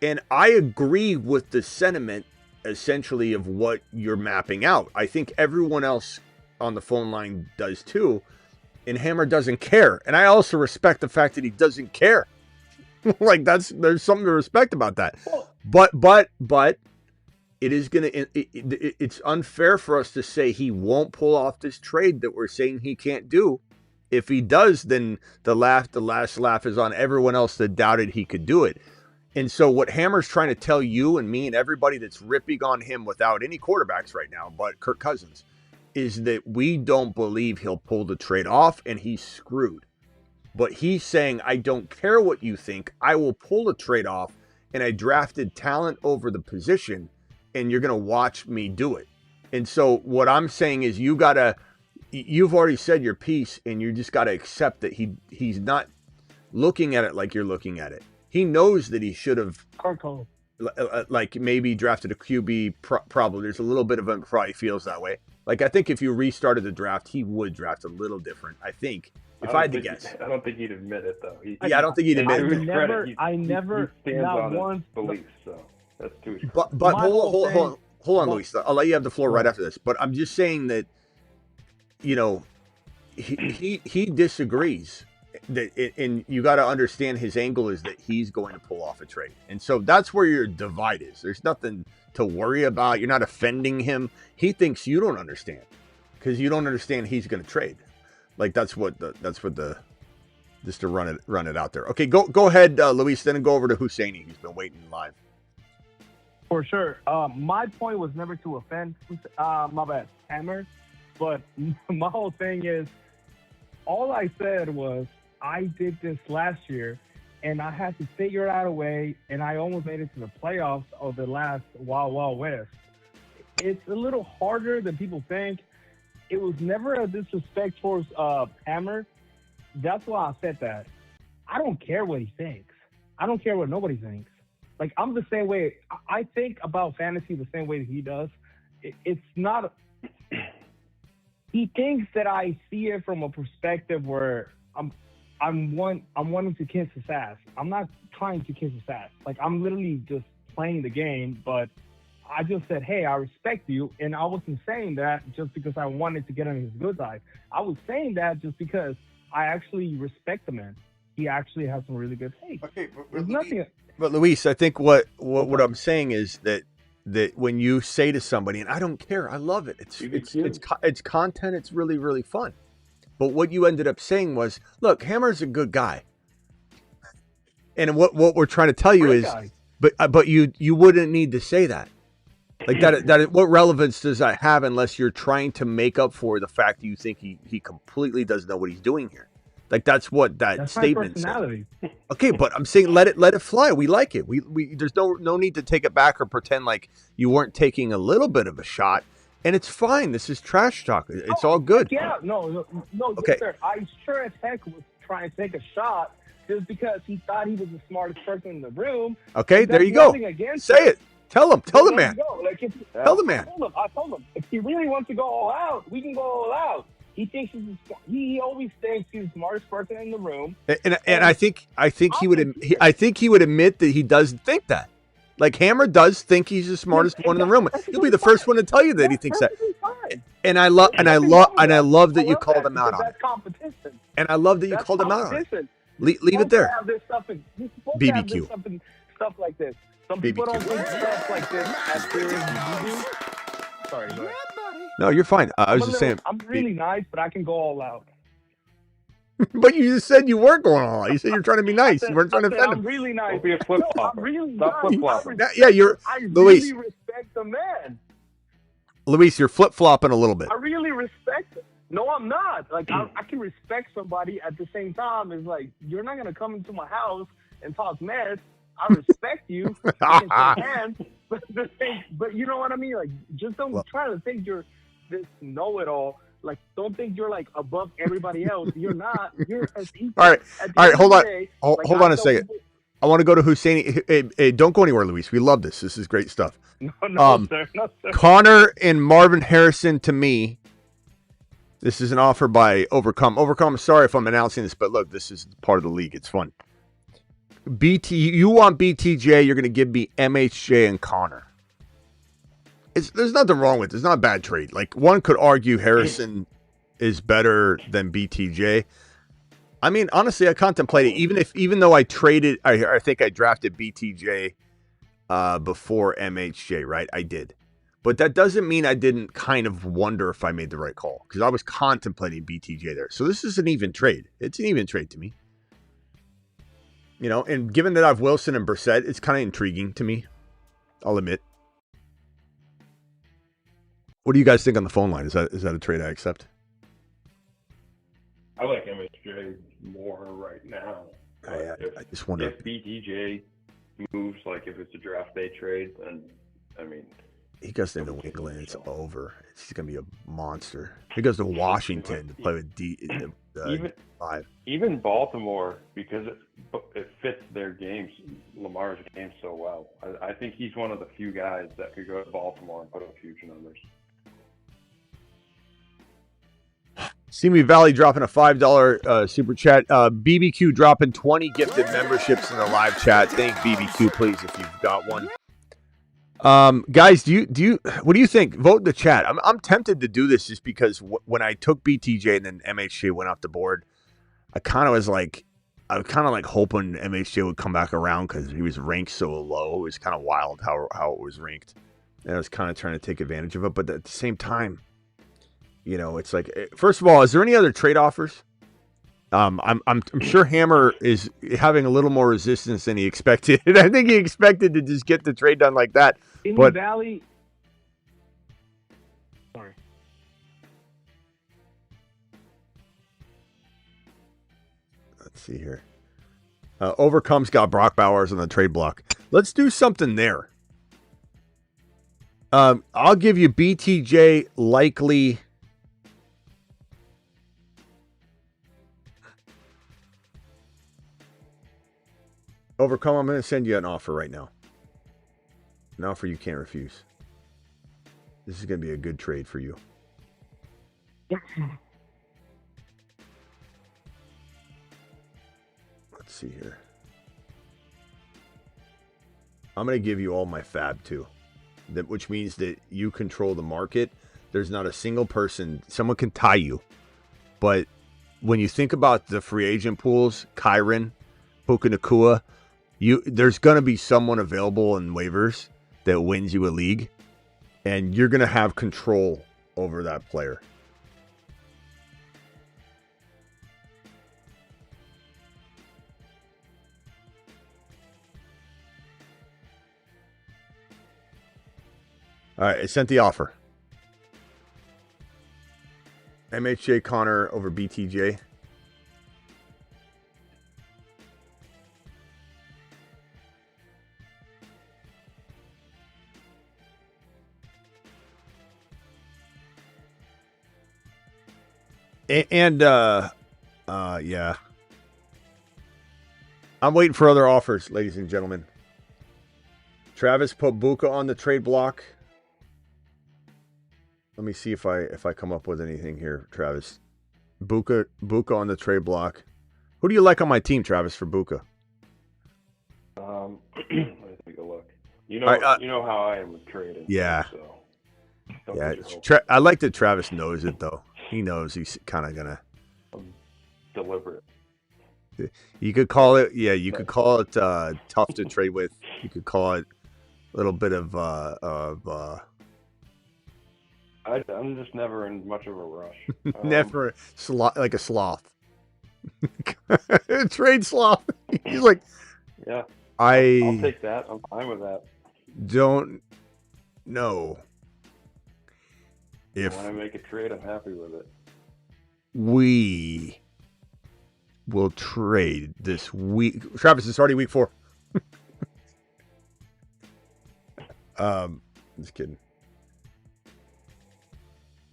and I agree with the sentiment, essentially, of what you're mapping out. I think everyone else on the phone line does too, and Hammer doesn't care. And I also respect the fact that he doesn't care. Like there's something to respect about that. But it is it's unfair for us to say he won't pull off this trade that we're saying he can't do. If he does, then the last laugh is on everyone else that doubted he could do it. And so what Hammer's trying to tell you and me and everybody that's ripping on him without any quarterbacks right now, but Kirk Cousins, is that we don't believe he'll pull the trade off and he's screwed. But he's saying, I don't care what you think. I will pull the trade off, and I drafted talent over the position, and you're going to watch me do it. And so what I'm saying is you've already said your piece, and you just got to accept that he's not looking at it like you're looking at it. He knows that he should have, like, maybe drafted a QB. Probably there's a little bit of him probably feels that way. Like, I think if you restarted the draft, he would draft a little different. I think, if I had to guess. I don't think he'd admit it, though. I don't think he'd admit it. I never stands on his beliefs, so that's too. But hold on, Luis. I'll let you have the floor right after this. But I'm just saying that, he disagrees, and you got to understand his angle is that he's going to pull off a trade. And so that's where your divide is. There's nothing to worry about. You're not offending him. He thinks you don't understand because you don't understand he's going to trade. Like that's what the just to run it out there. Okay, go ahead, Luis. Then go over to Husseini. He's been waiting live. For sure. My point was never to offend. My bad, Hammer. But my whole thing is, all I said was I did this last year, and I had to figure out a way, and I almost made it to the playoffs of the last Wild Wild West. It's a little harder than people think. It was never a disrespect towards Hammer. That's why I said that. I don't care what he thinks. I don't care what nobody thinks. Like, I'm the same way. I think about fantasy the same way that he does. It's not... He thinks that I see it from a perspective where I'm wanting to kiss his ass. I'm not trying to kiss his ass. Like, I'm literally just playing the game, but I just said, hey, I respect you, and I wasn't saying that just because I wanted to get on his good side. I was saying that just because I actually respect the man. He actually has some really good takes. Okay, there's nothing. But Luis, I think what I'm saying is that when you say to somebody, and I don't care, I love it. It's content. It's really, really fun. But what you ended up saying was, look, Hammer's a good guy. And what we're trying to tell you Great is, guy. but you wouldn't need to say that. Like that what relevance does that have unless you're trying to make up for the fact that you think he completely doesn't know what he's doing here? Like that's what that's statement personality. said. Okay, but I'm saying let it fly. We like it. We there's no need to take it back or pretend like you weren't taking a little bit of a shot. And it's fine. This is trash talk. It's all good. Yeah, no, Okay. sir. I sure as heck was trying to take a shot just because he thought he was the smartest person in the room. Okay, there you go. Say it. Tell the man. Tell the man. I told him if he really wants to go all out, we can go all out. He thinks he always thinks he's the smartest person in the room. And I think he would admit that he does think that. Like Hammer does think he's the smartest one in the room. He'll be the first one to tell you that he thinks that. And I love that you called him out on it. Competition. And I love that you called him out on it. Leave it there. BBQ. Stuff like this. Some people don't think stuff like this as serious as you do. Sorry, go ahead. No, you're fine. I was just saying. I'm really nice, but I can go all out. But you just said you weren't going all out. You said you're trying to be nice. You weren't trying to offend him. I'm really nice. Don't be a flip-flopper. Stop flip-flopping. Yeah, you're Luis. I really respect the man. Luis, you're flip-flopping a little bit. I really respect it. No, I'm not. Like, I can respect somebody at the same time. It's like, you're not going to come into my house and talk mess. I respect you. I can shake hands. But you know what I mean? Like, just don't try to think you're this know-it-all. Like, don't think you're, like, above everybody else. You're not. You're as equal. All right, hold on. Hold on a second. I want to go to Husseini. Hey, don't go anywhere, Luis. We love this. This is great stuff. No, sir. No, sir. Connor and Marvin Harrison, to me, this is an offer by Overcome. Overcome, sorry if I'm announcing this, but look, this is part of the league. It's fun. You want BTJ, you're going to give me MHJ and Connor. There's nothing wrong with it. It's not a bad trade. Like, one could argue Harrison is better than BTJ. I mean, honestly, I contemplated, even though I traded, I think I drafted BTJ before MHJ, right? I did. But that doesn't mean I didn't kind of wonder if I made the right call, because I was contemplating BTJ there. So this is an even trade. It's an even trade to me. You know, and given that I have Wilson and Brissett, it's kind of intriguing to me. I'll admit. What do you guys think on the phone line? Is that a trade I accept? I like MHJ more right now. I just wonder if BTJ moves, like if it's a draft day trade, then I mean, he goes to New England, it's over. He's gonna be a monster. He goes to Washington to play with even Baltimore, because it fits their games, Lamar's game so well. I think he's one of the few guys that could go to Baltimore and put up huge numbers. Simi Valley dropping a $5 super chat. BBQ dropping 20 gifted memberships in the live chat. Thank BBQ, please, if you've got one. Guys, what do you think? Vote in the chat. I'm tempted to do this just because when I took BTJ and then MHJ went off the board, I kind of like hoping MHJ would come back around because he was ranked so low. It was kind of wild how it was ranked. And I was kind of trying to take advantage of it. But at the same time, it's like, first of all, is there any other trade offers? I'm sure Hammer is having a little more resistance than he expected. I think he expected to just get the trade done like that. In but Valley. Sorry. Let's see here. Overcome's got Brock Bowers on the trade block. Let's do something there. I'll give you BTJ likely. Overcome, I'm going to send you an offer right now. An offer you can't refuse. This is going to be a good trade for you. Let's see here. I'm going to give you all my fab too. Which means that you control the market. There's not a single person. Someone can tie you. But when you think about the free agent pools, Kyron, Puka Nacua, there's going to be someone available in waivers that wins you a league, and you're going to have control over that player. All right, I sent the offer. MHJ Connor over BTJ. And yeah. I'm waiting for other offers, ladies and gentlemen. Travis put Buka on the trade block. Let me see if I come up with anything here, Travis. Buka on the trade block. Who do you like on my team, Travis, for Buka? Let me take a look. You know how I am with trading. Yeah. So yeah. I like that Travis knows it though. He knows he's kind of gonna. Deliberate. You could call it. Yeah, you could call it tough to trade with. You could call it a little bit of. I'm just never in much of a rush. Never like a sloth. Trade sloth. He's like, yeah. I'll take that. I'm fine with that. Don't know if when I make a trade, I'm happy with it. We will trade this week. Travis, it's already week 4. Just kidding.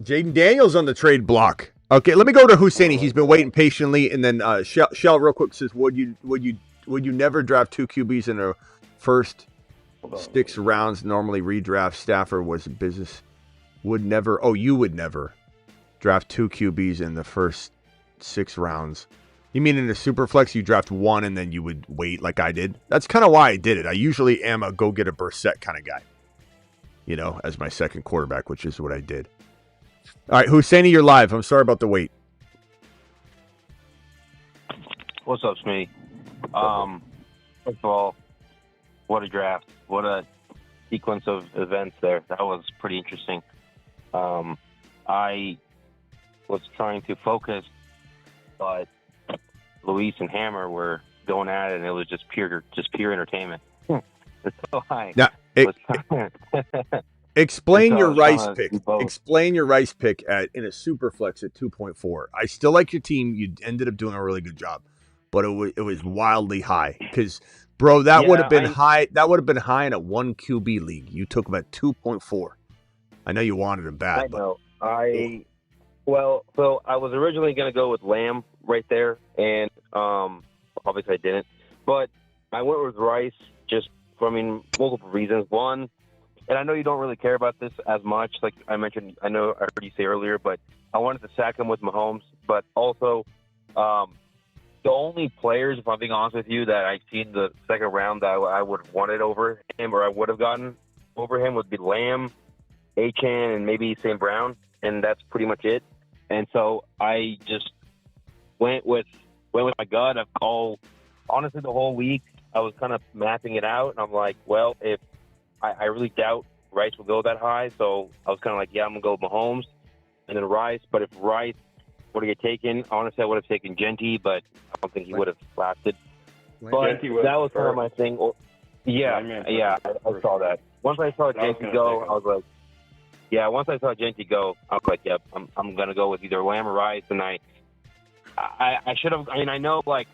Jaden Daniels on the trade block. Okay, let me go to Husseini. He's been waiting patiently, and then Shell real quick says, "Would you never draft 2 QBs in a first 6 rounds? Normally redraft. Stafford was a business. Would never. Oh, you would never draft 2 QBs in the first 6 rounds. You mean in a super flex you draft 1 and then you would wait like I did? That's kind of why I did it. I usually am a go get a Brissett kind of guy, as my second quarterback, which is what I did." All right, Husseini, you're live. I'm sorry about the wait. What's up, Smitty? First of all, what a draft. What a sequence of events there. That was pretty interesting. I was trying to focus, but Luis and Hammer were going at it, and it was just pure entertainment. So Explain your rice pick. Explain your rice pick in a super flex at 2.4. I still like your team. You ended up doing a really good job, but it was wildly high because, bro, that would have been high. That would have been high in a 1 QB league. You took him at 2.4. I know you wanted him bad. I know. So I was originally going to go with Lamb right there, and obviously I didn't. But I went with Rice just for multiple reasons. One. And I know you don't really care about this as much, like I mentioned. I know I heard you say earlier, but I wanted to sack him with Mahomes. But also, the only players, if I'm being honest with you, that I've seen the second round that I would have wanted over him or I would have gotten over him would be Lamb, Achane, and maybe St. Brown. And that's pretty much it. And so I just went with went with my gut. Honestly, the whole week I was kind of mapping it out, and I'm like, well, if I really doubt Rice will go that high, so I was kind of like, yeah, I'm gonna go with Mahomes and then Rice. But if Rice were to get taken, honestly, I would have taken Genty, but I don't think he would have lasted. But that was kind of my thing. Yeah, I saw that. Once I saw Genty go, I was like, once I saw Genty go, I was like, yep, I'm gonna go with either Lamb or Rice, and I should have. I mean, I know like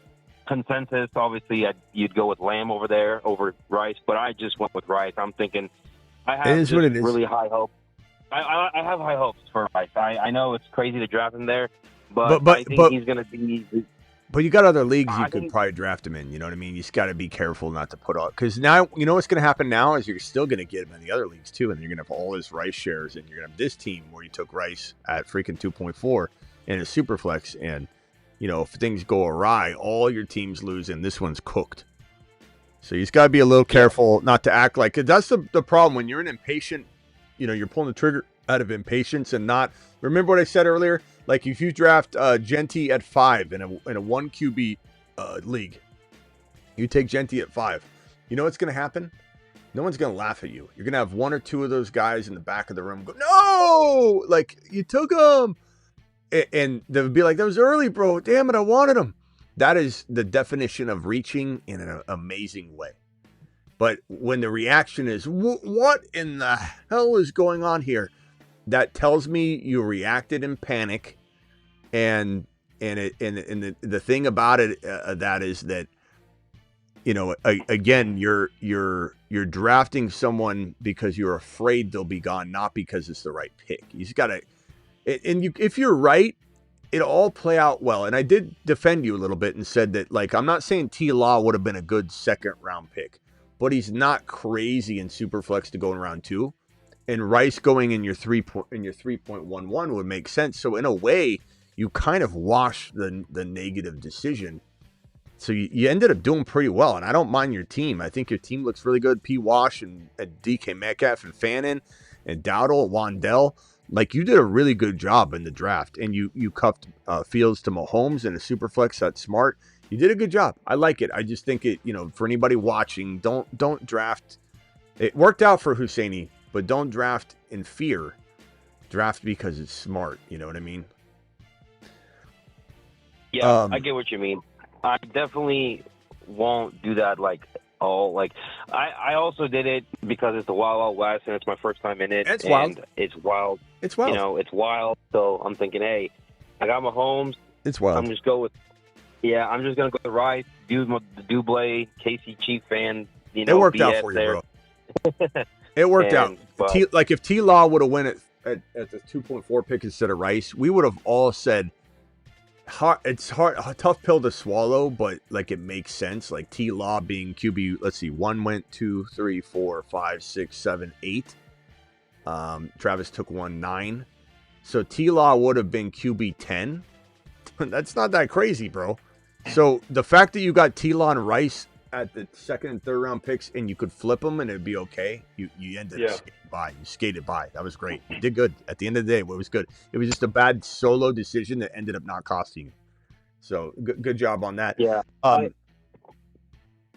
consensus, obviously, you'd go with Lamb over Rice, but I just went with Rice. I'm thinking I have really high hopes. I have high hopes for Rice. I know it's crazy to draft him there, but I think he's going to be. But you got other leagues you could probably draft him in. You know what I mean? You just got to be careful not to put all, because now you know what's going to happen now is you're still going to get him in the other leagues too, and you're going to have all his Rice shares, and you're going to have this team where you took Rice at freaking 2.4 in a super flex, and you know if things go awry, all your teams lose, and this one's cooked. So you just got to be a little careful not to act like it. That's the problem when you're an impatient. You know, you're pulling the trigger out of impatience and not. Remember what I said earlier? Like if you draft Genty at 5 in a 1 QB league, you take Genty at 5. You know what's going to happen? No one's going to laugh at you. You're going to have one or two of those guys in the back of the room go, "No, like you took him," and they'll be like, "That was early, bro. Damn it, I wanted him." That is the definition of reaching in an amazing way. But when the reaction is, "What in the hell is going on here?" That tells me you reacted in panic, and the thing about it that is that, you know, again, you're drafting someone because you're afraid they'll be gone, not because it's the right pick. You just gotta, if you're right, it'll all play out well. And I did defend you a little bit and said that, like, I'm not saying T. Law would have been a good second round pick, but he's not crazy in Superflex to go in round 2. And Rice going in your 3.11 would make sense. So in a way, you kind of wash the negative decision. So you ended up doing pretty well. And I don't mind your team. I think your team looks really good. P. Wash and DK Metcalf and Fannin and Dowdle, Wandell. Like, you did a really good job in the draft. And you cuffed Fields to Mahomes in a Superflex. That's smart. You did a good job. I like it. I just think it, you know, for anybody watching, don't draft. It worked out for Husseini, but don't draft in fear. Draft because it's smart. You know what I mean? Yeah, I get what you mean. I definitely won't do that I also did it because it's the Wild Wild West and it's my first time in it. It's wild. It's wild. It's wild. You know, it's wild. So I'm thinking, hey, I got Mahomes. It's wild. I'm just going to go with Rice, the Dublé, KC Chief fan. You know, it worked BS out for you, there. bro. It worked out. If T. Law would have won it at the 2.4 pick instead of Rice, we would have all said, it's hard, a tough pill to swallow, but like it makes sense. Like T. Law being QB, let's see, 1 went 2, 3, 4, 5, 6, 7, 8. Travis took 1, 9. So T. Law would have been QB 10. That's not that crazy, bro. So the fact that you got T. Law and Rice at the second and third round picks and you could flip them and it'd be okay, you ended up skating by. You skated by. That was great. You did good. At the end of the day, it was good. It was just a bad solo decision that ended up not costing you. So good job on that. Yeah.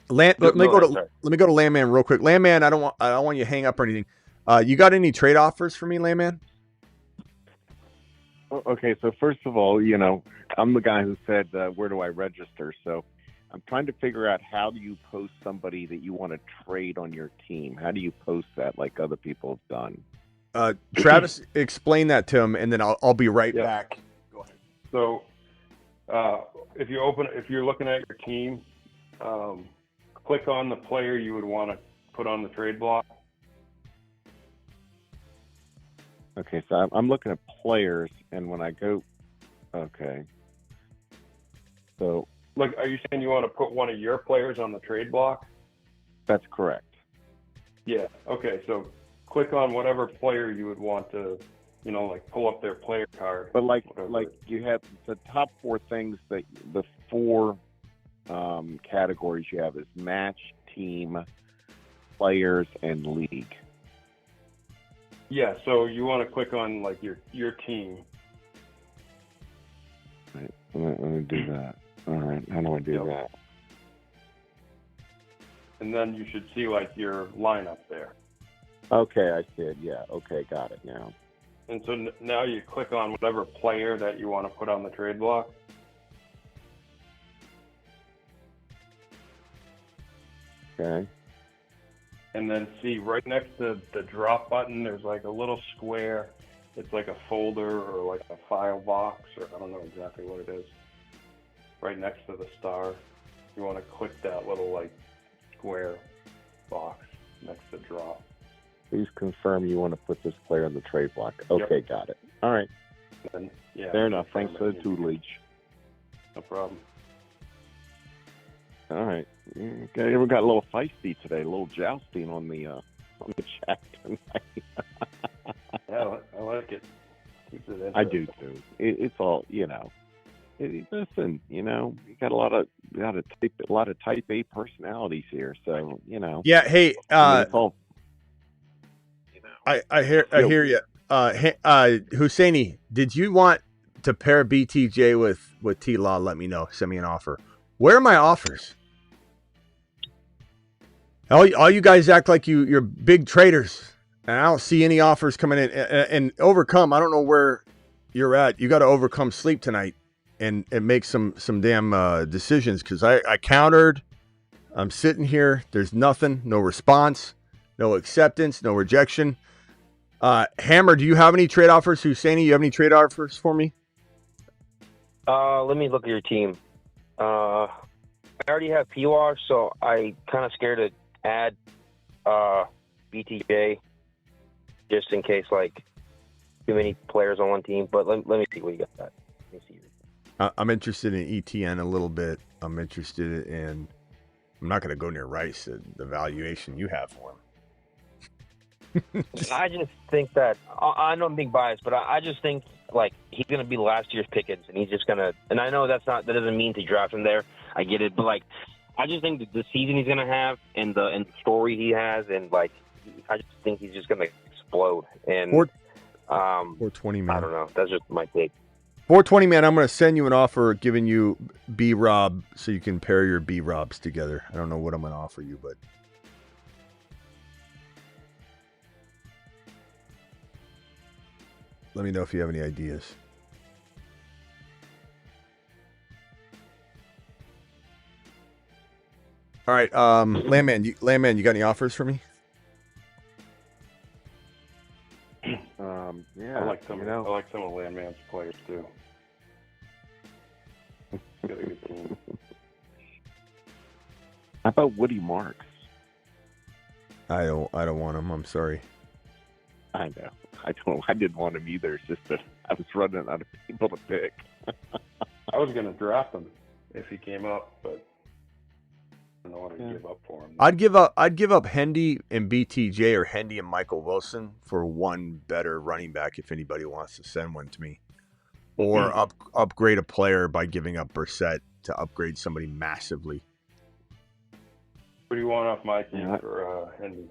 Let me go to Landman real quick. Landman, I don't want you to hang up or anything. You got any trade offers for me, Landman? Okay, so first of all, you know, I'm the guy who said, where do I register? So I'm trying to figure out, how do you post somebody that you want to trade on your team? How do you post that like other people have done? Travis, explain that to him, and then I'll be right back. Go ahead. So if you're looking at your team, click on the player you would want to put on the trade block. Okay, so I'm looking at players, and when I go, okay. So, look, are you saying you want to put one of your players on the trade block? That's correct. Yeah. Okay. So click on whatever player you would want to, you know, like pull up their player card. But like you have the top 4 things, that the 4 categories you have is match, team, players, and league. Yeah. So you want to click on like your team. Right. Let me do that. All right. How do I do that? And then you should see like your lineup there. Okay, I see it. Yeah. Okay, got it now. And so now you click on whatever player that you want to put on the trade block. Okay. And then see right next to the drop button, there's like a little square. It's like a folder or like a file box, or I don't know exactly what it is. Right next to the star, you want to click that little like square box next to drop. Please confirm you want to put this player on the trade block. Okay, Yep. Got it. All right. And, yeah, Fair enough. Thanks for the tutelage. No problem. All right. Okay, we got a little feisty today, a little jousting on the chat tonight. Yeah, I like it. Keeps it I do too. It's all listen, you got a lot of type A personalities here, so Yeah. Hey. it's all, I hear you. Husseini, did you want to pair BTJ with T-Law? Let me know. Send me an offer. Where are my offers? All you guys act like you're big traders, and I don't see any offers coming in. And overcome. I don't know where you're at. You got to overcome sleep tonight and make some damn decisions, because I countered. I'm sitting here. There's nothing. No response. No acceptance. No rejection. Hammer, do you have any trade offers? Husseini, you have any trade offers for me? Let me look at your team. I already have P-Wash, so I kind of scared to add BTJ just in case, like, too many players on one team. But let me see what you got. Let me see. I'm interested in ETN a little bit. I'm interested in. I'm not going to go near Rice. The valuation you have for him. I just think that I know I'm being biased, but I just think like he's going to be last year's Pickens, and he's just going to. And I know that doesn't mean to draft him there. I get it, but like I just think the season he's going to have and the story he has, and like I just think he's just going to explode. And 420, man. I don't know. That's just my take. 420, man. I'm going to send you an offer, giving you B-Rob, so you can pair your B-Robs together. I don't know what I'm going to offer you, but. Let me know if you have any ideas. All right, Landman, you got any offers for me? Yeah, I like some of Landman's players too. Got a good team. How about Woody Marks? I don't want him. I'm sorry. I know. I didn't want him either. It's just that I was running out of people to pick. I was going to draft him if he came up, but I don't know what to give up for him. I'd give up Hendy and BTJ, or Hendy and Michael Wilson, for one better running back if anybody wants to send one to me, or upgrade a player by giving up Brissett to upgrade somebody massively. What do you want off my team for Hendy?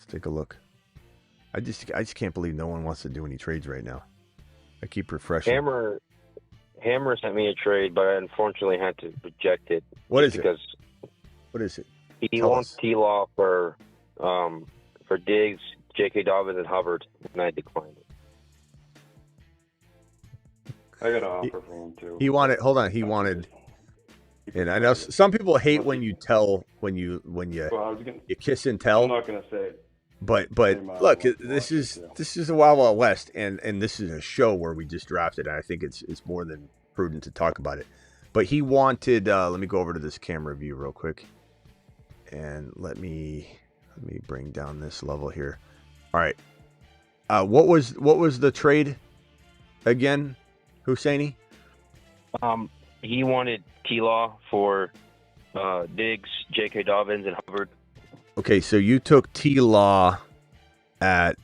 Take a look. I just can't believe no one wants to do any trades right now. I keep refreshing. Hammer sent me a trade, but I unfortunately had to reject it. What is it? What is it? He wants T-Law for Diggs, J.K. Dobbins, and Hubbard, and I declined it. I got an offer for him too. He wanted. Hold on. He wanted. And I know some people hate when you kiss and tell. I'm not gonna say it. But look, this is the Wild Wild West, and this is a show where we just drafted, and I think it's more than prudent to talk about it. But he wanted. Let me go over to this camera view real quick, and let me bring down this level here. All right. What was the trade again, Husseini? He wanted T-Law for Diggs, J.K. Dobbins, and Hubbard. Okay, so you took T-Law at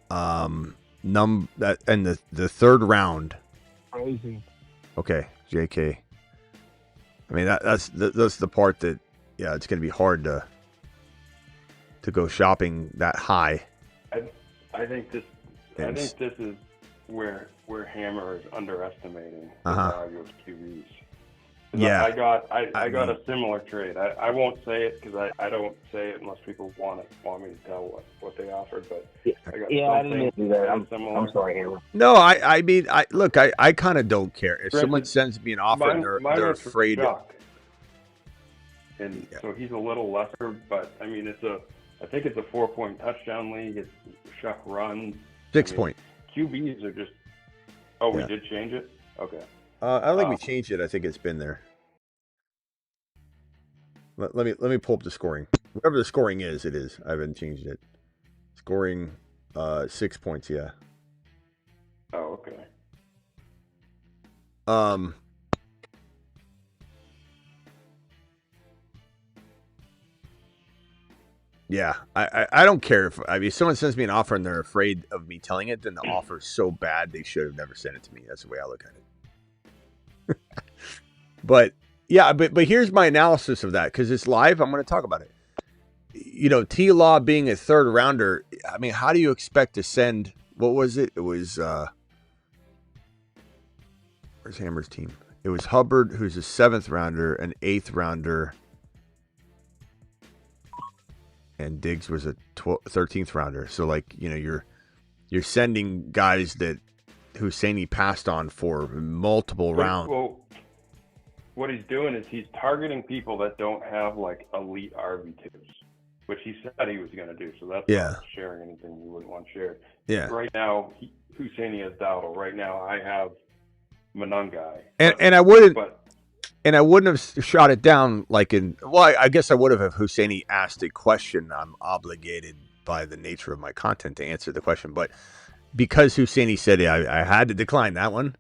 in the third round. Crazy. Okay, J.K. I mean that's the part that it's going to be hard to go shopping that high. I think this is where Hammer is underestimating the Uh-huh. value of QBs. Yeah. I got a similar trade. I won't say it because I don't say it unless people want me to tell what they offered. But I got I didn't do that. I'm sorry, Hammer. No, I mean, I kind of don't care. If someone Granted, sends me an offer and they're was for afraid. Chuck. And so he's a little lesser, but I mean, I think it's a 4-point touchdown league. It's Chuck runs. 6 point. QBs are just. Oh, we Yeah. did change it. Okay. I don't think we changed it. I think it's been there. Let me pull up the scoring. Whatever the scoring is, it is. I haven't changed it. Scoring 6 points, yeah. Oh, okay. Yeah, I don't care if someone sends me an offer and they're afraid of me telling it, then the offer is so bad they should have never sent it to me. That's the way I look at it. But yeah, but here's my analysis of that because it's live. I'm going to talk about it. You know, T-Law being a third rounder. I mean, how do you expect to send? What was it? It was where's Hammer's team? It was Hubbard, who's a 7th rounder, an 8th rounder. And Diggs was a 13th rounder. So, like, you know, you're sending guys that Husseini passed on for multiple rounds. Well, what he's doing is he's targeting people that don't have, like, elite RB2s, which he said he was going to do. So that's not sharing anything you wouldn't want shared. Yeah. Right now, Husseini has Dowdle. Right now, I have Monungai. And I wouldn't... And I wouldn't have shot it down like I guess I would have if Husseini asked a question. I'm obligated by the nature of my content to answer the question. But because Husseini said I had to decline that one,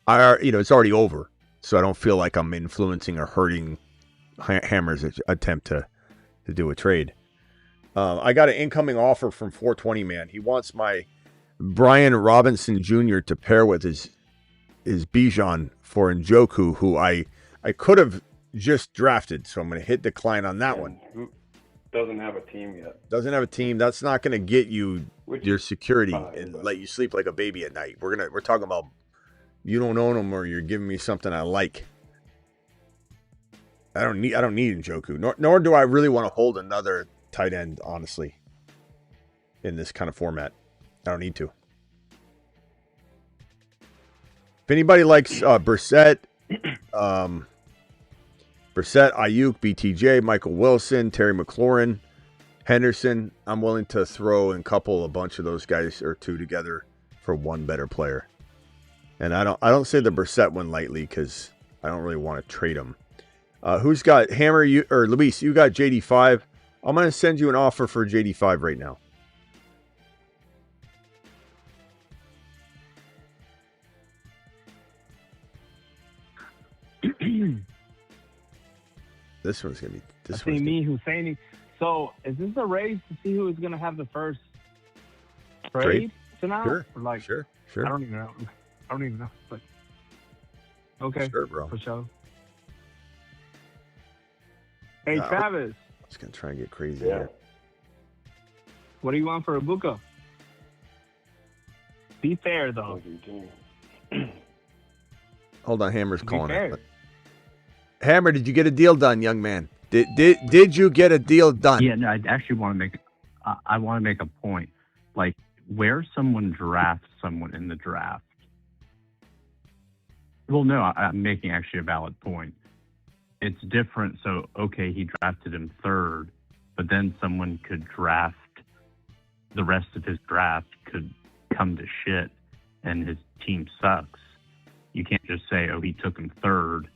it's already over. So I don't feel like I'm influencing or hurting Hammer's attempt to do a trade. I got an incoming offer from 420 Man. He wants my Brian Robinson Jr. to pair with his Bijan for Njoku, who I could have just drafted, so I'm going to hit decline on that one. Who doesn't have a team yet? Doesn't have a team. That's not going to get you your security and let you sleep like a baby at night. We're talking about you don't own them or you're giving me something I like. I don't need Njoku, nor do I really want to hold another tight end, honestly, in this kind of format. I don't need to. If anybody likes Brissett, Ayuk, BTJ, Michael Wilson, Terry McLaurin, Henderson, I'm willing to throw and couple a bunch of those guys or two together for one better player. And I don't say the Brissett one lightly because I don't really want to trade him. Who's got Hammer? You or Luis? You got JD5. I'm going to send you an offer for JD5 right now. This one's gonna be. I see me, Husseini. So, is this a race to see who is gonna have the first trade tonight? Sure. Or like, sure. I don't even know. But okay, sure, bro. For sure. Hey, Travis. I was gonna try and get crazy here. What do you want for Ibuka? Be fair, though. Hold on, Hammer's calling it. Hammer, did you get a deal done, young man? Did you get a deal done? Yeah, no, I actually want to make. I want to make a point. Like where someone drafts someone in the draft. Well, no, I'm making actually a valid point. It's different. So, okay, he drafted him third, but then someone could draft the rest of his draft could come to shit and his team sucks. You can't just say, oh, he took him third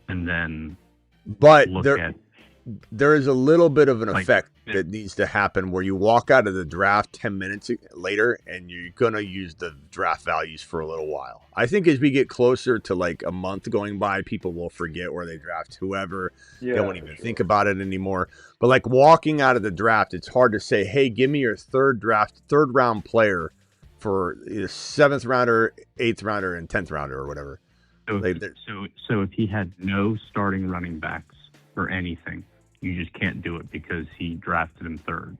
and then there is a little bit of an effect that needs to happen where you walk out of the draft 10 minutes later and you're going to use the draft values for a little while. I think as we get closer to like a month going by, people will forget where they draft whoever. They won't even think about it anymore. But like walking out of the draft, it's hard to say, hey, give me your third round player for either 7th rounder, 8th rounder, and 10th rounder or whatever. So if he had no starting running backs or anything, you just can't do it because he drafted him third.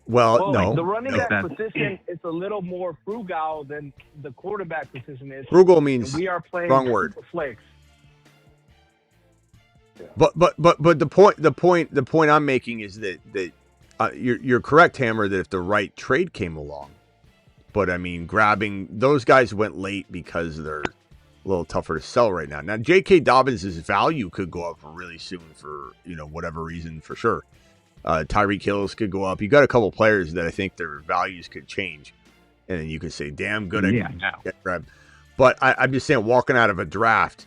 Well, no. The running no. back position is a little more frugal than the quarterback position is. Frugal means and we are playing wrong word. Flex. But the point I'm making is that you're correct, Hammer, that if the right trade came along, but I mean, grabbing those guys went late because they're a little tougher to sell right now. Now, J.K. Dobbins' value could go up really soon for whatever reason, for sure. Tyreek Hills could go up. You got a couple players that I think their values could change, and then you could say, "Damn good, I get grabbed." But I'm just saying, walking out of a draft,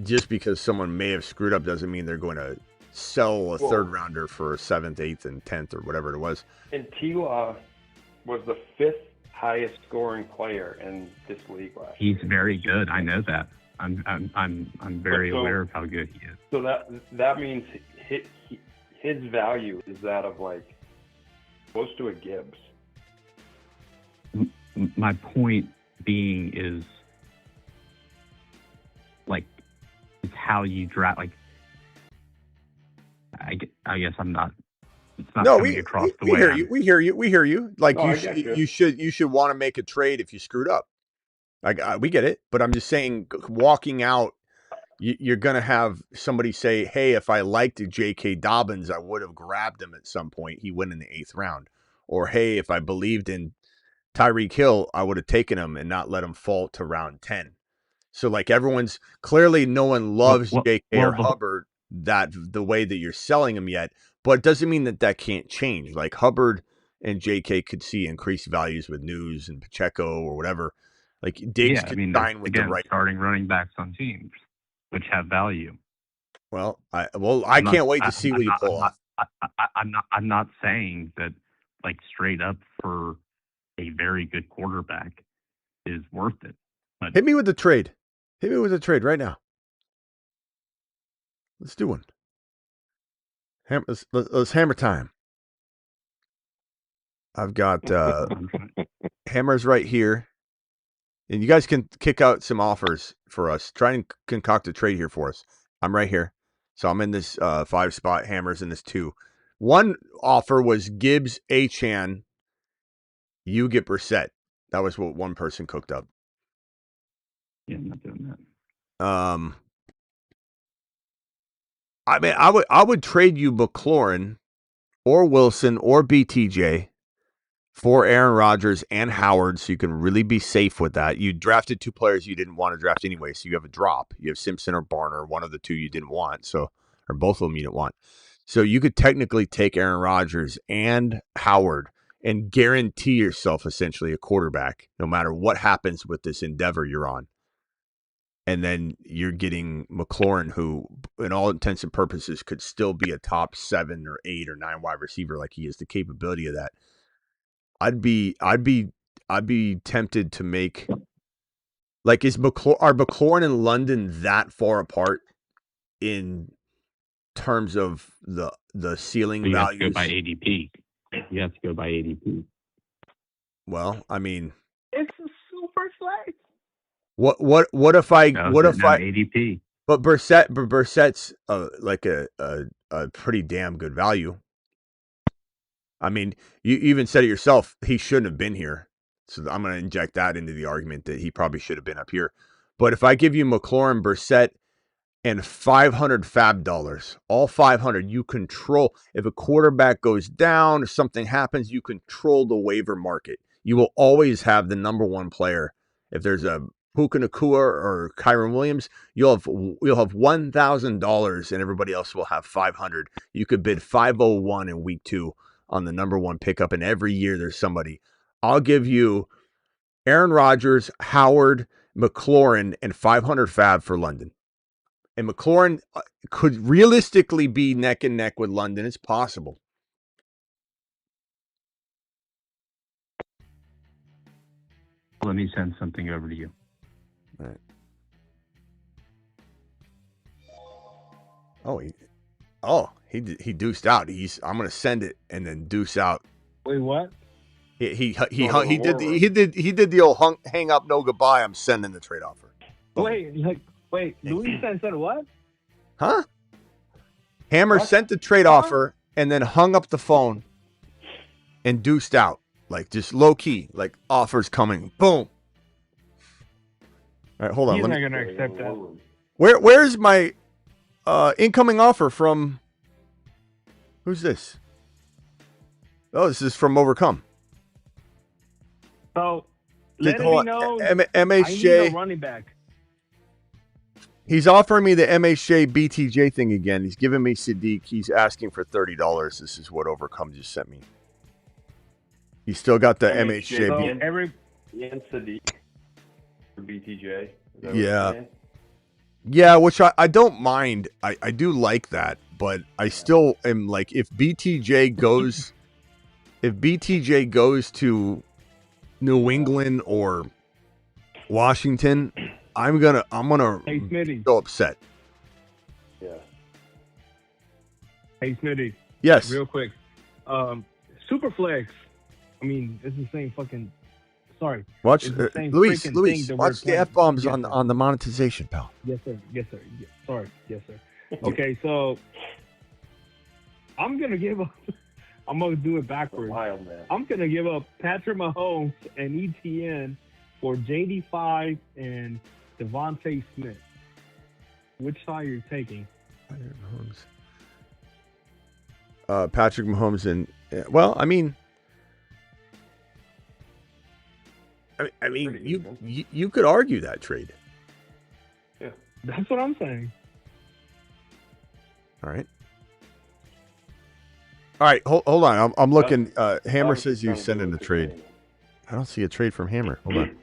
just because someone may have screwed up doesn't mean they're going to sell a third rounder for 7th, 8th, and 10th or whatever it was. And T-Law was the 5th highest scoring player in this league last year. He's very good. I know that. I'm very aware of how good he is. So that means his value is that of like close to a Gibbs. My point being is like it's how you draft. Like I guess I'm not. It's not coming across the way. We hear you. Like you should want to make a trade if you screwed up. Like we get it, but I'm just saying, walking out, you're gonna have somebody say, "Hey, if I liked J.K. Dobbins, I would have grabbed him at some point. He went in the 8th round." Or, "Hey, if I believed in Tyreek Hill, I would have taken him and not let him fall to round 10." So, like, everyone's clearly, no one loves J.K. or Hubbard the way that you're selling him yet, but it doesn't mean that can't change. Like, Hubbard and J.K. could see increased values with News and Pacheco or whatever. Like, Diggs could sign with the right starting running backs on teams, which have value. Well, I can't wait to see what you pull off. I'm not saying that, like, straight up for a very good quarterback is worth it. But hit me with the trade. Hit me with the trade right now. Let's do one. Let's hammer time. I've got hammers right here. And you guys can kick out some offers for us. Try and concoct a trade here for us. I'm right here. So I'm in this 5 spot, hammers in this 2. One offer was Gibbs, Achane, you get Brissett. That was what one person cooked up. Yeah, I'm not doing that. I mean, I would trade you McLaurin or Wilson or BTJ for Aaron Rodgers and Howard, so you can really be safe with that. You drafted 2 players you didn't want to draft anyway, so you have a drop. You have Simpson or Barner, one of the 2 you didn't want, or both of them you didn't want. So you could technically take Aaron Rodgers and Howard and guarantee yourself essentially a quarterback, no matter what happens with this endeavor you're on. And then you're getting McLaurin, who, in all intents and purposes, could still be a top 7 or 8 or 9 wide receiver. Like, he has the capability of that. I'd be tempted to make, like, are McLaurin and London that far apart in terms of the ceiling values? You have to go by ADP. You have to go by ADP. Well, I mean, it's a super flex. What if I ADP? But Brissett's like a pretty damn good value. I mean, you even said it yourself. He shouldn't have been here. So I'm going to inject that into the argument that he probably should have been up here. But if I give you McLaurin, Brissett, and 500 fab dollars, all 500, you control. If a quarterback goes down or something happens, you control the waiver market. You will always have the number 1 player. If there's a Puka Nacua or Kyron Williams, you'll have $1,000 and everybody else will have 500. You could bid 501 in week 2 on the number 1 pickup, and every year there's somebody. I'll give you Aaron Rodgers, Howard, McLaurin, and 500 fab for London. And McLaurin could realistically be neck and neck with London. It's possible. Let me send something over to you. All right. He deuced out. I'm going to send it and then deuce out. Wait, what? He did the old hang up, no goodbye. I'm sending the trade offer. Wait, Louis said what? Huh? Hammer sent the trade offer and then hung up the phone. and deuced out, like just low key, like offers coming, boom. All right, hold on. He's not gonna accept that. Where's my incoming offer from? Who's this? Oh, this is from Overcome. So let me know. MHJ. I need a running back. He's offering me the MHJ BTJ thing again. He's giving me Sadiq. He's asking for $30. This is what Overcome just sent me. He's still got the MHJ. So and Sadiq for BTJ. Yeah. Yeah, which I don't mind. I do like that, but I still am like, if BTJ goes to New England or Washington, I'm gonna Hey, Smitty. so upset. Yeah. Hey, Smitty. Yes. Real quick. Superflex. I mean, it's the same fucking. Sorry. Watch, It's the same Luis. freaking Luis, thing that watch we're the F bombs playing. on the monetization, pal. Yes, sir. Yes, sir. Yeah. Sorry. Yes, sir. Okay, so I'm gonna give up. I'm gonna do it backwards. Wild, man. I'm gonna give up Patrick Mahomes and ETN for JD5 and Devontae Smith. Which side are you taking? Patrick Mahomes and well, I mean, you could argue that trade. Yeah, that's what I'm saying. All right. All right, hold on. I'm looking. Hammer says you sent in a trade. I don't see a trade from Hammer. Hold on.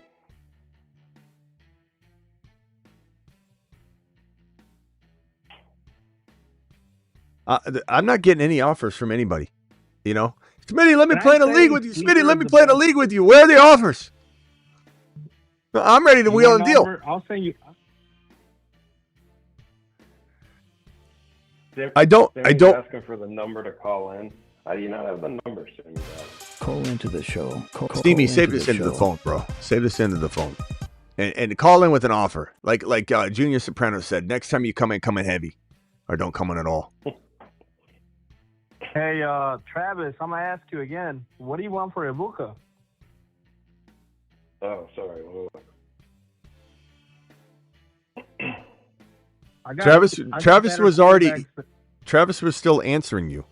I'm not getting any offers from anybody. You know, Smitty, let me play in a league with you. Smitty, let me play in a league with you. Where are the offers? I'm ready to wheel and deal. I'll send you. I don't. Asking for the number to call in. How do you not have the number? Call into the show. Steamy, save this into the phone, bro. Save this into the phone, and call in with an offer. Like Junior Soprano said. Next time you come in heavy, or don't come in at all. Hey, Travis, I'm gonna ask you again. What do you want for Ibuka? Oh, sorry. Travis was still answering you.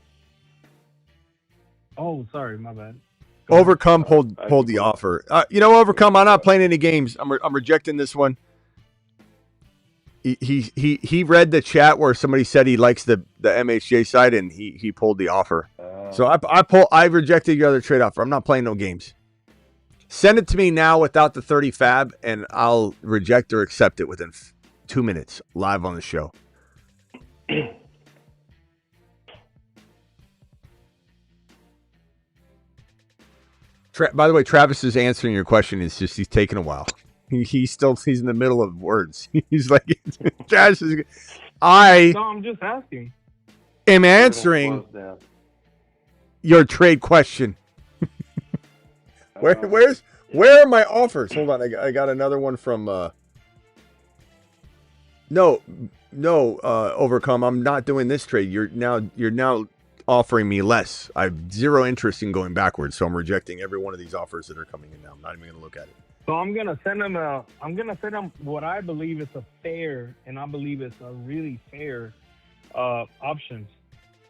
Oh, sorry, my bad. Overcome pulled the offer. Overcome. I'm not playing any games. I'm rejecting this one. He read the chat where somebody said he likes the MHJ side, and he pulled the offer. So I rejected your other trade offer. I'm not playing no games. Send it to me now without the 30 fab, and I'll reject or accept it within 2 minutes live on the show. By the way, Travis is answering your question. It's just he's taking a while. He's in the middle of words. He's like, Travis is. No, I'm just asking. Am answering your trade question. Where are my offers? Hold on, I got another one from. No, Overcome. I'm not doing this trade. You're now offering me less. I have zero interest in going backwards, so I'm rejecting every one of these offers that are coming in now. I'm not even going to look at it. So I'm gonna send them what I believe is a fair, and I believe it's a really fair options.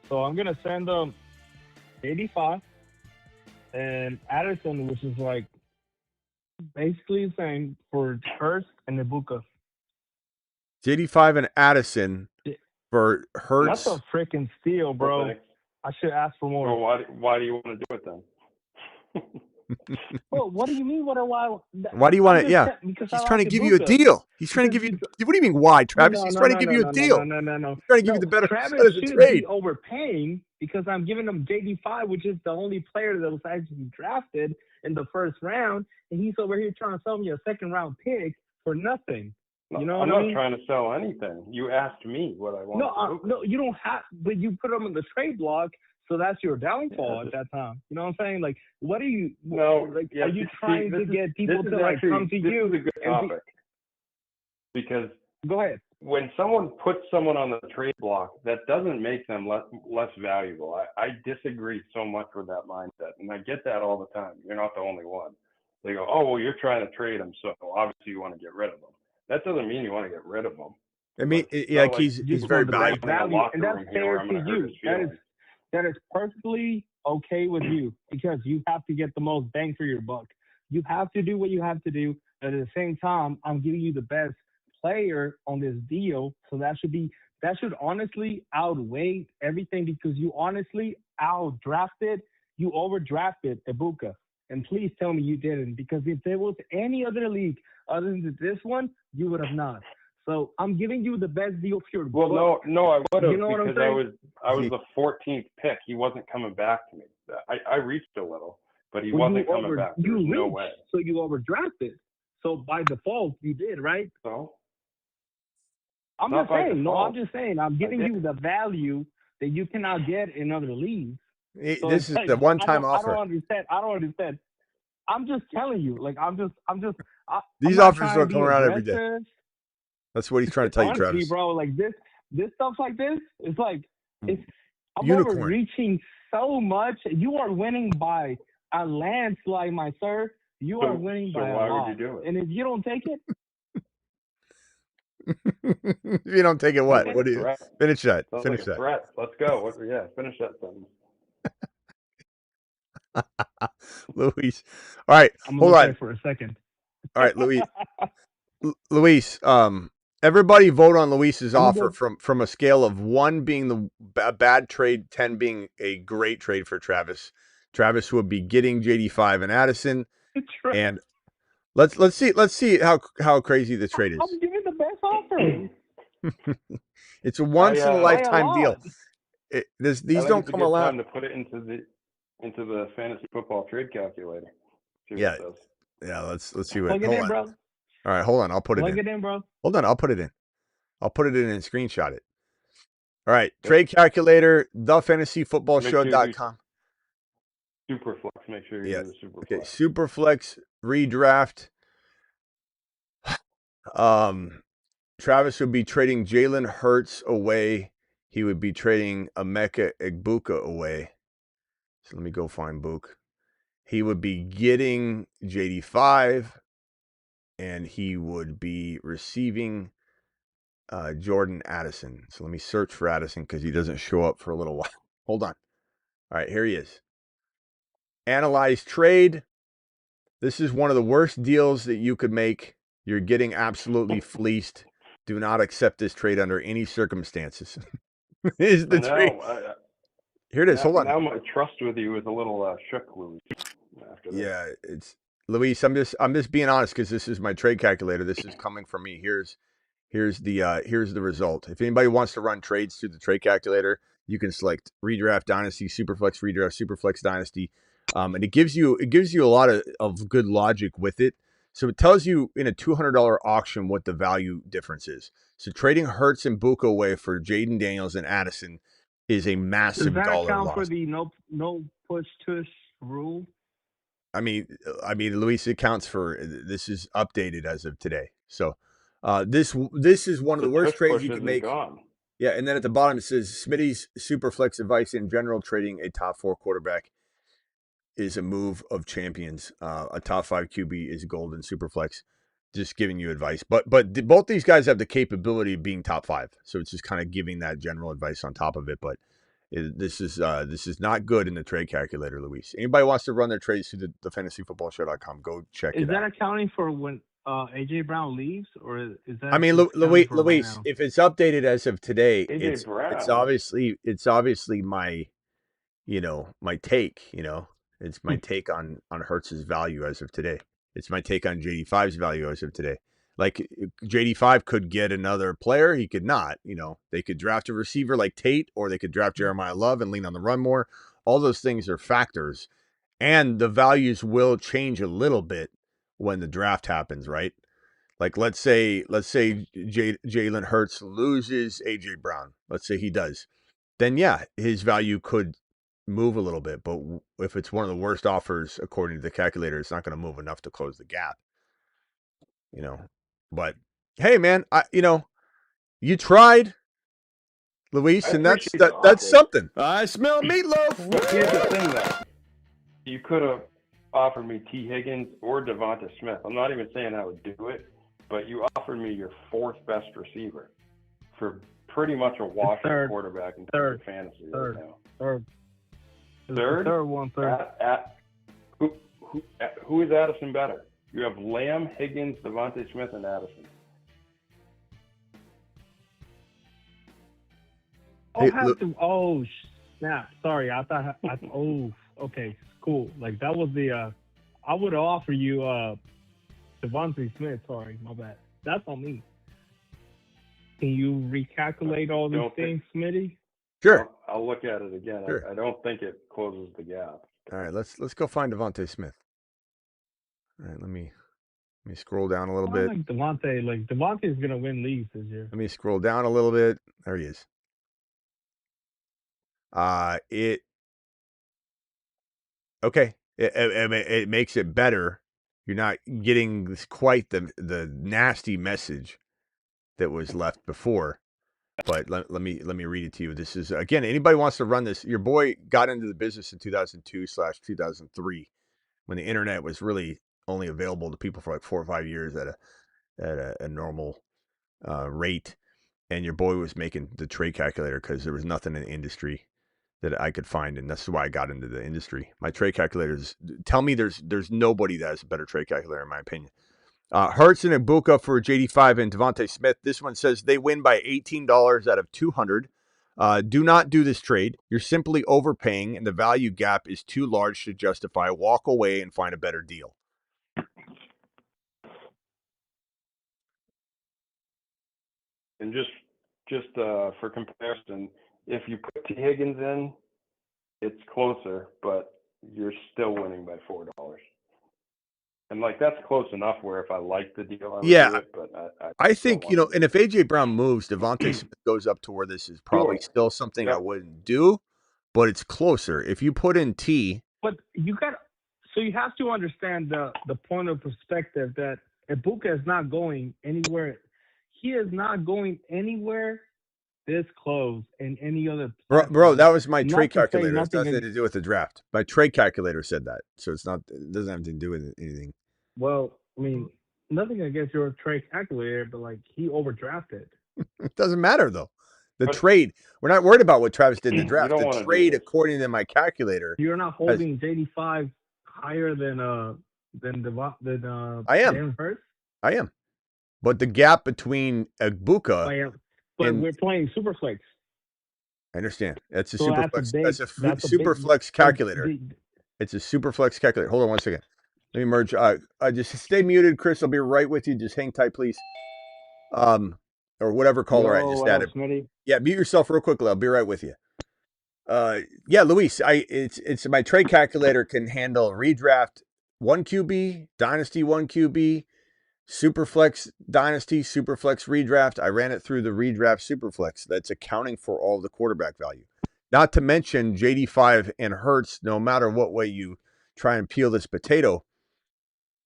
So I'm gonna send them 85 and Addison, which is like basically the same for Hurst and Ibuka. 85 and Addison for Hurts. That's a freaking steal, bro. Okay. I should ask for more. Well, why do you want to do it then? Well, what do you mean? Why do you want it? Yeah, he's trying to give you a deal. He's trying to give you. What do you mean? Why, Travis? He's trying to give you a deal. No. He's trying to give you the better Travis side of the should trade. be overpaying because I'm giving him JD5, which is the only player that was actually drafted in the first round, and he's over here trying to sell me a second round pick for nothing. You know what I mean? I'm not trying to sell anything. You asked me what I want. No, you don't have. But you put him in the trade block. So that's your downfall at that time. You know what I'm saying? Like, what are you? Are you trying to get people to come to you? This is a good topic. Because go ahead. when someone puts someone on the trade block, that doesn't make them less valuable. I disagree so much with that mindset, and I get that all the time. You're not the only one. They go, oh, well, you're trying to trade him, so obviously you want to get rid of him. That doesn't mean you want to get rid of him. I mean, yeah, like he's very valuable. And that's fair to you. That is perfectly okay with you because you have to get the most bang for your buck. You have to do what you have to do. But at the same time, I'm giving you the best player on this deal. So that should honestly outweigh everything because you honestly overdrafted Ibuka. And please tell me you didn't, because if there was any other league other than this one, you would have not. So I'm giving you the best deal for your book. No, I would have, you know because I was the 14th pick. He wasn't coming back to me. I reached a little, but he wasn't coming back. There's no way. So you overdrafted. So by default, you did, right? So I'm just saying. I'm giving you the value that you cannot get in other leagues. So this is the one-time offer. I don't understand. I'm just telling you. Like these offers don't come around every day. That's what he's trying to tell you, honestly, Travis. bro. Like this stuff like this. It's like I'm Unicorn. overreaching so much. You are winning by a landslide, my sir. You are winning by a lot. So why would you do it? And if you don't take it. If you don't take it, what? What do you finish that? Sounds Finish like that. Threat. Let's go. Finish that sentence. Luis. All right. I'm hold on for a second. All right, Luis. Luis, everybody vote on Luis's offer from a scale of 1 being a bad trade, 10 being a great trade for Travis. Travis would be getting JD5 and Addison. And let's see how crazy the trade is. I'm giving the best offer. It's a once in a lifetime deal. These don't come along. Time to put it into the fantasy football trade calculator. Yeah, let's see what. Plug it in, bro. All right, hold on. I'll put it in. Plug it in, bro. Hold on, I'll put it in. I'll put it in and screenshot it. All right, trade calculator, thefantasyfootballshow.com. Superflex. Make sure you do the Superflex. Okay, Superflex redraft. Travis would be trading Jalen Hurts away. He would be trading Emeka Egbuka away. So let me go find Book. He would be getting JD5, and he would be receiving Jordan Addison. So let me search for Addison because he doesn't show up for a little while. Hold on. All right, here he is. Analyze trade. This is one of the worst deals that you could make. You're getting absolutely fleeced. Do not accept this trade under any circumstances. Is the trade. Here it is. Hold on. Now my trust with you is a little shook, Luis. After that. Yeah, it's Luis. I'm just being honest because this is my trade calculator. This is coming from me. Here's the result. If anybody wants to run trades through the trade calculator, you can select redraft dynasty, superflex redraft, superflex dynasty, and it gives you a lot of good logic with it. So it tells you in a $200 auction what the value difference is. So trading Hurts and Buka away for Jaden Daniels and Addison is a massive dollar loss. Does that account for the no push tush rule? I mean, Luis, it counts for. This is updated as of today. So this is one of the worst trades you can make. Gone. Yeah, and then at the bottom it says Smitty's Superflex advice in general: trading a top 4 quarterback is a move of champions. A top 5 QB is golden. Superflex, just giving you advice. But both these guys have the capability of being top 5, so it's just kind of giving that general advice on top of it. But this is not good in the trade calculator, Luis. Anybody wants to run their trades through the fantasyfootballshow.com, go check it out. Is that accounting for when AJ Brown leaves, or is that? I mean, Luis, right, if it's updated as of today, it's obviously my, my take. It's my take on Hurts's value as of today. It's my take on JD5's value as of today. Like JD5 could get another player, he could not. They could draft a receiver like Tate, or they could draft Jeremiah Love and lean on the run more. All those things are factors, and the values will change a little bit when the draft happens, right? Like let's say Jalen Hurts loses AJ Brown. Let's say he does, then yeah, his value could move a little bit. But if it's one of the worst offers according to the calculator, it's not going to move enough to close the gap. But hey, man, You tried, Luis, and that's something. I smell meatloaf. But here's the thing, though. You could have offered me T. Higgins or Devonta Smith. I'm not even saying I would do it, but you offered me your fourth best receiver for pretty much a wash quarterback in terms of fantasy right now. Third. Third one. Who is Addison better? You have Lamb, Higgins, Devonta Smith, and Addison. Snap. Sorry, okay, cool. Like that was the. I would offer you Devonta Smith. Sorry, my bad. That's on me. Can you recalculate all these things, Smitty? Sure. I'll look at it again. Sure. I don't think it closes the gap. All right, let's go find Devonta Smith. All right, let me scroll down a little bit. Like Devontae is gonna win leagues this year. Let me scroll down a little bit. There he is. It makes it better. You're not getting quite the nasty message that was left before. But let me read it to you. This is, again, anybody wants to run this. Your boy got into the business in 2002/2003 when the internet was really only available to people for like 4 or 5 years at a normal rate. And your boy was making the trade calculator because there was nothing in the industry that I could find, and that's why I got into the industry. My trade calculators tell me there's nobody that has a better trade calculator in my opinion. Hurts and Ibuka for JD5 and Devonta Smith. This one says they win by $18 out of 200. Do not do this trade. You're simply overpaying, and the value gap is too large to justify. Walk away and find a better deal. And just for comparison, if you put T. Higgins in, it's closer, but you're still winning by $4. And like that's close enough where if I like the deal, I would do it. But I think and if AJ Brown moves, Devonta Smith goes up to where this is probably still something I wouldn't do, but it's closer. If you put in T, but you have to understand the point of perspective that Ibuka is not going anywhere. He is not going anywhere this close in any other. Bro, that was my trade calculator. It has nothing to do with the draft. My trade calculator said that, so it doesn't have to do with anything. Well, I mean, nothing against your trade calculator, but like he overdrafted. It doesn't matter though. Trade. We're not worried about what Travis did in the draft. The trade, according to my calculator, you're not holding JD5 higher than I am. Jalen Hurts? I am. But the gap between Ibuka we're playing Superflex. I understand. That's a Superflex. That's a Superflex calculator. It's a Superflex calculator. Hold on one second. Let me merge. Just stay muted, Chris. I'll be right with you. Just hang tight, please. Or whatever caller I just added. Smitty? Yeah, mute yourself real quickly. I'll be right with you. Yeah, Luis. It's my trade calculator can handle redraft 1 QB, dynasty 1 QB. Superflex Dynasty, Superflex Redraft. I ran it through the Redraft Superflex. That's accounting for all the quarterback value. Not to mention JD5 and Hurts, no matter what way you try and peel this potato,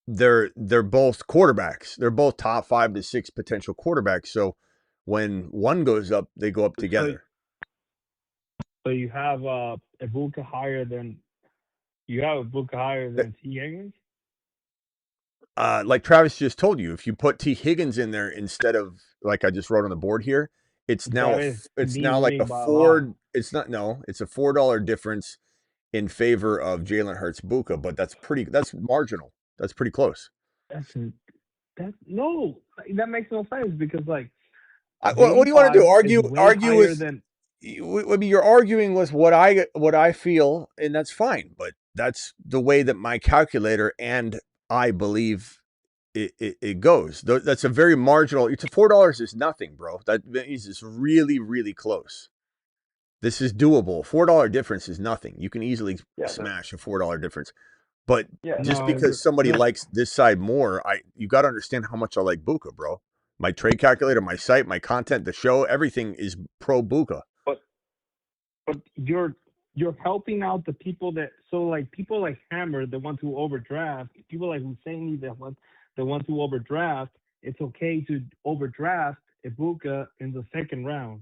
they're both quarterbacks. They're both top 5 to 6 potential quarterbacks. So when one goes up, they go up together. So you have Ibuka higher than T. Higgins? Like Travis just told you, if you put T. Higgins in there instead of like I just wrote on the board here, it's now like a $4. It's a $4 difference in favor of Jalen Hurts Buka, but that's marginal. That's pretty close. That makes no sense because like what do you want to do? Argue with I mean, you're arguing with what I feel, and that's fine, but that's the way that my calculator and I believe it goes. That's a very marginal. It's $4 is nothing, bro. That means it's really, really close. This is doable. $4 difference is nothing. You can easily smash a $4 difference. But because somebody likes this side more, you got to understand how much I like Buka, bro. My trade calculator, my site, my content, the show, everything is pro Buka. But you're helping out the people people like Hammer, the ones who overdraft, people like Husseini, the ones who overdraft. It's okay to overdraft Ibuka in the second round.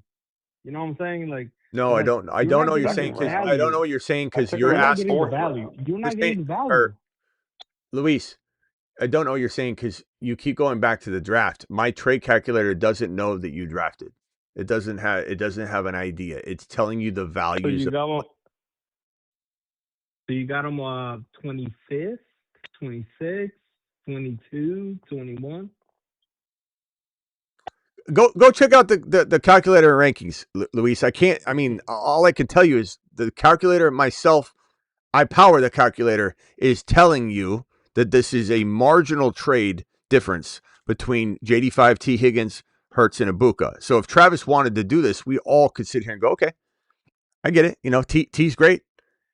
You know what I'm saying? Like, No, I don't. I you're don't not know what you're getting saying the because I don't value. know what you're saying because took you're her in the asking. Getting the fourth value. round. You're not You're getting saying, the value. or Luis, I don't know what you're saying because you keep going back to the draft. My trade calculator doesn't know that you drafted. It doesn't have an idea. It's telling you the So values. you got them 25th, 26th, 22, 21. Go check out the calculator rankings, Luis. I can't. I mean, all I can tell you is the calculator myself. I power the calculator is telling you that this is a marginal trade difference between JD5, T. Higgins, Hurts, and Ibuka. So if Travis wanted to do this, we all could sit here and go, okay, I get it. You know, T's great.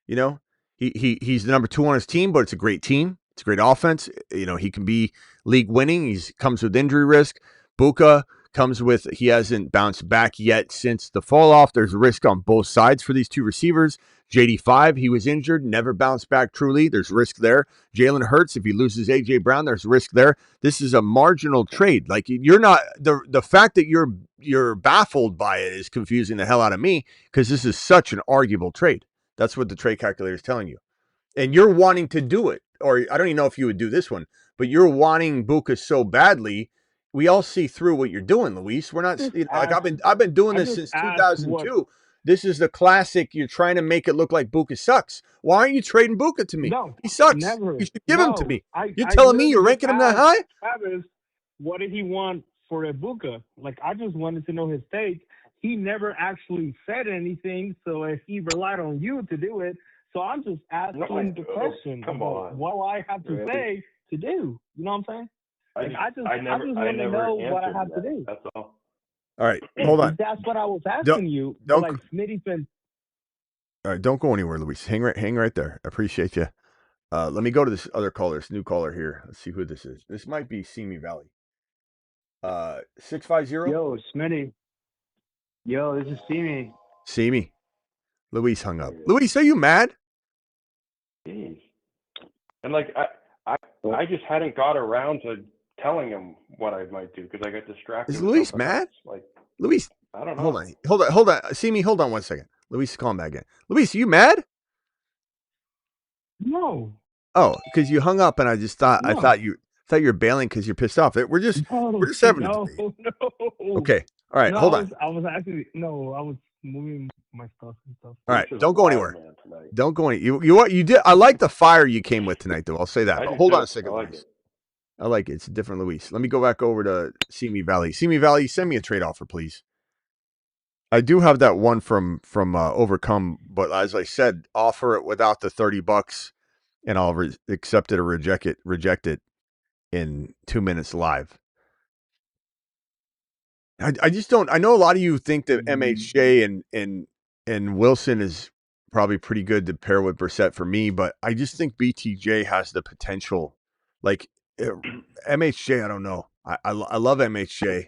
You know, he's the number 2 on his team, but it's a great team. It's a great offense. You know, he can be league winning. He's comes with injury risk. Buka comes with he hasn't bounced back yet since the fall off. There's risk on both sides for these two receivers. JD5, he was injured, never bounced back truly. There's risk there. Jalen Hurts, if he loses AJ Brown, there's risk there. This is a marginal trade. Like you're not the fact that you're baffled by it is confusing the hell out of me because this is such an arguable trade. That's what the trade calculator is telling you. And you're wanting to do it. Or I don't even know if you would do this one, but you're wanting Buka so badly. We all see through what you're doing, Luis. We're not like I've been doing this since 2002. This is the classic. You're trying to make it look like Buka sucks. Why aren't you trading Buka to me? No, he sucks. never. You should give him to me. You're I telling me you're literally ranking him that asked high? Travis, what did he want for Ibuka? Like, I just wanted to know his take. He never actually said anything, so if he relied on you to do it, so I'm just asking the question. Come on. What do I have to Really? say to do? You know what I'm saying? I just I never want to know what I have to do. That's all. All right, hold on. That's what I was asking you. Don't, like Smitty said. All right, don't go anywhere, Luis. Hang right there. I appreciate you. Let me go to this other caller, this new caller here. Let's see who this is. This might be Simi Valley. 650. Yo, Smitty. Yo, this is Simi. Simi. Luis hung up. Luis, are you mad? Jeez. And like I just hadn't got around to telling him what I might do because I got distracted. Is Luis mad? Like Luis, I don't know. Hold on. Simi, hold on 1 second. Luis, call him back again. Luis, are you mad? No. Oh, because you hung up, and I just thought No. I thought you were bailing because you're pissed off. We're just having a debate. No. Okay. All right. No, Hold on. I was moving my stuff and stuff. All right. Don't go anywhere. Don't go any. You did. I like the fire you came with tonight, though. I'll say that. But hold on a second, Luis. I like it. It's a different Luis. Let me go back over to Simi Valley. Simi Valley, send me a trade offer, please. I do have that one from Overcome, but as I said, offer it without the $30, and I'll accept it or reject it in 2 minutes live. I just don't. I know a lot of you think that MHJ and Wilson is probably pretty good to pair with Brissett for me, but I just think BTJ has the potential. Like MHJ, I don't know. I love MHJ.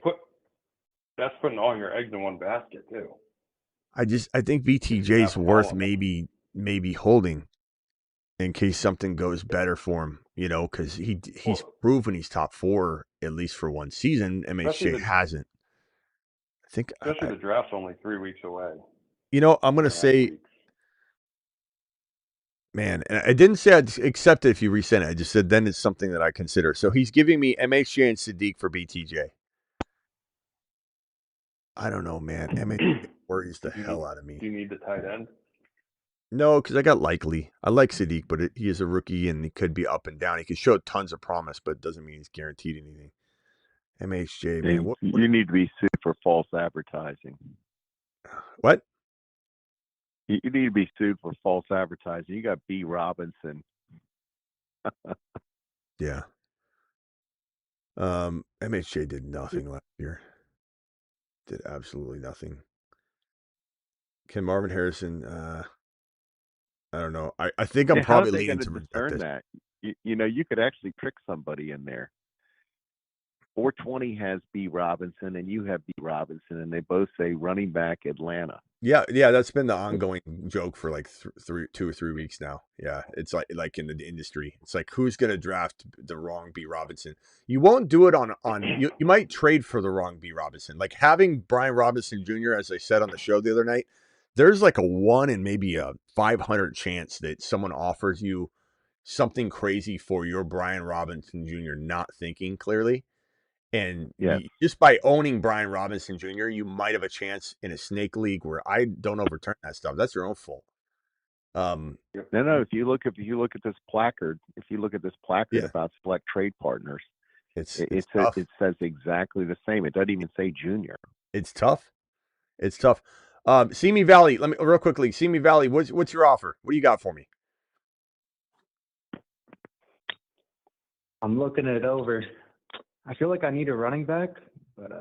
That's putting all your eggs in one basket too. I think BTJ's worth maybe holding in case something goes better for him, because he's proven he's top 4 at least for one season. MHJ hasn't. I think especially the draft's only 3 weeks away. I'm going to say, man, and I didn't say I'd accept it if you resent it. I just said then it's something that I consider. So he's giving me MHJ and Sadiq for BTJ. I don't know, man. MHJ worries the hell out of me. Do you need the tight end? No, because I got Likely. I like Sadiq, but he is a rookie and he could be up and down. He could show tons of promise, but it doesn't mean he's guaranteed anything. MHJ, man. What you need to be sued for false advertising. What? You need to be sued for false advertising. You got B. Robinson. Yeah. MHJ did nothing last year. Did absolutely nothing. Can Marvin Harrison? I don't know. I think I'm probably leaning to reject this. That. You could actually trick somebody in there. 420 has B. Robinson, and you have B. Robinson, and they both say running back Atlanta. Yeah, that's been the ongoing joke for like 2 or 3 weeks now. Yeah, it's like in the industry, it's like who's gonna draft the wrong B. Robinson? You won't do it on you. You might trade for the wrong B. Robinson, like having Brian Robinson Jr. As I said on the show the other night. There's like a 1 in maybe a 500 chance that someone offers you something crazy for your Brian Robinson Jr. not thinking clearly. And just by owning Brian Robinson Jr., you might have a chance in a snake league where I don't overturn that stuff. That's your own fault. No. If you look at this placard, about select trade partners, it says exactly the same. It doesn't even say junior. It's tough. Simi Valley. Let me real quickly. Simi Valley. What's your offer? What do you got for me? I'm looking it over. I feel like I need a running back, but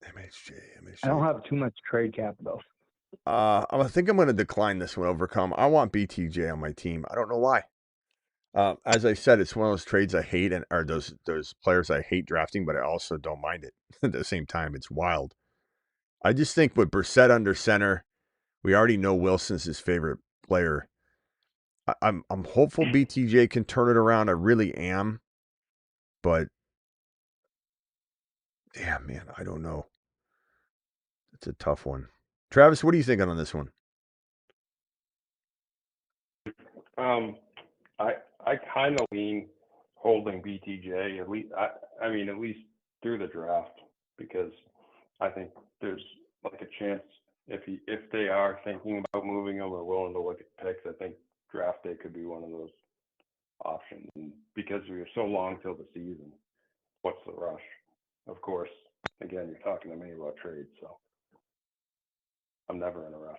MHJ. I don't have too much trade capital. I think I'm going to decline this one. Overcome. I want BTJ on my team. I don't know why. As I said, it's one of those trades I hate, or those players I hate drafting, but I also don't mind it at the same time. It's wild. I just think with Brissett under center, we already know Wilson's his favorite player. I'm hopeful BTJ can turn it around. I really am. But, damn, man, I don't know. It's a tough one. Travis, what are you thinking on this one? I kind of lean holding BTJ at least. I mean, at least through the draft, because I think there's like a chance if they are thinking about moving him or willing to look at picks, I think draft day could be one of those options. And because we are so long till the season, what's the rush? Of course, again, you're talking to me about trades, so I'm never in a rush.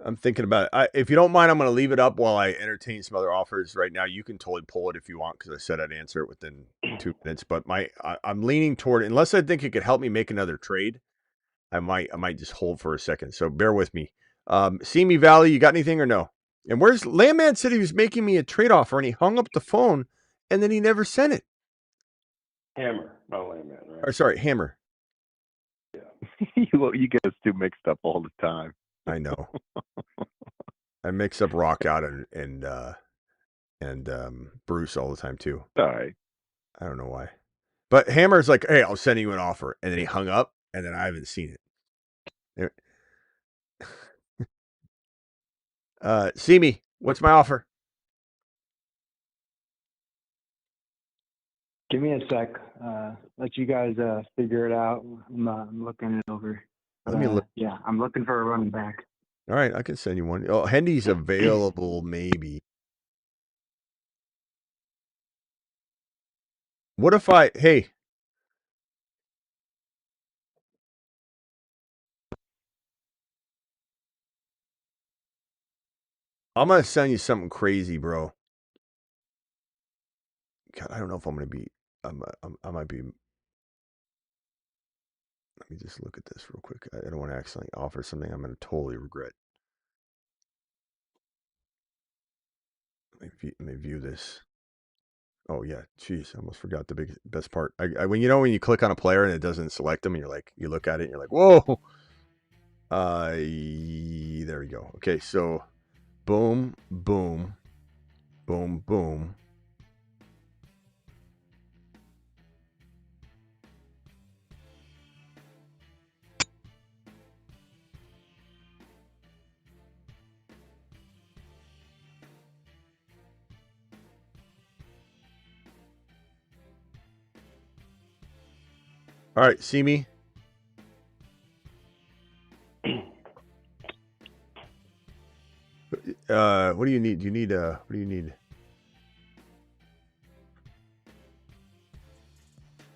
I'm thinking about it. If you don't mind, I'm going to leave it up while I entertain some other offers right now. You can totally pull it if you want, because I said I'd answer it within 2 minutes. But I'm leaning toward, unless I think it could help me make another trade, I might just hold for a second. So bear with me. Simi Valley, you got anything or no? And where's Landman said he was making me a trade offer, and he hung up the phone, and then he never sent it. Hammer, not Landman, right? Or sorry, Hammer. Yeah. You get us two mixed up all the time. I know. I mix up Rock Out and Bruce all the time too. All right. I don't know why. But Hammer's like, hey, I'll send you an offer. And then he hung up, and then I haven't seen it. Simi, what's my offer? Give me a sec. Let you guys figure it out. I'm looking it over. Let me look. Yeah, I'm looking for a running back. All right, I can send you one. Oh, Hendy's available, maybe. What if hey. I'm going to send you something crazy, bro. God, I don't know if I'm going to be, I might be. Let me just look at this real quick. I don't want to accidentally offer something I'm going to totally regret. Let me view this. Oh yeah, jeez, I almost forgot the best part. When you click on a player and it doesn't select them, and you look at it and you're like, whoa. There we go. Okay, so boom, boom, boom, boom. All right, see me. What do you need? What do you need?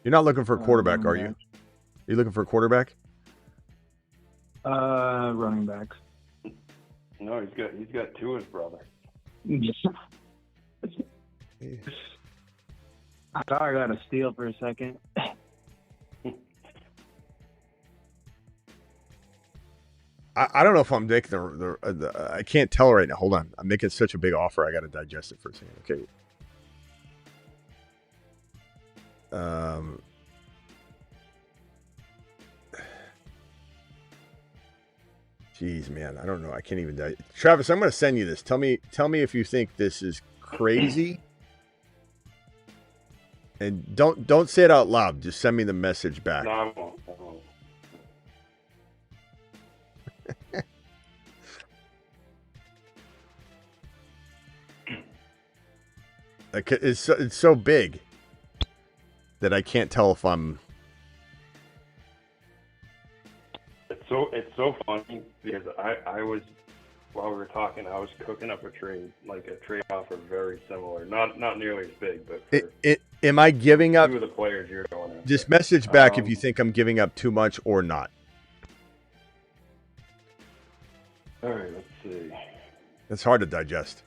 You're not looking for a quarterback, are you? You looking for a quarterback? Running backs. No, he's got two his brother. I thought I got a steal for a second. I don't know if I'm making I can't tell right now. Hold on. I'm making such a big offer. I got to digest it for a second. Okay. Jeez, man, I don't know. I can't even. Travis, I'm going to send you this. Tell me if you think this is crazy. And don't say it out loud. Just send me the message back. No, I won't. It's so big that I can't tell if I'm. It's so funny because I was, while we were talking, I was cooking up a trade offer very similar, not nearly as big, but am I giving up? Two of the players you're going after. Just message back if you think I'm giving up too much or not. All right, let's see. It's hard to digest.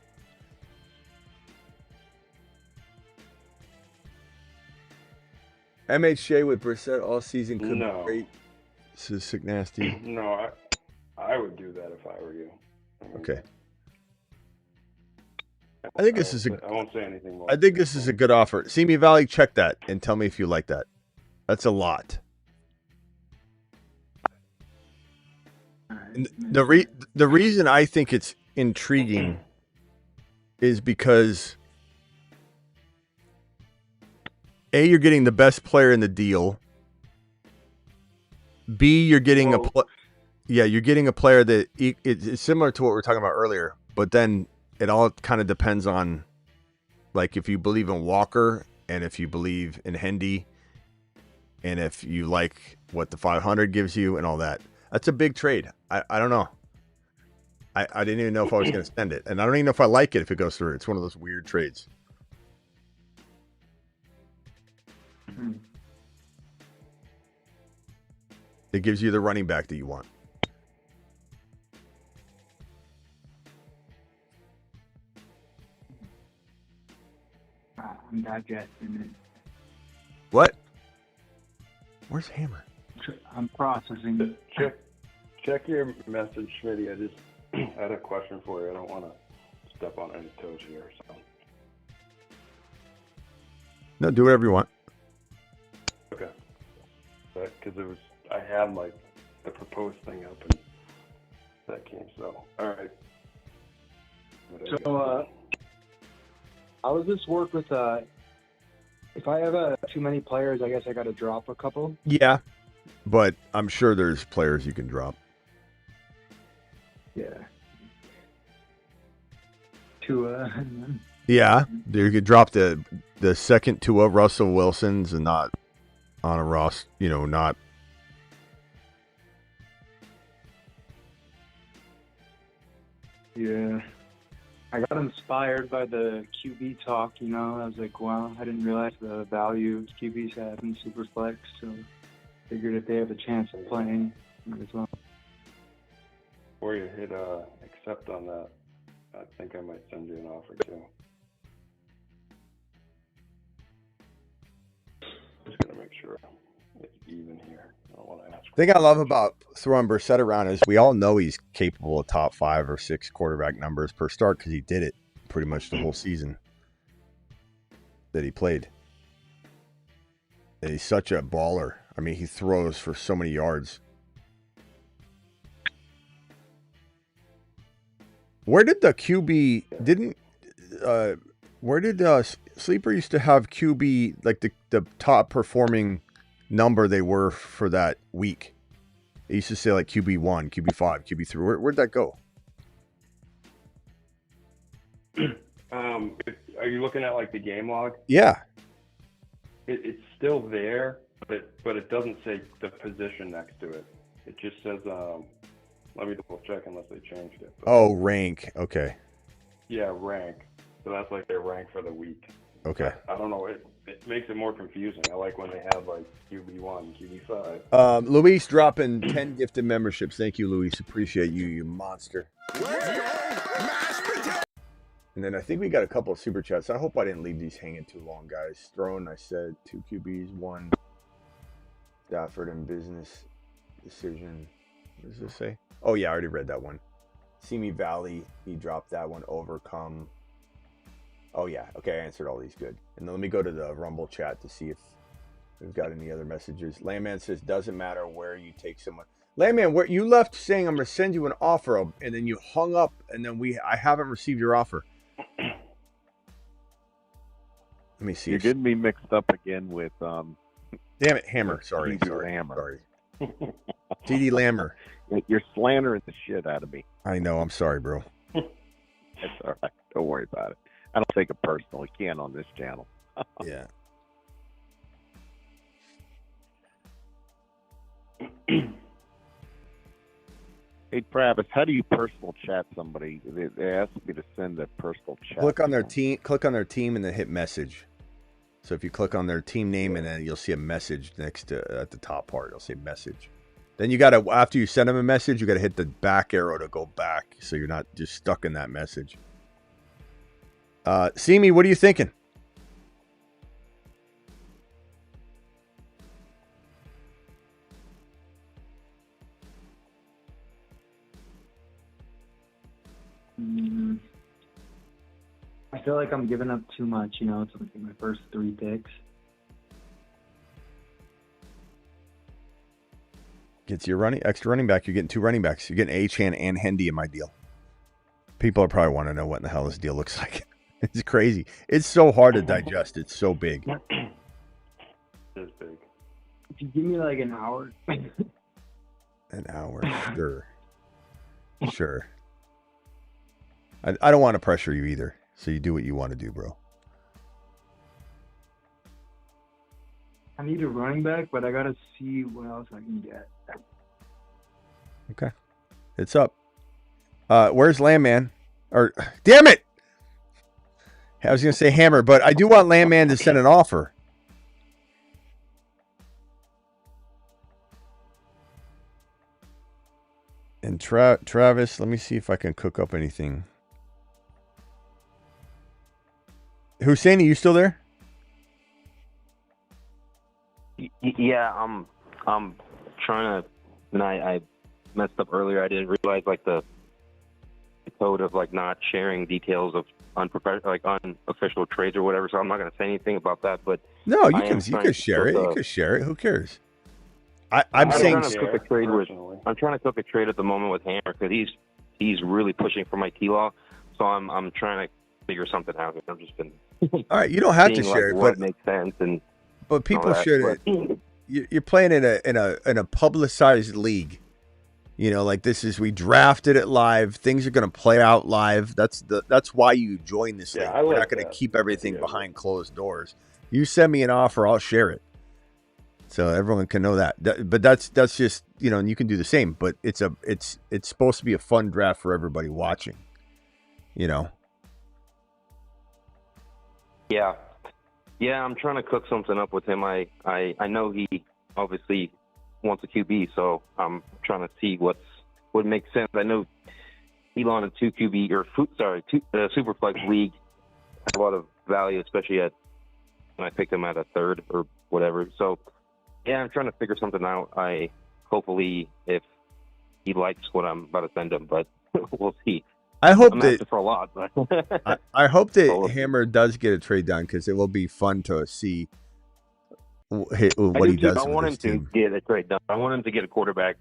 MHJ with Brissett all season could be great. This is sick nasty. No, I would do that if I were you. Okay. I think this is I won't say anything more. I think this is a good offer. Simi Valley, check that and tell me if you like that. That's a lot. And the reason I think it's intriguing is because A, you're getting the best player in the deal. B, you're getting you're getting a player that it's similar to what we were talking about earlier, but then it all kind of depends on, like, if you believe in Walker and if you believe in Hendy and if you like what the 500 gives you and all that. That's a big trade. I don't know. I didn't even know if I was going to spend it, and I don't even know if I like it if it goes through. It's one of those weird trades. It gives you the running back that you want. I'm digesting it. What? Where's Hammer? I'm processing. Check your message, Smitty. I just had a question for you. I don't want to step on any toes here. So. No, do whatever you want. Okay. Because I had like the proposed thing up and that came. So, all right. So, how does this work with if I have too many players, I guess I got to drop a couple? Yeah, but I'm sure there's players you can drop. Yeah. Tua. Yeah, you could drop the second Tua, Russell Wilson's, and not on a Ross, not. Yeah. I got inspired by the QB talk, I was like, wow, I didn't realize the value QBs have in Superflex, so figured if they have a chance of playing, might as well. Before you hit accept on that, I think I might send you an offer too. Just gonna make sure it's even here. I don't want to ask. The thing I love about throwing Brissett around is we all know he's capable of top 5 or 6 quarterback numbers per start because he did it pretty much the whole season that he played. And he's such a baller. I mean, he throws for so many yards. Where did the QB where did Sleeper used to have QB, like the top performing number they were for that week? They used to say like QB1, QB5, QB3. Where'd that go? Are you looking at like the game log? Yeah. It's still there, but it doesn't say the position next to it. It just says, let me double check unless they changed it. But, oh, rank. Okay. Yeah, rank. So that's like their rank for the week. Okay. I don't know. It makes it more confusing. I like when they have like QB1, QB5. Luis dropping 10 gifted memberships. Thank you, Luis. Appreciate you, you monster. And then I think we got a couple of super chats. I hope I didn't leave these hanging too long, guys. Throwing, I said 2 QBs, 1 Stafford and business decision. What does this say? Oh, yeah, I already read that one. Simi Valley, he dropped that one. Overcome. Oh, yeah. Okay, I answered all these. Good. And then let me go to the Rumble chat to see if we've got any other messages. Landman says, doesn't matter where you take someone. Landman, where you left saying I'm going to send you an offer, and then you hung up, and then I haven't received your offer. Let me see. You're getting me mixed up again with Damn it, Hammer. Sorry. Hammer. TD Lammer. You're slandering the shit out of me. I know. I'm sorry, bro. It's all right. Don't worry about it. I don't take it personal. You can't on this channel. Yeah. Hey, Travis, how do you personal chat somebody? They asked me to send a personal chat. Click on their team, and then hit message. So if you click on their team name, and then you'll see a message next to at the top part. It'll say message. Then you gotta, after you send them a message, you gotta hit the back arrow to go back, so you're not just stuck in that message. Simi, what are you thinking? I feel like I'm giving up too much, you know, to like my first 3 picks. Gets you extra running back. You're getting 2 running backs. You're getting Achane and Hendy in my deal. People are probably want to know what in the hell this deal looks like. It's crazy. It's so hard to digest. It's so big. It is big. If you give me like an hour. An hour, sure. I don't want to pressure you either. So you do what you want to do, bro. I need a running back, but I gotta see what else I can get. Okay. It's up. Where's Landman? Or damn it! I was gonna say Hammer, but I do want Landman to send an offer. And Travis, let me see if I can cook up anything. Hussein, are you still there? Yeah, I'm trying to, and I messed up earlier. I didn't realize like the code of like not sharing details of unofficial trades or whatever. So I'm not going to say anything about that. But no, you can share it. You can share it. Who cares? I'm saying trying to cook a trade I'm trying to cook a trade at the moment with Hammer because he's really pushing for my T-Law. So I'm trying to figure something out. I've just been all right. You don't have to share it, what makes sense but people should. You're playing in a publicized league. You know, like we drafted it live. Things are going to play out live. That's why you join this league. We're not going to keep everything behind closed doors. You send me an offer, I'll share it, so everyone can know that. But that's just, you know, and you can do the same. But it's supposed to be a fun draft for everybody watching. You know. Yeah, I'm trying to cook something up with him. I know he obviously wants a QB, so I'm trying to see what makes sense. I know Elon a 2 QB Superflex league has a lot of value, especially when I picked him at a 3rd or whatever. So yeah, I'm trying to figure something out. Hopefully if he likes what I'm about to send him, but we'll see. I hope I'm that for a lot, but I hope that Hammer does get a trade done because it will be fun to see what he does. I want him to get a trade done. I want him to get a quarterback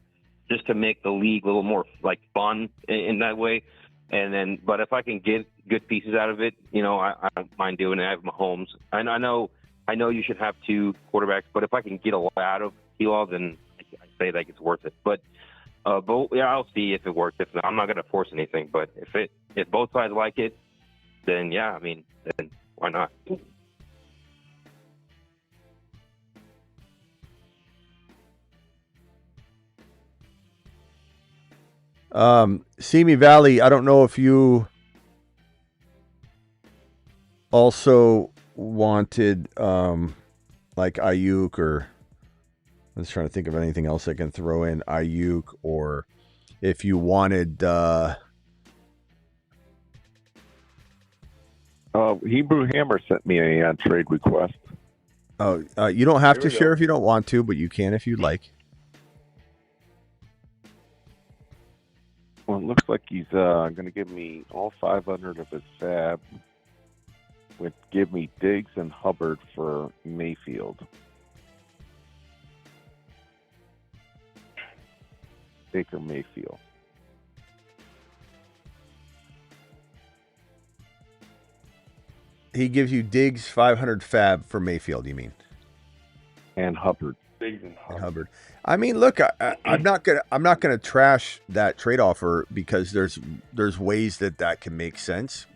just to make the league a little more like fun in that way. And then, but if I can get good pieces out of it, you know, I don't mind doing it. I have Mahomes. And I know you should have 2 quarterbacks, but if I can get a lot out of T-Law, then I say that it's worth it. But yeah, I'll see if it works. If not, I'm not going to force anything. But if both sides like it, then yeah, I mean, then why not? Simi Valley, I don't know if you also wanted like Ayuk, or I was trying to think of anything else I can throw in Ayuk, or if you wanted Hebrew Hammer sent me a trade request. You don't have to share if you don't want to, but you can if you'd like. Well, it looks like he's going to give me all 500 of his fab. Would give me Diggs and Hubbard for Mayfield. Baker Mayfield. He gives you Diggs 500 fab for Mayfield, you mean? And Hubbard. Diggs and Hubbard. I mean, look, I'm not gonna trash that trade offer because there's ways that can make sense.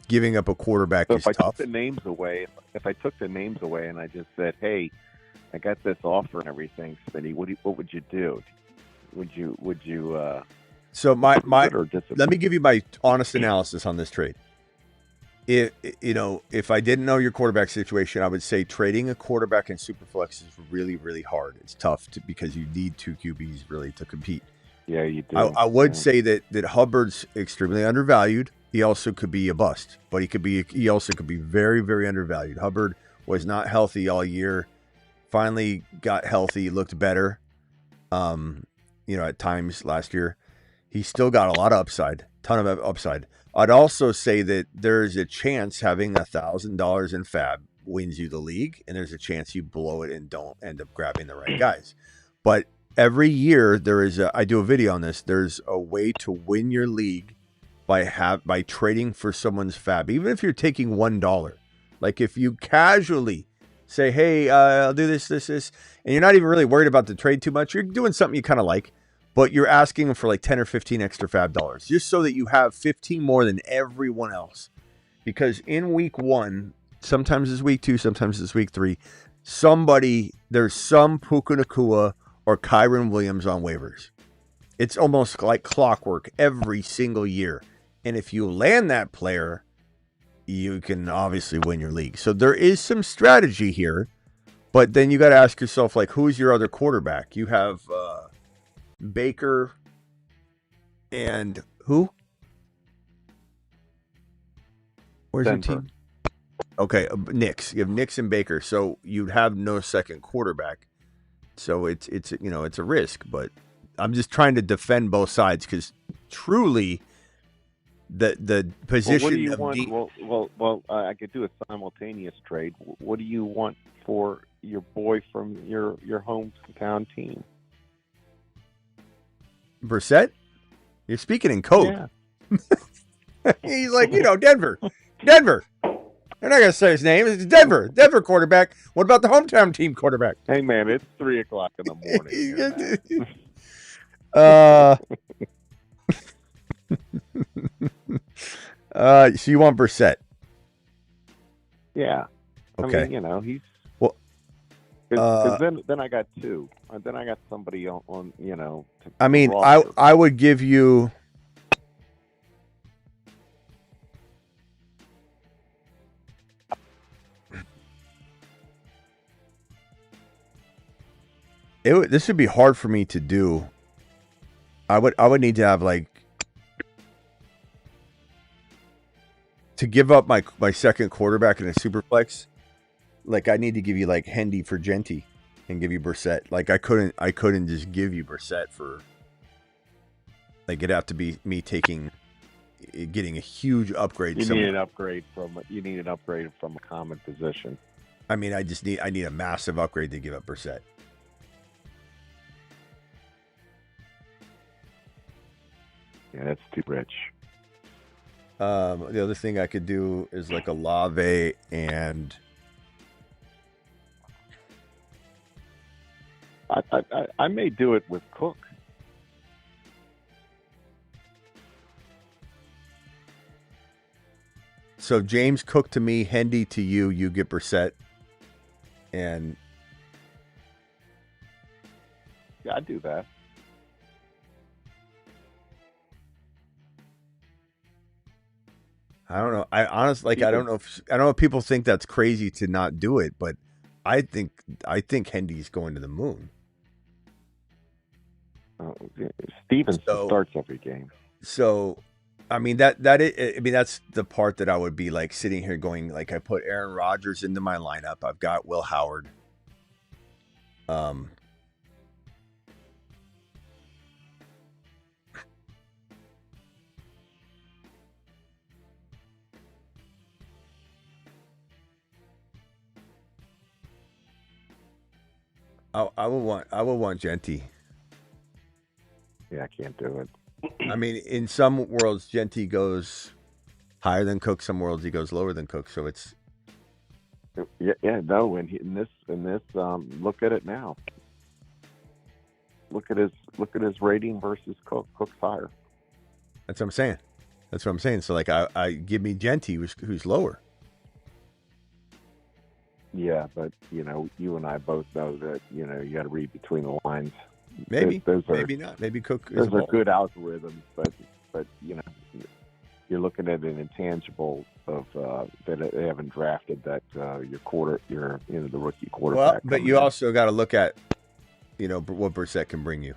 Giving up a quarterback So is if I tough. took the names away, and I just said, "Hey, I got this offer and everything, Smitty, what would you do? Would you? So let me give you my honest analysis on this trade. If I didn't know your quarterback situation, I would say trading a quarterback in Superflex is really, really hard. It's tough because you need 2 QBs really to compete. Yeah, you do. I would say that Hubbard's extremely undervalued. He also could be a bust, but he also could be very, very undervalued. Hubbard was not healthy all year. Finally got healthy, looked better. At times last year, he still got a lot of upside, ton of upside. I'd also say that there's a chance having $1,000 in fab wins you the league, and there's a chance you blow it and don't end up grabbing the right guys. But every year I do a video on this. There's a way to win your league by trading for someone's fab, even if you're taking $1. Like if you casually say, "Hey, I'll do this," and you're not even really worried about the trade too much. You're doing something you kind of like. But you're asking them for like 10 or 15 extra fab dollars just so that you have 15 more than everyone else. Because in week 1, sometimes it's week 2, sometimes it's week 3, there's some Puka Nacua or Kyron Williams on waivers. It's almost like clockwork every single year. And if you land that player, you can obviously win your league. So there is some strategy here. But then you got to ask yourself, like, who's your other quarterback? You have Baker and who? Where's Denver. your team? Okay, Knicks. You have Knicks and Baker, so you'd have no second quarterback. So it's a risk, but I'm just trying to defend both sides because truly, the position Well, what do you want? Well, I could do a simultaneous trade. What do you want for your boy from your hometown team? Brissett? You're speaking in code. Yeah. He's like, Denver. They're not going to say his name. It's Denver quarterback. What about the hometown team quarterback? Hey, man, it's 3:00 in the morning. So you want Brissett? Yeah. Okay. I mean, he's well. Because then I got 2. Then I got somebody on I mean, I would give you. This would be hard for me to do. I would need to have to give up my second quarterback in a superflex. Like I need to give you like Hendy for Genty and give you Brissett. Like I couldn't just give you Brissett for. Like it'd have to be me getting a huge upgrade. You need an upgrade from a common position. I mean, I need a massive upgrade to give up Brissett. Yeah, that's too rich. The other thing I could do is like a Lave and I may do it with Cook. So James Cook to me, Hendy to you, you get Brissett, and yeah, I'd do that. I don't know. I honestly, I don't know if people think that's crazy to not do it, but I think Hendy's going to the moon. Stevens starts every game. So, I mean that's the part that I would be like sitting here going like I put Aaron Rodgers into my lineup. I've got Will Howard. I would want Genty. Yeah, I can't do it. I mean, in some worlds, Genty goes higher than Cook. Some worlds, he goes lower than Cook. So it's no. In this, look at it now. Look at his rating versus Cook. Cook's higher. That's what I'm saying. So like, I give me Genty, who's lower. Yeah, but you and I both know that you got to read between the lines. Maybe, those are, maybe not. Maybe Cook. Those are good algorithms, but you're looking at an intangible of that they haven't drafted that the rookie quarterback. Well, but you also got to look at what Brissett can bring you.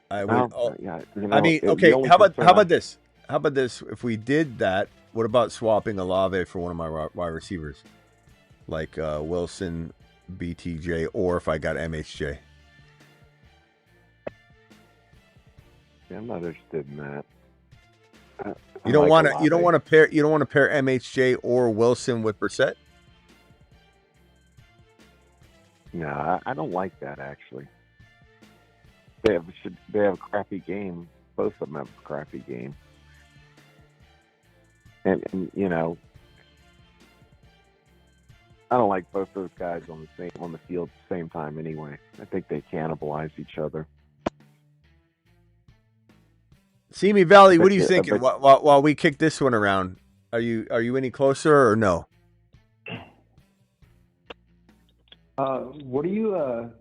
I mean, okay. How about this? How about this? If we did that, what about swapping Olave for one of my wide receivers, like Wilson, BTJ, or if I got MHJ? Yeah, I'm not interested in that. You don't want to pair MHJ or Wilson with Brissett? No, I don't like that actually. They have a crappy game. Both of them have a crappy game. And I don't like both those guys on the field at the same time anyway. I think they cannibalize each other. Simi Valley, what are you thinking? While we kick this one around, are you any closer or no? What do you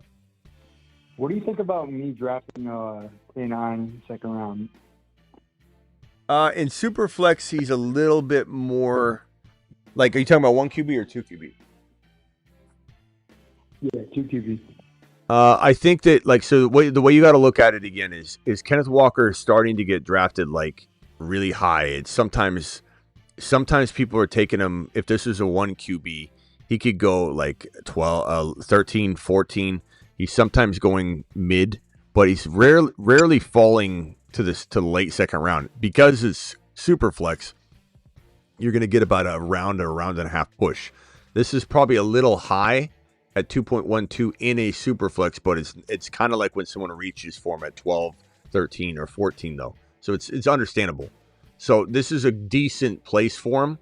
think about me drafting K9 second round? In Superflex, he's a little bit more. Like, are you talking about 1 QB or 2 QB? Yeah, 2 QB. I think that the way you got to look at it again is Kenneth Walker starting to get drafted like really high. It's sometimes people are taking him. If this is a 1 QB, he could go like 12, 13, 14. He's sometimes going mid, but he's rarely falling to the late second round because it's super flex. You're going to get about a round and a half push. This is probably a little high at 2.12 in a super flex, but it's kind of like when someone reaches for him at 12, 13, or 14 though. So it's understandable. So this is a decent place for him,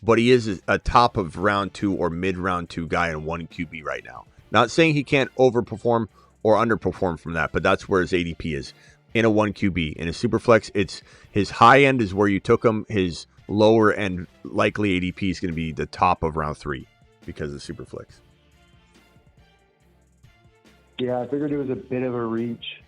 but he is a top of round 2 or mid round 2 guy in 1 QB right now. Not saying he can't overperform or underperform from that, but that's where his ADP is in a 1 QB. In a super flex, it's his high end is where you took him. His lower end likely ADP is going to be the top of round 3 because of super flex. Yeah, I figured it was a bit of a reach.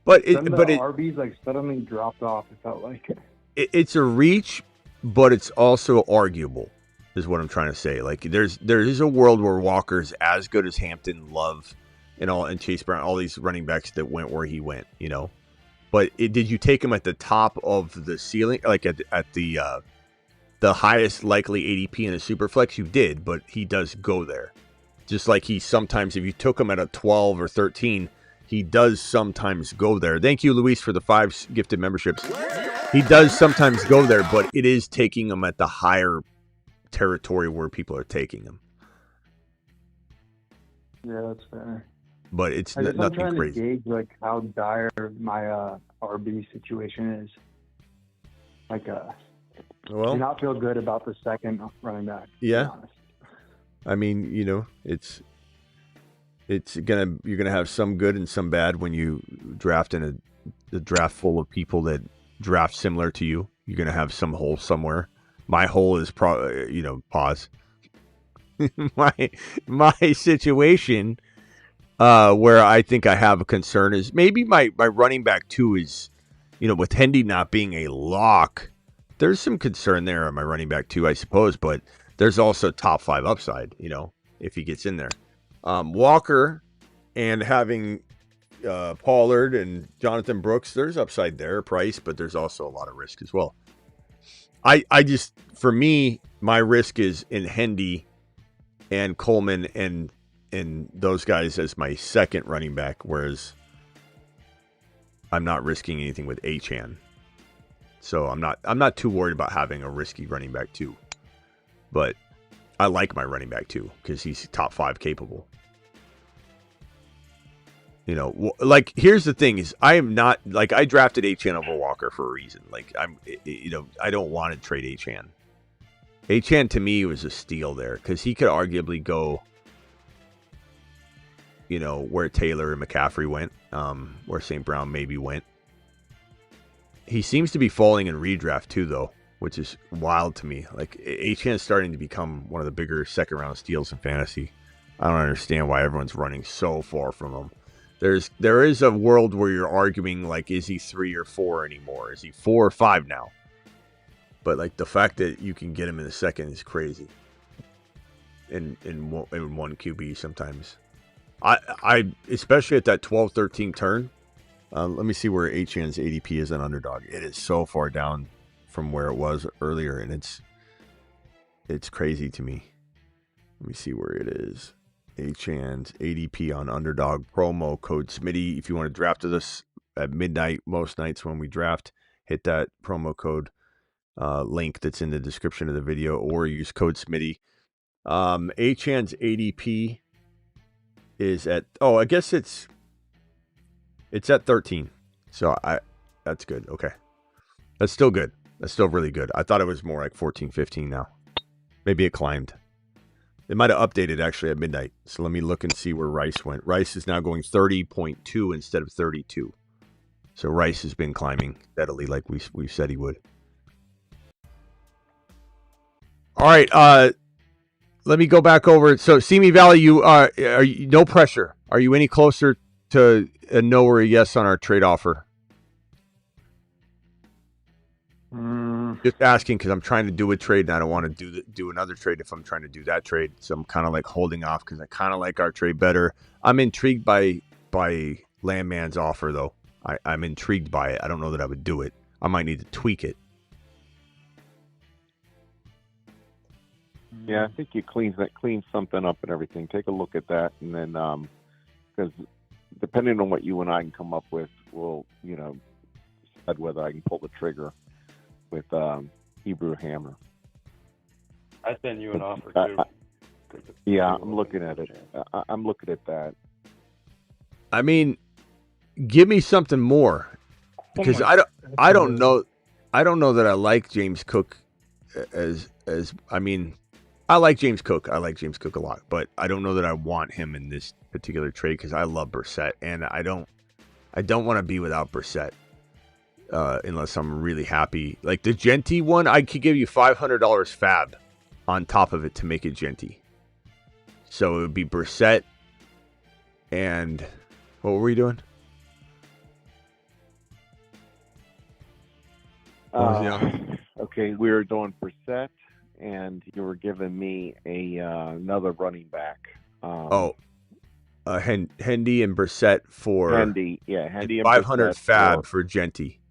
But RBs like suddenly dropped off. It felt like it's a reach, but it's also arguable, is what I'm trying to say. Like there is a world where Walker's as good as Hampton, Love, and Chase Brown, all these running backs that went where he went, But did you take him at the top of the ceiling, like at the highest likely ADP in a super flex? You did, but he does go there. Just like he sometimes, if you took him at a 12 or 13, he does sometimes go there. Thank you, Luis, for the 5 gifted memberships. He does sometimes go there, but it is taking him at the higher territory where people are taking him. Yeah, that's fair. But it's I'm nothing trying crazy. to gauge how dire my RB situation is. Do not feel good about the second running back. Yeah. I mean, you're gonna have some good and some bad when you draft in a draft full of people that draft similar to you. You're gonna have some hole somewhere. My hole is probably pause. my situation where I think I have a concern is maybe my running back 2 is with Hendy not being a lock. There's some concern there on my running back 2, I suppose, but there's also top 5 upside, if he gets in there. Walker and having Pollard and Jonathan Brooks, there's upside there, price, but there's also a lot of risk as well. I just, for me, my risk is in Hendy and Coleman and those guys as my second running back, whereas I'm not risking anything with Achane. So I'm not too worried about having a risky running back 2. But I like my running back 2 because he's top 5 capable. You know, like here's the thing: is I am not like I drafted Achane over Walker for a reason. Like I don't want to trade Achane. Achane to me was a steal there because he could arguably go, you know, where Taylor and McCaffrey went, where St. Brown maybe went. He seems to be falling in redraft too, though, which is wild to me. Like Achane is starting to become one of the bigger second round steals in fantasy. I don't understand why everyone's running so far from him. There is a world where you're arguing like, is he 3 or 4 anymore? Is he 4 or 5 now? But like the fact that you can get him in the second is crazy. In one QB sometimes. I especially at that 12-13 turn. Let me see where Achane's ADP is an underdog. It is so far down from where it was earlier, and it's crazy to me. Let me see where it is. Achane's ADP on underdog, promo code Smitty. If you want to draft with us at midnight, most nights when we draft, hit that promo code link that's in the description of the video, or use code Smitty. Achane's ADP is at, I guess it's at 13. So that's good. Okay. That's still good. That's still really good. I thought it was more like 14, 15 now. Maybe it climbed. It might have updated actually at midnight. So let me look and see where Rice went. Rice is now going 30.2 instead of 32. So Rice has been climbing steadily like we said he would. All right. Let me go back over it. So Simi Valley, are you, no pressure. Are you any closer to a no or a yes on our trade offer? Just asking because I'm trying to do a trade and I don't want to do another trade if I'm trying to do that trade. So I'm kind of like holding off because I kind of like our trade better. I'm intrigued by Landman's offer though. I'm intrigued by it. I don't know that I would do it. I might need to tweak it. Yeah, I think you clean something up and everything. Take a look at that, and then because depending on what you and I can come up with, we'll decide whether I can pull the trigger with Hebrew Hammer. I sent you an offer too. Yeah, I'm looking at it. I'm looking at that. I mean, give me something more because I don't know that I like James Cook as I mean. I like James Cook. I like James Cook a lot, but I don't know that I want him in this particular trade because I love Brissett, and I don't want to be without Brissett unless I'm really happy. Like the Genty one, I could give you $500 fab on top of it to make it Genty. So it would be Brissett, and what were we doing? Okay, we were doing Brissett. And you were giving me another running back. Hendy and Brissett for Hendy and 500 Brissett fab for Genty.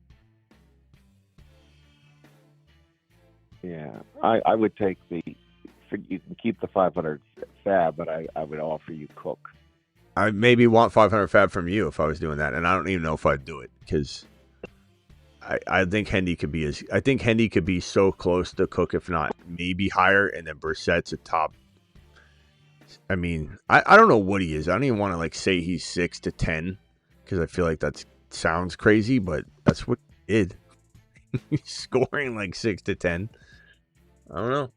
Yeah, I would take you can keep the 500 fab, but I would offer you Cook. I maybe want 500 fab from you if I was doing that, and I don't even know if I'd do it because I think Hendy could be so close to Cook, if not maybe higher, and then Brissett's a top. I mean, I don't know what he is. I don't even want to like say he's 6 to 10 because I feel like that sounds crazy, but that's what he did. He's scoring like 6 to 10. I don't know.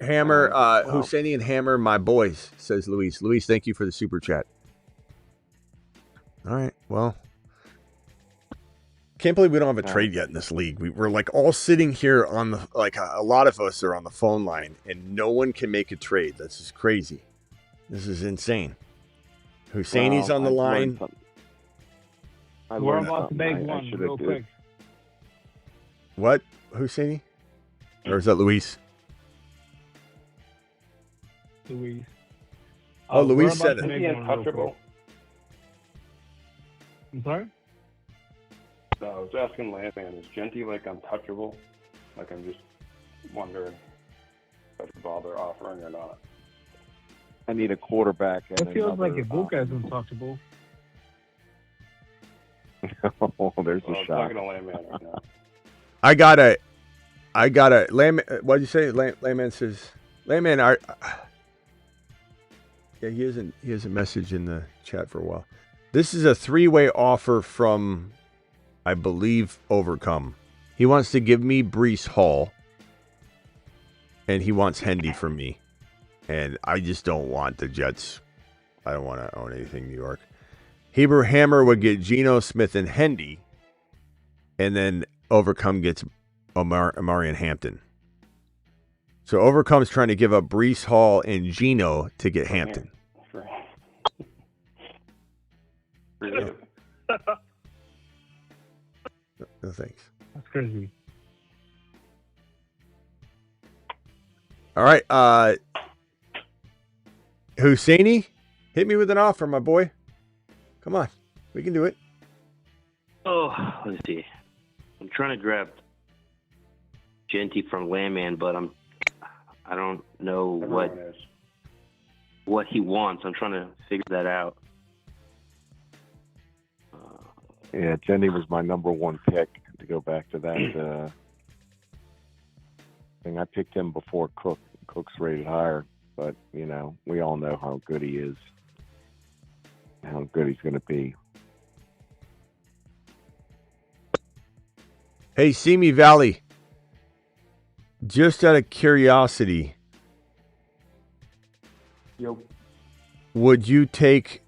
Hammer, Husseini and Hammer, my boys, says Luis. Luis, thank you for the super chat. All right, well, can't believe we don't have a trade yet in this league. We're like all sitting here on the a lot of us are on the phone line, and no one can make a trade. This is crazy. This is insane. Husseini's on the line. We're about to make one real quick. What, Husseini? Or is that Luis? Luis. Luis said it. Is he untouchable? I'm sorry? No, I was asking Landman, is Genty like untouchable? Like I'm just wondering if I should bother offering or not. I need a quarterback. It feels like Ibuka is untouchable. Oh, there's a shot. I'm talking to Landman right now. I got a Landman. What'd you say? Landman says Layman, yeah, he hasn't messaged in the chat for a while. This is a 3-way offer from, I believe, Overcome. He wants to give me Breece Hall, and he wants Hendy from me. And I just don't want the Jets. I don't want to own anything New York. Heber Hammer would get Geno Smith and Hendy, and then Overcome gets Amarian Hampton. So Overcome's trying to give up Breece Hall and Geno to get Hampton. No, thanks. That's crazy. All right, Husseini, hit me with an offer, my boy. Come on, we can do it. Oh, let's see. I'm trying to grab Genty from Landman, but I don't know what he wants. I'm trying to figure that out. Yeah, Jenny was my number 1 pick to go back to that thing. I picked him before Cook. Cook's rated higher, but, you know, we all know how good he is, how good he's going to be. Hey, Simi Valley, just out of curiosity, Yep. would you take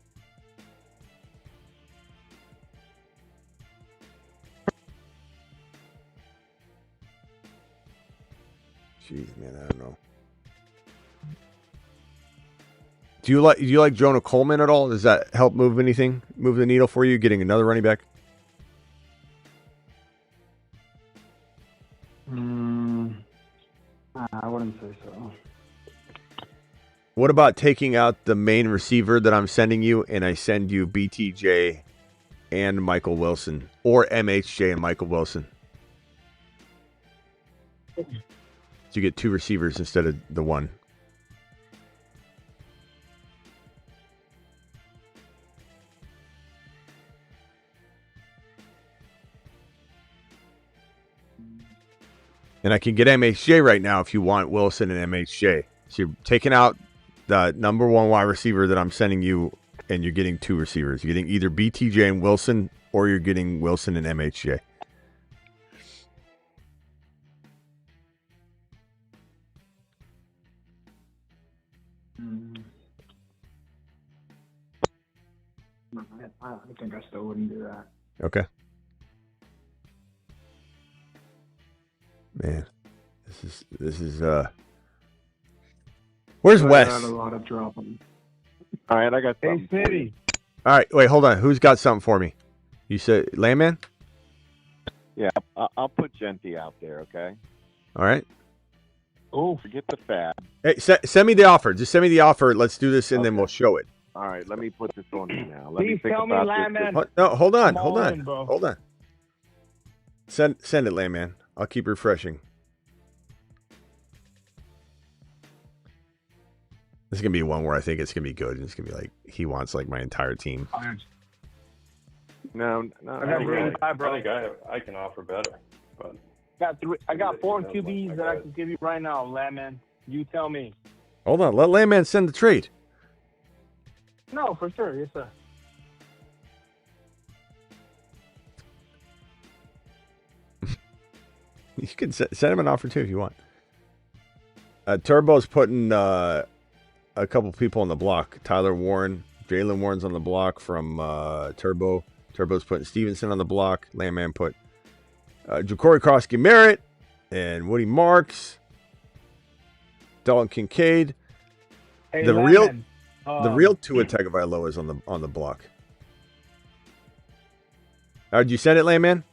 Jeez, man, I don't know. Do you like Jonah Coleman at all? Does that help move anything? Move the needle for you, getting another running back? I wouldn't say so. What about taking out the main receiver that I'm sending you, and I send you BTJ and Michael Wilson, or MHJ and Michael Wilson? So you get 2 receivers instead of the 1. And I can get MHJ right now if you want Wilson and MHJ. So you're taking out the number 1 wide receiver that I'm sending you, and you're getting 2 receivers. You're getting either BTJ and Wilson, or you're getting Wilson and MHJ. I think I still wouldn't do that. Okay. Man, this is where's Wes? I had a lot of dropping. All right, I got something. Hey, Smitty. All right, wait, hold on. Who's got something for me? You said Landman? Yeah, I'll put Genty out there, okay? All right. Oh, forget the fad. Hey, send me the offer. Just send me the offer. Let's do this, and then we'll show it. All right, let me put this on you now. Let Please me think tell me, about Landman. this. No, hold on. Hold on. Send it, Landman. I'll keep refreshing. This is gonna be one where I think it's gonna be good, and it's gonna be like he wants like my entire team. No. I can offer better, but I got 4 QBs that I can give you right now, Landman. You tell me. Hold on, let Landman send the trade. No, for sure, yes, sir. You can send him an offer too if you want. Turbo's putting a couple people on the block. Tyler Warren, Jalen Warren's on the block from Turbo. Turbo's putting Stevenson on the block. Landman put Ja'Cory Krosky Merritt and Woody Marks. Dalton Kincaid. Hey, the Landman, real Tua Tagovailoa is on the block. Did you send it, Landman?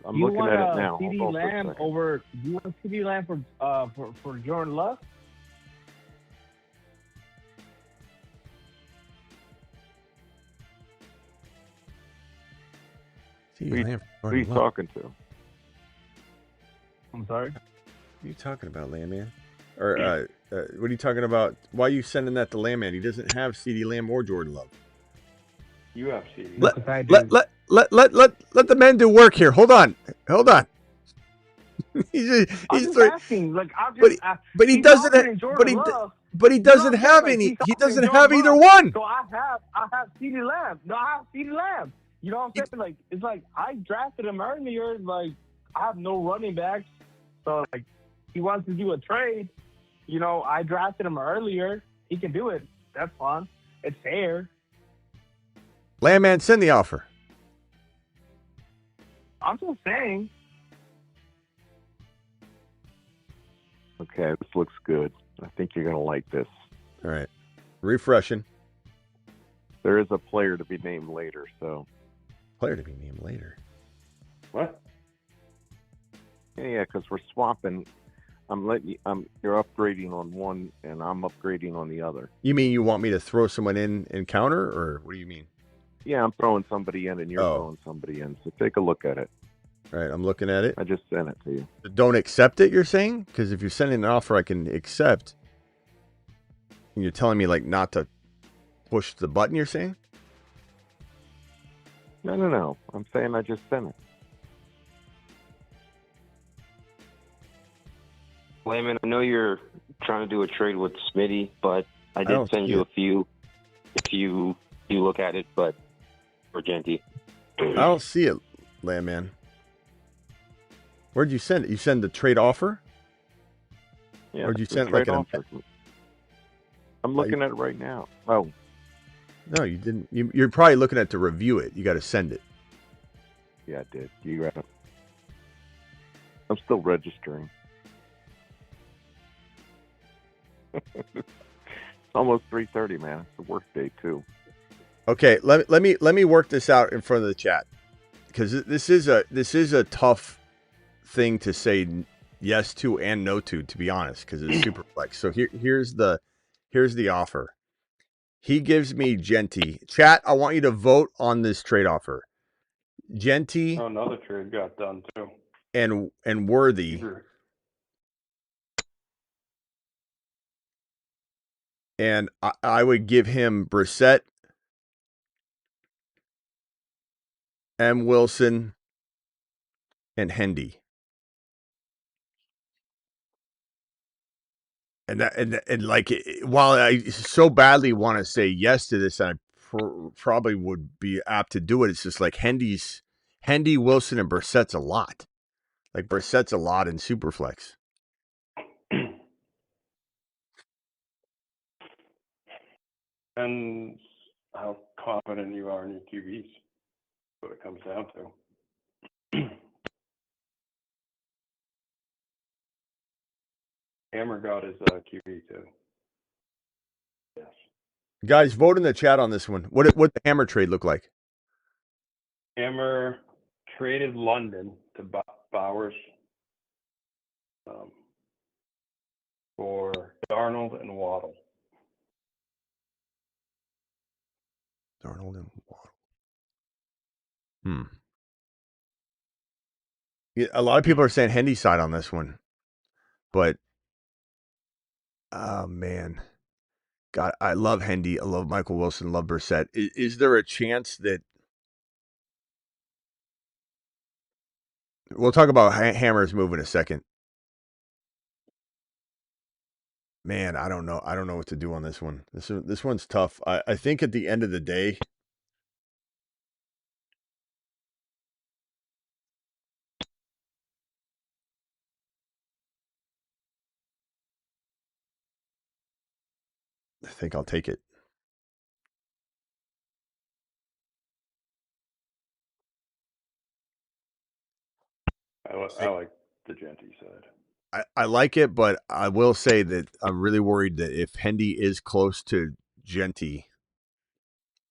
I'm looking at it now. CD Lamb over. Do you want CD Lamb for Jordan Love? Who are you talking to? I'm sorry? What are you talking about, Landman? Or what are you talking about? Why are you sending that to Landman? He doesn't have CD Lamb or Jordan Love. You have CD. Let the men do work here. Hold on. I'm just asking. Like, but he he's doesn't. offering Jordan Love. But he You know what doesn't I'm saying? have Like, any. he's He offering doesn't have Jordan either Love. one. So I have CeeDee Lamb. No, I have CeeDee Lamb. You know what I'm saying? Like, it's like I drafted him earlier. Like, I have no running backs. So, like, he wants to do a trade. You know, I drafted him earlier. He can do it. That's fine. It's fair. Landman, send the offer. I'm just saying. Okay, this looks good. I think you're going to like this. All right. Refreshing. There is a player to be named later, so. Player to be named later? What? Yeah, because we're swapping. You're upgrading on one, and I'm upgrading on the other. You mean you want me to throw someone in and counter, or what do you mean? Yeah, I'm throwing somebody in, and you're throwing somebody in. So take a look at it. All right, I'm looking at it. I just sent it to you. Don't accept it, you're saying? Because if you're sending an offer I can accept, and you're telling me, like, not to push the button, you're saying? No. I'm saying I just sent it. Layman, I know you're trying to do a trade with Smitty, but I did send you a few if you look at it, but for Genty. I don't see it, Landman. Where'd you send it? You send the trade offer? Yeah, or did you send like an offer? I'm looking at it right now. Oh. No, you didn't. You're probably looking at to review it. You got to send it. Yeah, I did. You got it. I'm still registering. It's almost 3:30, man. It's a work day too. Okay, let me work this out in front of the chat, because this is a tough thing to say yes to and no to be honest, because it's super flex. So here's the offer. He gives me Genty. Chat, I want you to vote on this trade offer. Genty. Oh, another trade got done too. And Worthy. And I would give him Brissett, M. Wilson, and Hendy. And like, while I so badly want to say yes to this, and I probably would be apt to do it, it's just like Hendy, Wilson, and Brissett's a lot. Like, Brissett's a lot in Superflex. And how confident you are in your QBs. What it comes down to. Hammer got his QB too. Yes. Guys, vote in the chat on this one. What the Hammer trade look like? Hammer traded London to Bowers for Darnold and Waddle. Darnold and Waddle. Yeah, a lot of people are saying Hendy side on this one, but oh man, God, I love Hendy. I love Michael Wilson. Love Brissett. Is there a chance that we'll talk about Hammer's move in a second? Man, I don't know. I don't know what to do on this one. This one's tough. I think at the end of the day, I think I'll take it. I like the Genty side. I like it, but I will say that I'm really worried that if Hendy is close to Genty,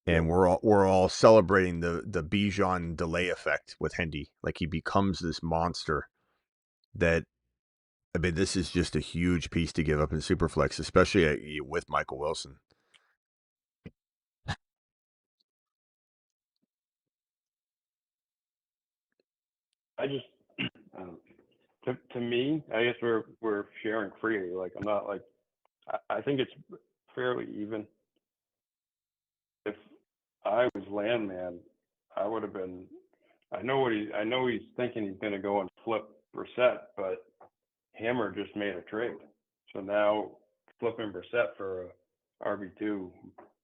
and we're all celebrating the Bijan delay effect with Hendy, like he becomes this monster. That, I mean, this is just a huge piece to give up in Superflex, especially with Michael Wilson. I just, to me, I guess we're sharing freely. Like, I'm not like, I think it's fairly even. If I was Landman, I would have been. I know he's thinking he's going to go and flip Brissett, but Hammer just made a trade. So now flipping Brissett for a RB2,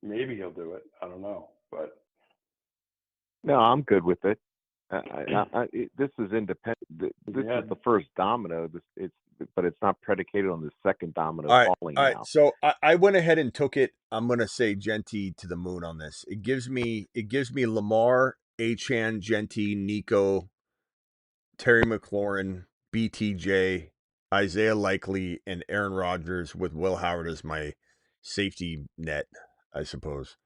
maybe he'll do it. I don't know, but No, I'm good with it. This is independent. This is the first domino. But it's not predicated on the second domino falling all right. now. So I went ahead and took it. I'm gonna say Genty to the moon on this. It gives me Lamar, Achan, Genty, Nico, Terry McLaurin, BTJ, Isaiah Likely, and Aaron Rodgers with Will Howard as my safety net, I suppose.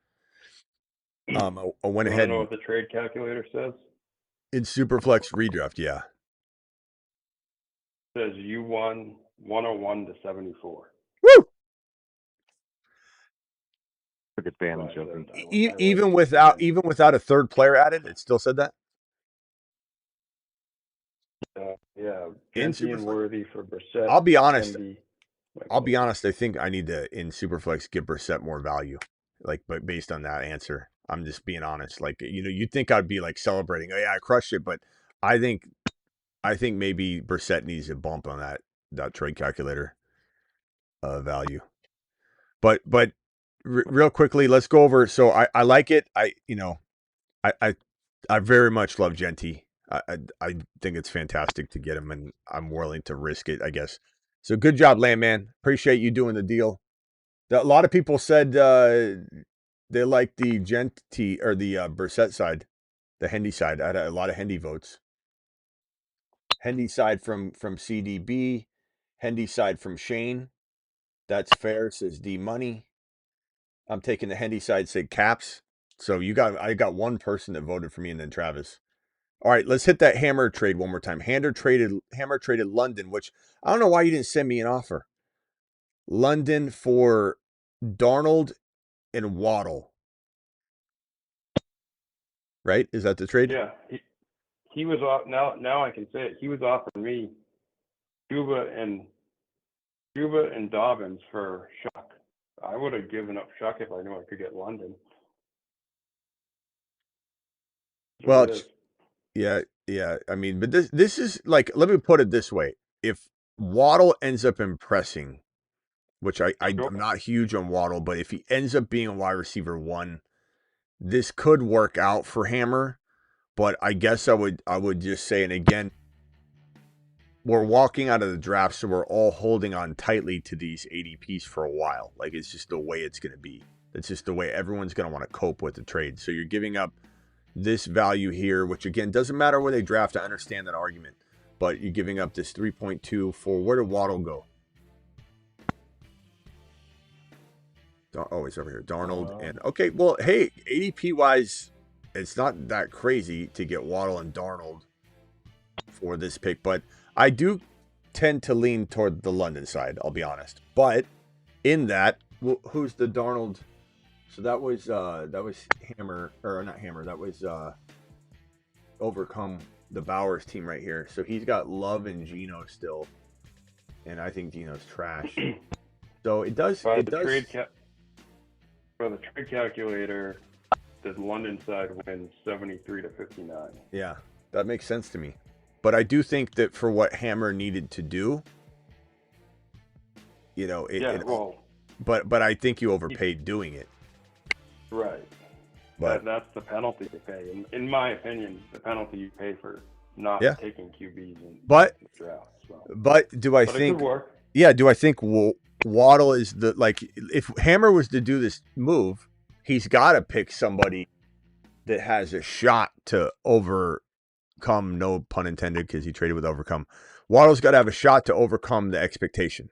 I went ahead. You know what the trade calculator says? In Superflex redraft, yeah. It says you won 101 to 74. Woo! Took advantage of it. Even without a third player added, it still said that. Yeah, Genty and Worthy for Brissett. I'll be honest. Kennedy, I think I need to in Superflex give Brissett more value. But based on that answer, I'm just being honest. You'd think I'd be like celebrating. Oh yeah, I crushed it, but I think maybe Brissett needs a bump on that trade calculator value. But real quickly, let's go over. So I like it. I very much love Genty. I think it's fantastic to get him, and I'm willing to risk it, I guess. So good job, Landman. Appreciate you doing the deal. A lot of people said they like the Genty or the Brissett side, the Hendy side. I had a lot of Hendy votes. Hendy side from CDB, Hendy side from Shane. That's fair, says D Money. I'm taking the Hendy side, said Caps. So I got one person that voted for me, and then Travis. All right, let's hit that Hammer trade one more time. Hammer traded London, which I don't know why you didn't send me an offer. London for Darnold and Waddle. Right? Is that the trade? Yeah, he was off. Now I can say it. He was offering me Cuba and Dobbins for Shuck. I would have given up Shuck if I knew I could get London. Well, yeah. I mean, but this is like, let me put it this way: if Waddle ends up impressing, which I'm not huge on Waddle, but if he ends up being a wide receiver 1, this could work out for Hammer. But I guess I would just say, and again, we're walking out of the draft, so we're all holding on tightly to these ADPs for a while. Like, it's just the way it's going to be. It's just the way everyone's going to want to cope with the trade. So you're giving up this value here, which again, doesn't matter where they draft. I understand that argument, but you're giving up this 3.2 for, where did Waddle go? Oh, he's over here. Darnold and, okay, well, hey, ADP wise, it's not that crazy to get Waddle and Darnold for this pick, but I do tend to lean toward the London side, I'll be honest. But in that, who's the Darnold? So that was Hammer, or not Hammer, that was Overcome, the Bowers team right here. So he's got Love and Geno still, and I think Geno's trash. So it does. For the trade calculator, the London side wins 73 to 59. Yeah, that makes sense to me. But I do think that for what Hammer needed to do, but I think you overpaid doing it. Right. But that's the penalty you pay. In my opinion, the penalty you pay for not taking QBs in the draft. So. But do I think? Yeah. Do I think Waddle is if Hammer was to do this move, he's got to pick somebody that has a shot to overcome. No pun intended, because he traded with Overcome. Waddle's got to have a shot to overcome the expectation,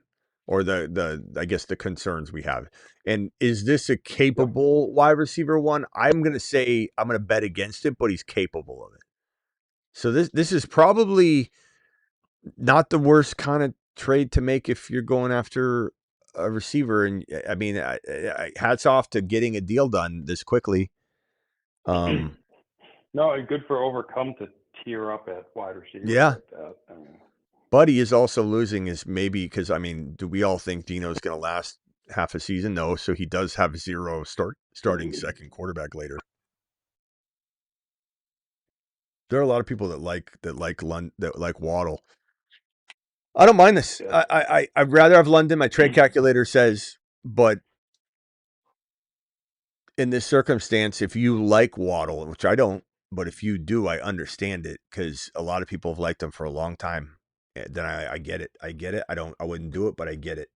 or I guess the concerns we have. And is this a capable wide receiver 1? I'm going to bet against it, but he's capable of it. So this is probably not the worst kind of trade to make if you're going after a receiver. And I mean, hats off to getting a deal done this quickly. No, good for Overcome to tier up at wide receiver. Yeah. Like that. I mean, but he is also losing is maybe because, I mean, do we all think Geno's going to last half a season? No. So he does have 0 starting second quarterback later. There are a lot of people that like Waddle. I don't mind this. I'd rather have London. My trade calculator says, but in this circumstance, if you like Waddle, which I don't, but if you do, I understand it because a lot of people have liked him for a long time. Then I get it. I get it. I wouldn't do it, but I get it.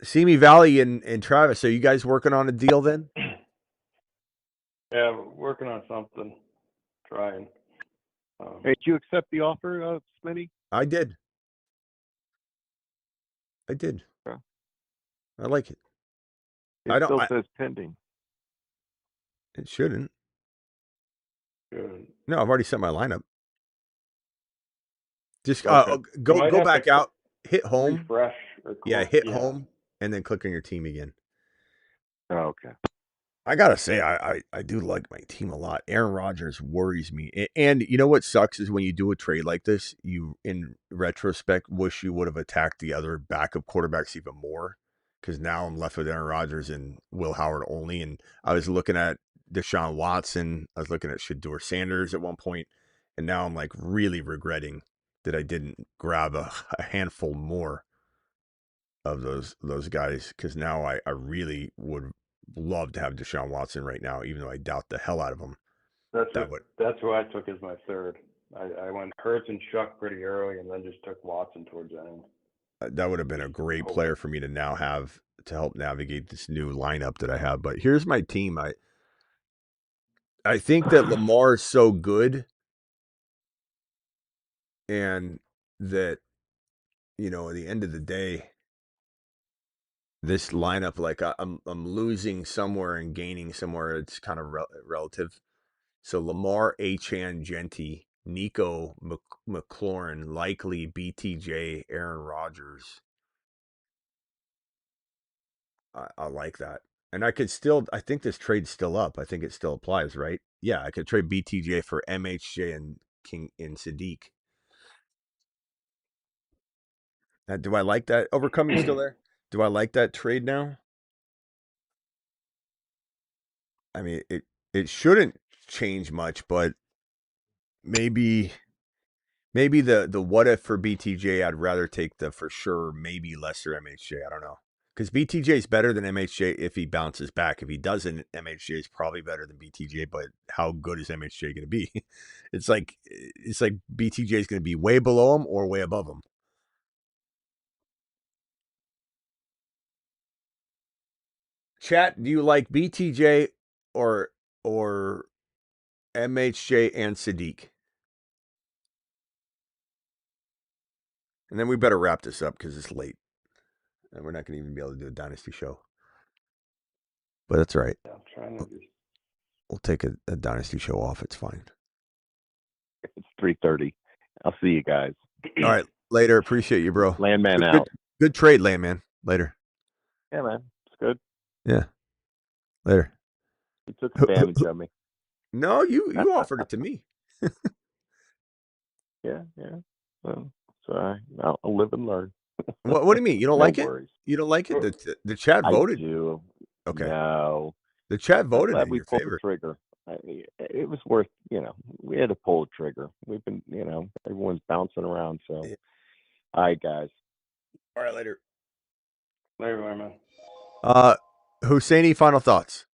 Simi Valley and Travis, are you guys working on a deal then? Yeah, we're working on something. Trying. Hey, did you accept the offer, Smitty? I did. Okay. I like it. It still says pending. It shouldn't. Good. No, I've already set my lineup. Just Okay. go back out, hit home, refresh. Hit home, and then click on your team again. Oh, okay. I gotta say, I do like my team a lot. Aaron Rodgers worries me, and you know what sucks is when you do a trade like this, you in retrospect wish you would have attacked the other backup quarterbacks even more, because now I'm left with Aaron Rodgers and Will Howard only. And I was looking at Deshaun Watson, I was looking at Shedeur Sanders at one point, and now I'm like really regretting that I didn't grab a handful more of those guys, because now I really would love to have Deshaun Watson right now, even though I doubt the hell out of him. That's who I took as my third. I went Hurts and Shuck pretty early, and then just took Watson towards the end. That would have been a great player for me to now have to help navigate this new lineup that I have. But here's my team. I think that Lamar is so good, and that at the end of the day, this lineup, like I'm losing somewhere and gaining somewhere. It's kind of relative. So Lamar, Achane, Genty, Nico, McLaurin, likely BTJ, Aaron Rodgers. I like that. And I think this trade's still up. I think it still applies, right? Yeah, I could trade BTJ for MHJ and King and Sadiq. Now, do I like that? Overcoming still there? Do I like that trade now? I mean, it shouldn't change much, but maybe the what if for BTJ, I'd rather take the for sure maybe lesser MHJ. I don't know, because BTJ is better than MHJ if he bounces back. If he doesn't, MHJ is probably better than BTJ. But how good is MHJ going to be? It's like BTJ is going to be way below him or way above him. Chat, do you like BTJ or MHJ and Sadiq? And then we better wrap this up because it's late. And we're not going to even be able to do a Dynasty show. But that's right. Yeah, I'm trying to just... We'll take a Dynasty show off. It's fine. It's 3:30. I'll see you guys. All right. Later. Appreciate you, bro. Landman out. Good trade, Landman. Later. Yeah, man. It's good. Yeah. Later. You took advantage of me. No, you offered it to me. Yeah. Well, so I'll live and learn. What do you mean? You don't like worries. it? You don't like it? The chat voted. I do. Okay. No. The chat voted in we your pulled favor. the trigger. It was worth, we had to pull the trigger. We've been, everyone's bouncing around. So, all right, guys. All right, later. Later, man. Husseini, final thoughts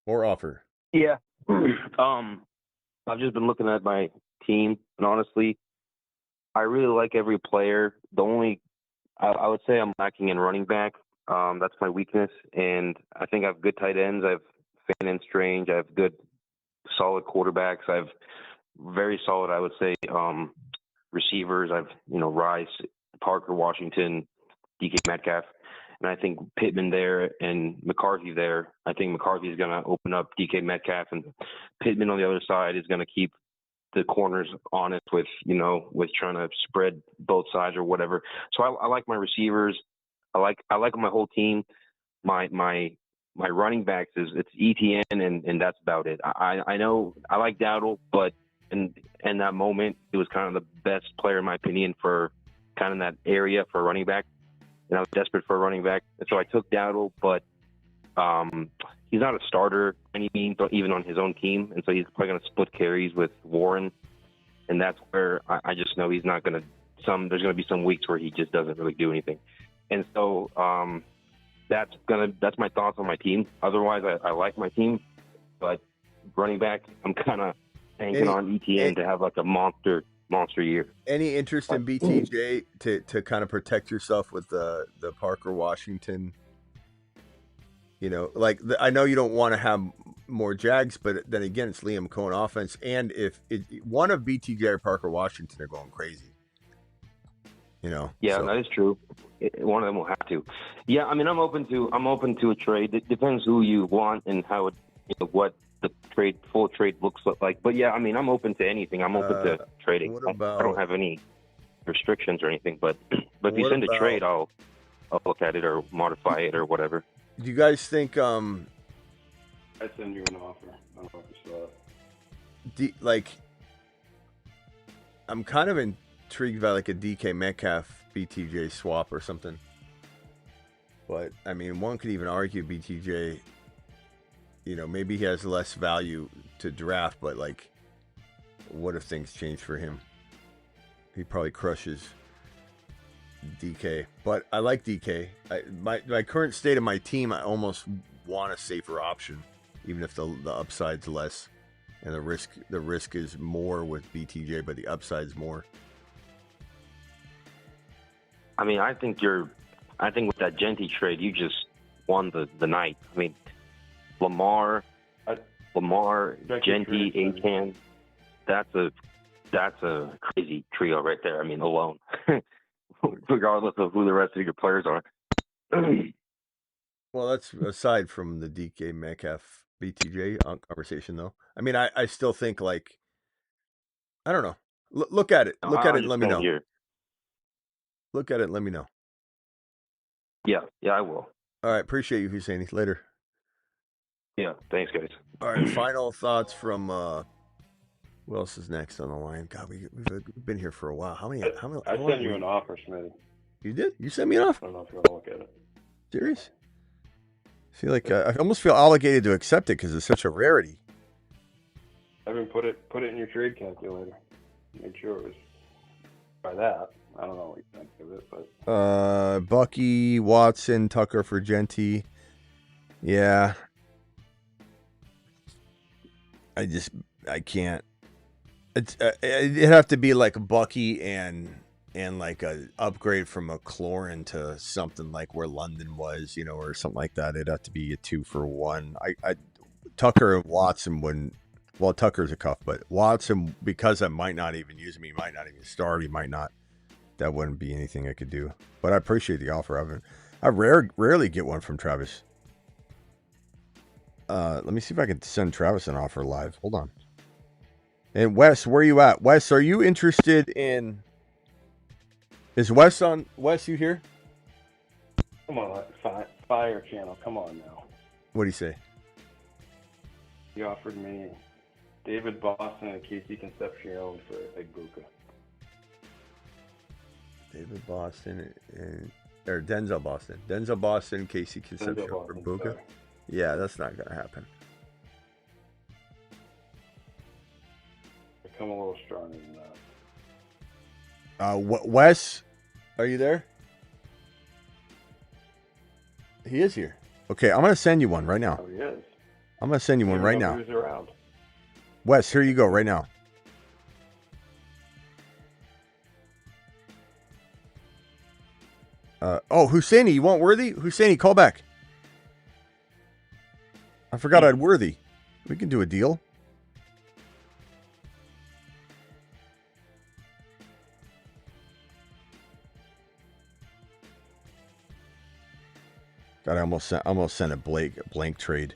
or offer? Yeah. I've just been looking at my team, and honestly, I really like every player. The only, I would say I'm lacking in running back. That's my weakness, and I think I have good tight ends. I have Fan and Strange. I have good, solid quarterbacks. I have very solid, I would say, receivers. I have, Rice, Parker, Washington, DK Metcalf. And I think Pittman there and McCarthy there. I think McCarthy is going to open up DK Metcalf, and Pittman on the other side is going to keep the corners honest with trying to spread both sides or whatever. So I like my receivers. I like my whole team. My running backs it's ETN and that's about it. I know I like Dowdle, but in that moment it was kind of the best player in my opinion for kind of that area for a running back. And I was desperate for a running back. And so I took Dowdle, but he's not a starter by any means, even on his own team. And so he's probably going to split carries with Warren. and that's where I just know he's not going to. There's going to be some weeks where he just doesn't really do anything, and so that's my thoughts on my team. Otherwise, I like my team, but running back, I'm kind of banking on ETN to have like a monster year. Any interest in BTJ to kind of protect yourself with the Parker Washington? Like I know you don't want to have more Jags, but then again, it's Liam Cohen offense, and if one of BTJ or Parker Washington are going crazy, Yeah, so. that is true. One of them will have to. Yeah, I mean, I'm open to a trade. It depends who you want and how it, what the full trade looks like. But yeah, I mean, I'm open to anything. I'm open to trading. I don't have any restrictions or anything. But if you send a trade, I'll look at it or modify it or whatever. Do you guys think I send you an offer. I don't know if you saw it. I'm kind of intrigued by like a DK Metcalf BTJ swap or something. But I mean, one could even argue BTJ, maybe he has less value to draft, but like, what if things change for him? He probably crushes DK, but I like DK. My current state of my team, I almost want a safer option, even if the upside's less, and the risk is more with BTJ, but the upside's more. I mean, I think with that Genty trade, you just won the night. I mean, Lamar, Genty, Akan, that's a crazy trio right there. I mean, alone. Regardless of who the rest of your players are. Well, that's aside from the DK Metcalf BTJ conversation, though. I mean, I still think, like, I don't know. Look at it. Look at it and let me know. Look at it and let me know. Yeah, I will. All right, appreciate you, Husseini. Later. Yeah, thanks, guys. All right, final thoughts from who else is next on the line? God, we've been here for a while. How many? I sent you an offer, Smitty. You did? You sent me an offer? I don't know if you want to look at it. Serious? I feel like I almost feel obligated to accept it because it's such a rarity. I mean, put it in your trade calculator. Make sure it was by that. I don't know what you think of it, but Bucky, Watson, Tucker for Genty. Yeah. I can't. It'd have to be like Bucky and like a upgrade from McLaurin to something like where London was, or something like that. It'd have to be a 2-for-1. Tucker and Watson wouldn't. Well, Tucker's a cuff, but Watson, because I might not even use him, he might not even start. He might not. That wouldn't be anything I could do. But I appreciate the offer. I rarely get one from Travis. Let me see if I can send Travis an offer live. Hold on. And Wes, where are you at? Wes, are you interested in... Is Wes on... Wes, you here? come on, Fire Channel. Come on now. What do you say? He offered me David Boston and Casey Concepcion for Egbuka. David Boston or Denzel Boston. Denzel Boston, Casey Concepcion for Buka. Yeah, that's not going to happen. I come a little stronger than that. Wes, are you there? He is here. Okay, I'm going to send you one right now. Oh, he is. I'm going to send you one right now. Who's around? Wes, here you go right now. Husseini, you want Worthy? Husseini, call back. I forgot I had Worthy. We can do a deal. God, I almost sent a blank trade.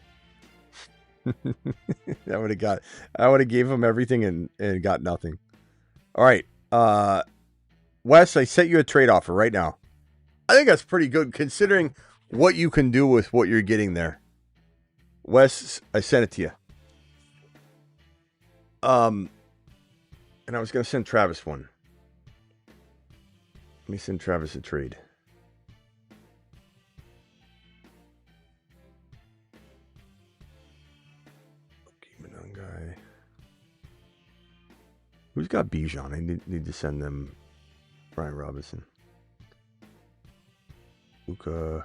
I would have gave him everything and got nothing. All right. Wes, I sent you a trade offer right now. I think that's pretty good considering what you can do with what you're getting there. Wes, I sent it to you. And I was going to send Travis one. Let me send Travis a trade. Who's got Bijan? I need to send them Brian Robinson. Luka.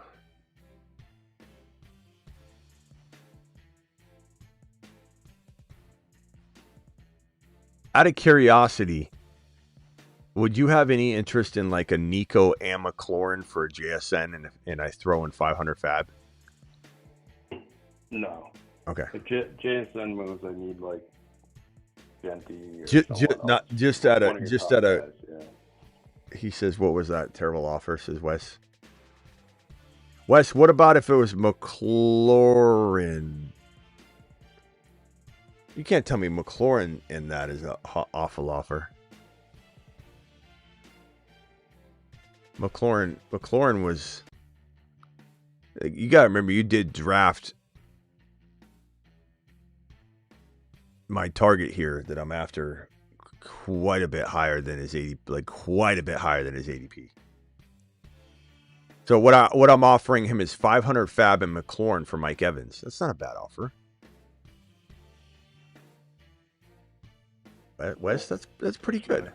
Out of curiosity, would you have any interest in like a Nico and McLaurin for a JSN and I throw in 500 fab? No. Okay. If JSN moves, I need like Genty or just out of guys, yeah. He says, what was that terrible offer? Says Wes. Wes, what about if it was McLaurin? You can't tell me McLaurin in that is an awful offer. McLaurin was. You got to remember, you did draft my target here that I'm after quite a bit higher than his 80, like quite a bit higher than his ADP. So what I'm offering him is 500 fab and McLaurin for Mike Evans. That's not a bad offer. Wes, that's pretty good.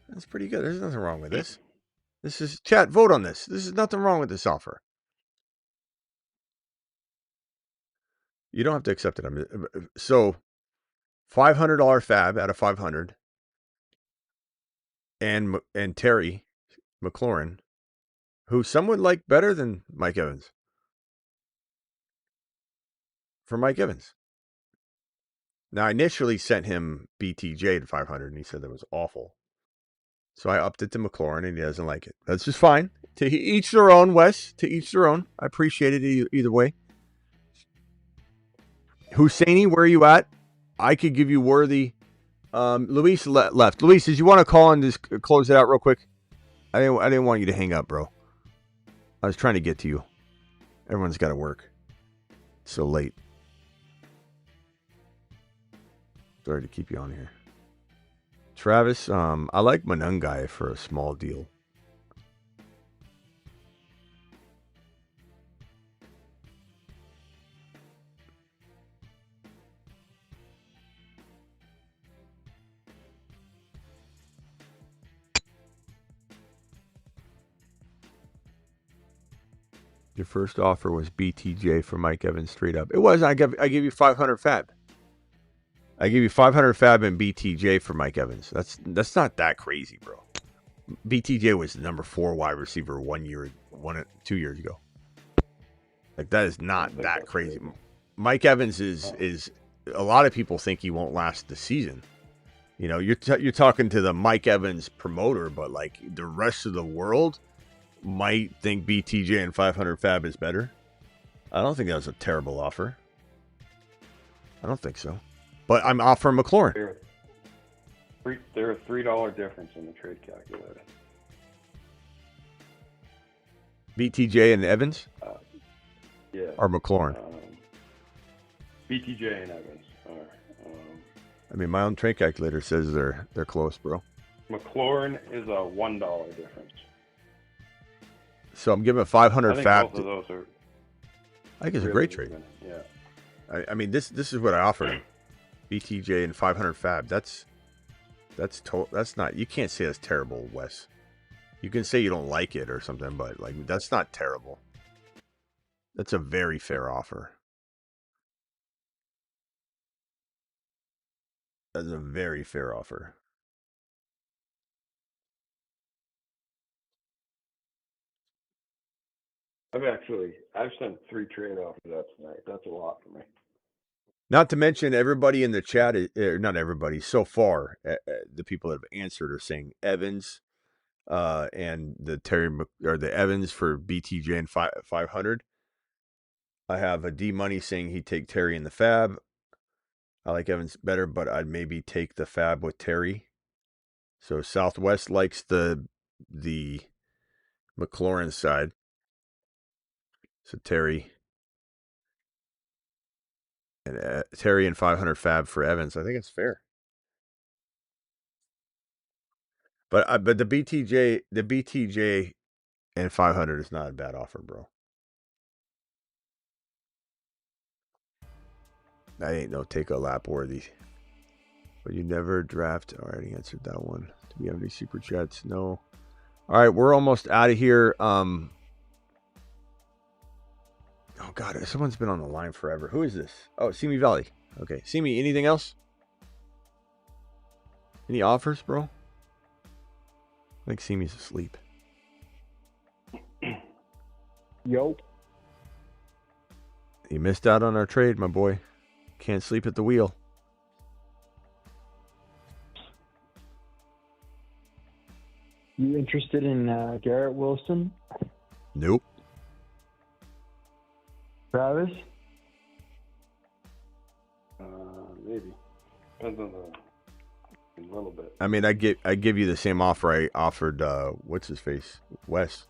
That's pretty good. There's nothing wrong with this. This is chat. Vote on this. This is nothing wrong with this offer. You don't have to accept it. So $500 fab out of 500, and Terry McLaurin, who some would like better than Mike Evans. For Mike Evans. Now, I initially sent him BTJ to 500, and he said that was awful. So I upped it to McLaurin, and he doesn't like it. That's just fine. To each their own, Wes. To each their own. I appreciate it either way. Husseini, where are you at? I could give you worthy. Luis left. Luis, did you want to call and just close it out real quick? I didn't want you to hang up, bro. I was trying to get to you. Everyone's got to work. It's so late. Sorry to keep you on here. Travis, I like Manungai for a small deal. Your first offer was BTJ for Mike Evans straight up. It was. I give you 500 fab. I give you 500 fab and BTJ for Mike Evans. That's not that crazy, bro. BTJ was the number 4 wide receiver 2 years ago. Like, that is not that crazy. Mike Evans is a lot of people think he won't last the season. You know, you're talking to the Mike Evans promoter, but like the rest of the world might think BTJ and 500 fab is better. I don't think that was a terrible offer. I don't think so. But I'm offering McLaurin. There are $3 difference in the trade calculator. BTJ and Evans? Yeah. Or McLaurin? BTJ and Evans are. I mean, my own trade calculator says they're close, bro. McLaurin is a $1 difference. So I'm giving a 500 fab. Both of those are. I think it's a great trade. Yeah. I mean, this is what I offered him. BTJ and 500 fab. That's not. You can't say that's terrible, Wes. You can say you don't like it or something, but like that's not terrible. That's a very fair offer. That's a very fair offer. I've sent 3 trade offers out tonight. That's a lot for me. Not to mention everybody in the chat, not everybody, so far, the people that have answered are saying Evans and the Evans for BTJ and 500. I have a D Money saying he'd take Terry in the fab. I like Evans better, but I'd maybe take the fab with Terry. So Southwest likes the McLaurin side. So Terry and 500 fab for Evans. I think it's fair. But the BTJ and 500 is not a bad offer, bro. That ain't no take a lap worthy. But you never draft. I already answered that one. Do we have any super chats? No. All right, we're almost out of here. Oh God, someone's been on the line forever. Who is this? Oh, Simi Valley. Okay, Simi. Anything else? Any offers, bro? I think Simi's asleep. Yo. You missed out on our trade, my boy. Can't sleep at the wheel. You interested in Garrett Wilson? Nope. Travis? Maybe. Depends on a little bit. I mean, I give you the same offer I offered. What's his face? Wes.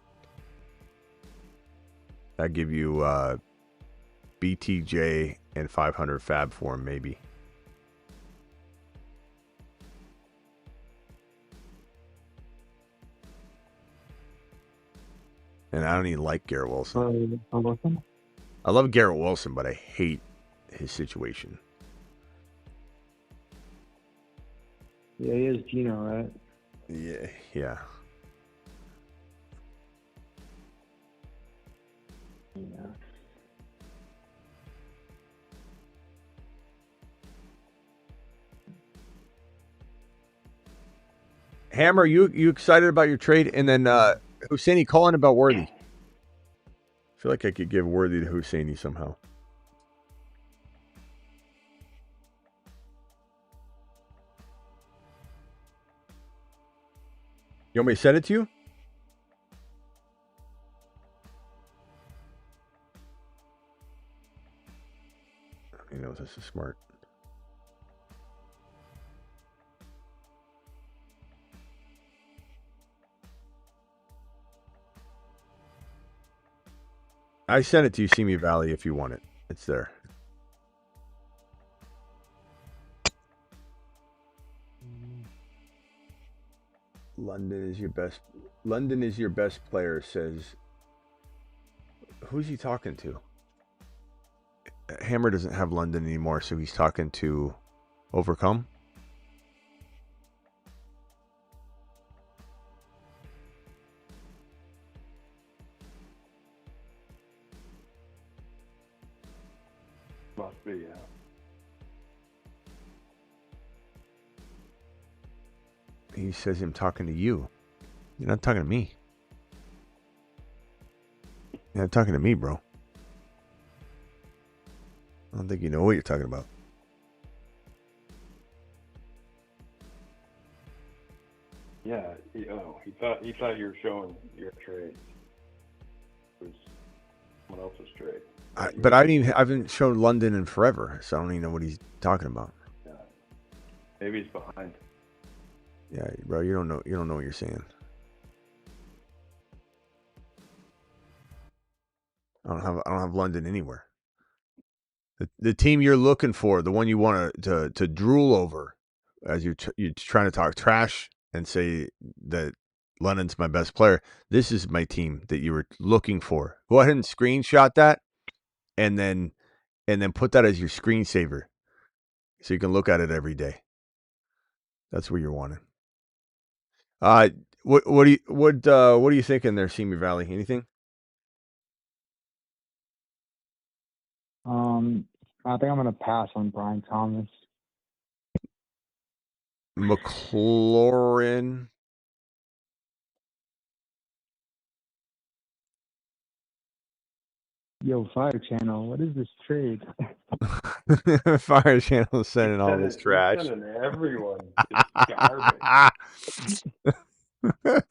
I give you BTJ and 500 fab for him, maybe. And I don't even like Garrett Wilson. I love Garrett Wilson, but I hate his situation. Yeah, he is Gino, right? Yeah, yeah. Yeah. Hammer, you excited about your trade? And then Husseini, call in about Worthy. I feel like I could give Worthy to Husseini somehow. You want me to send it to you? You know, this is smart. I sent it to you, Simi Valley, if you want it. It's there. London is your best player, says. Who's he talking to? Hammer doesn't have London anymore, so he's talking to Overcome. Must be, yeah. He says I'm talking to you. You're not talking to me. You're not talking to me, bro. I don't think you know what you're talking about. Yeah, he thought you were showing your trade. It was someone else's trade. But I haven't shown London in forever, so I don't even know what he's talking about. Yeah. Maybe he's behind. Yeah, bro, you don't know what you're saying. I don't have London anywhere. The team you're looking for, the one you want to drool over, as you're trying to talk trash and say that London's my best player. This is my team that you were looking for. Go ahead and screenshot that, and then put that as your screensaver, so you can look at it every day. That's where you're wanting. What are you thinking there, Simi Valley? Anything? I think I'm gonna pass on Brian Thomas. McLaurin. Yo, Fire Channel, what is this trade? Fire Channel sending all this trash. He's sending everyone garbage.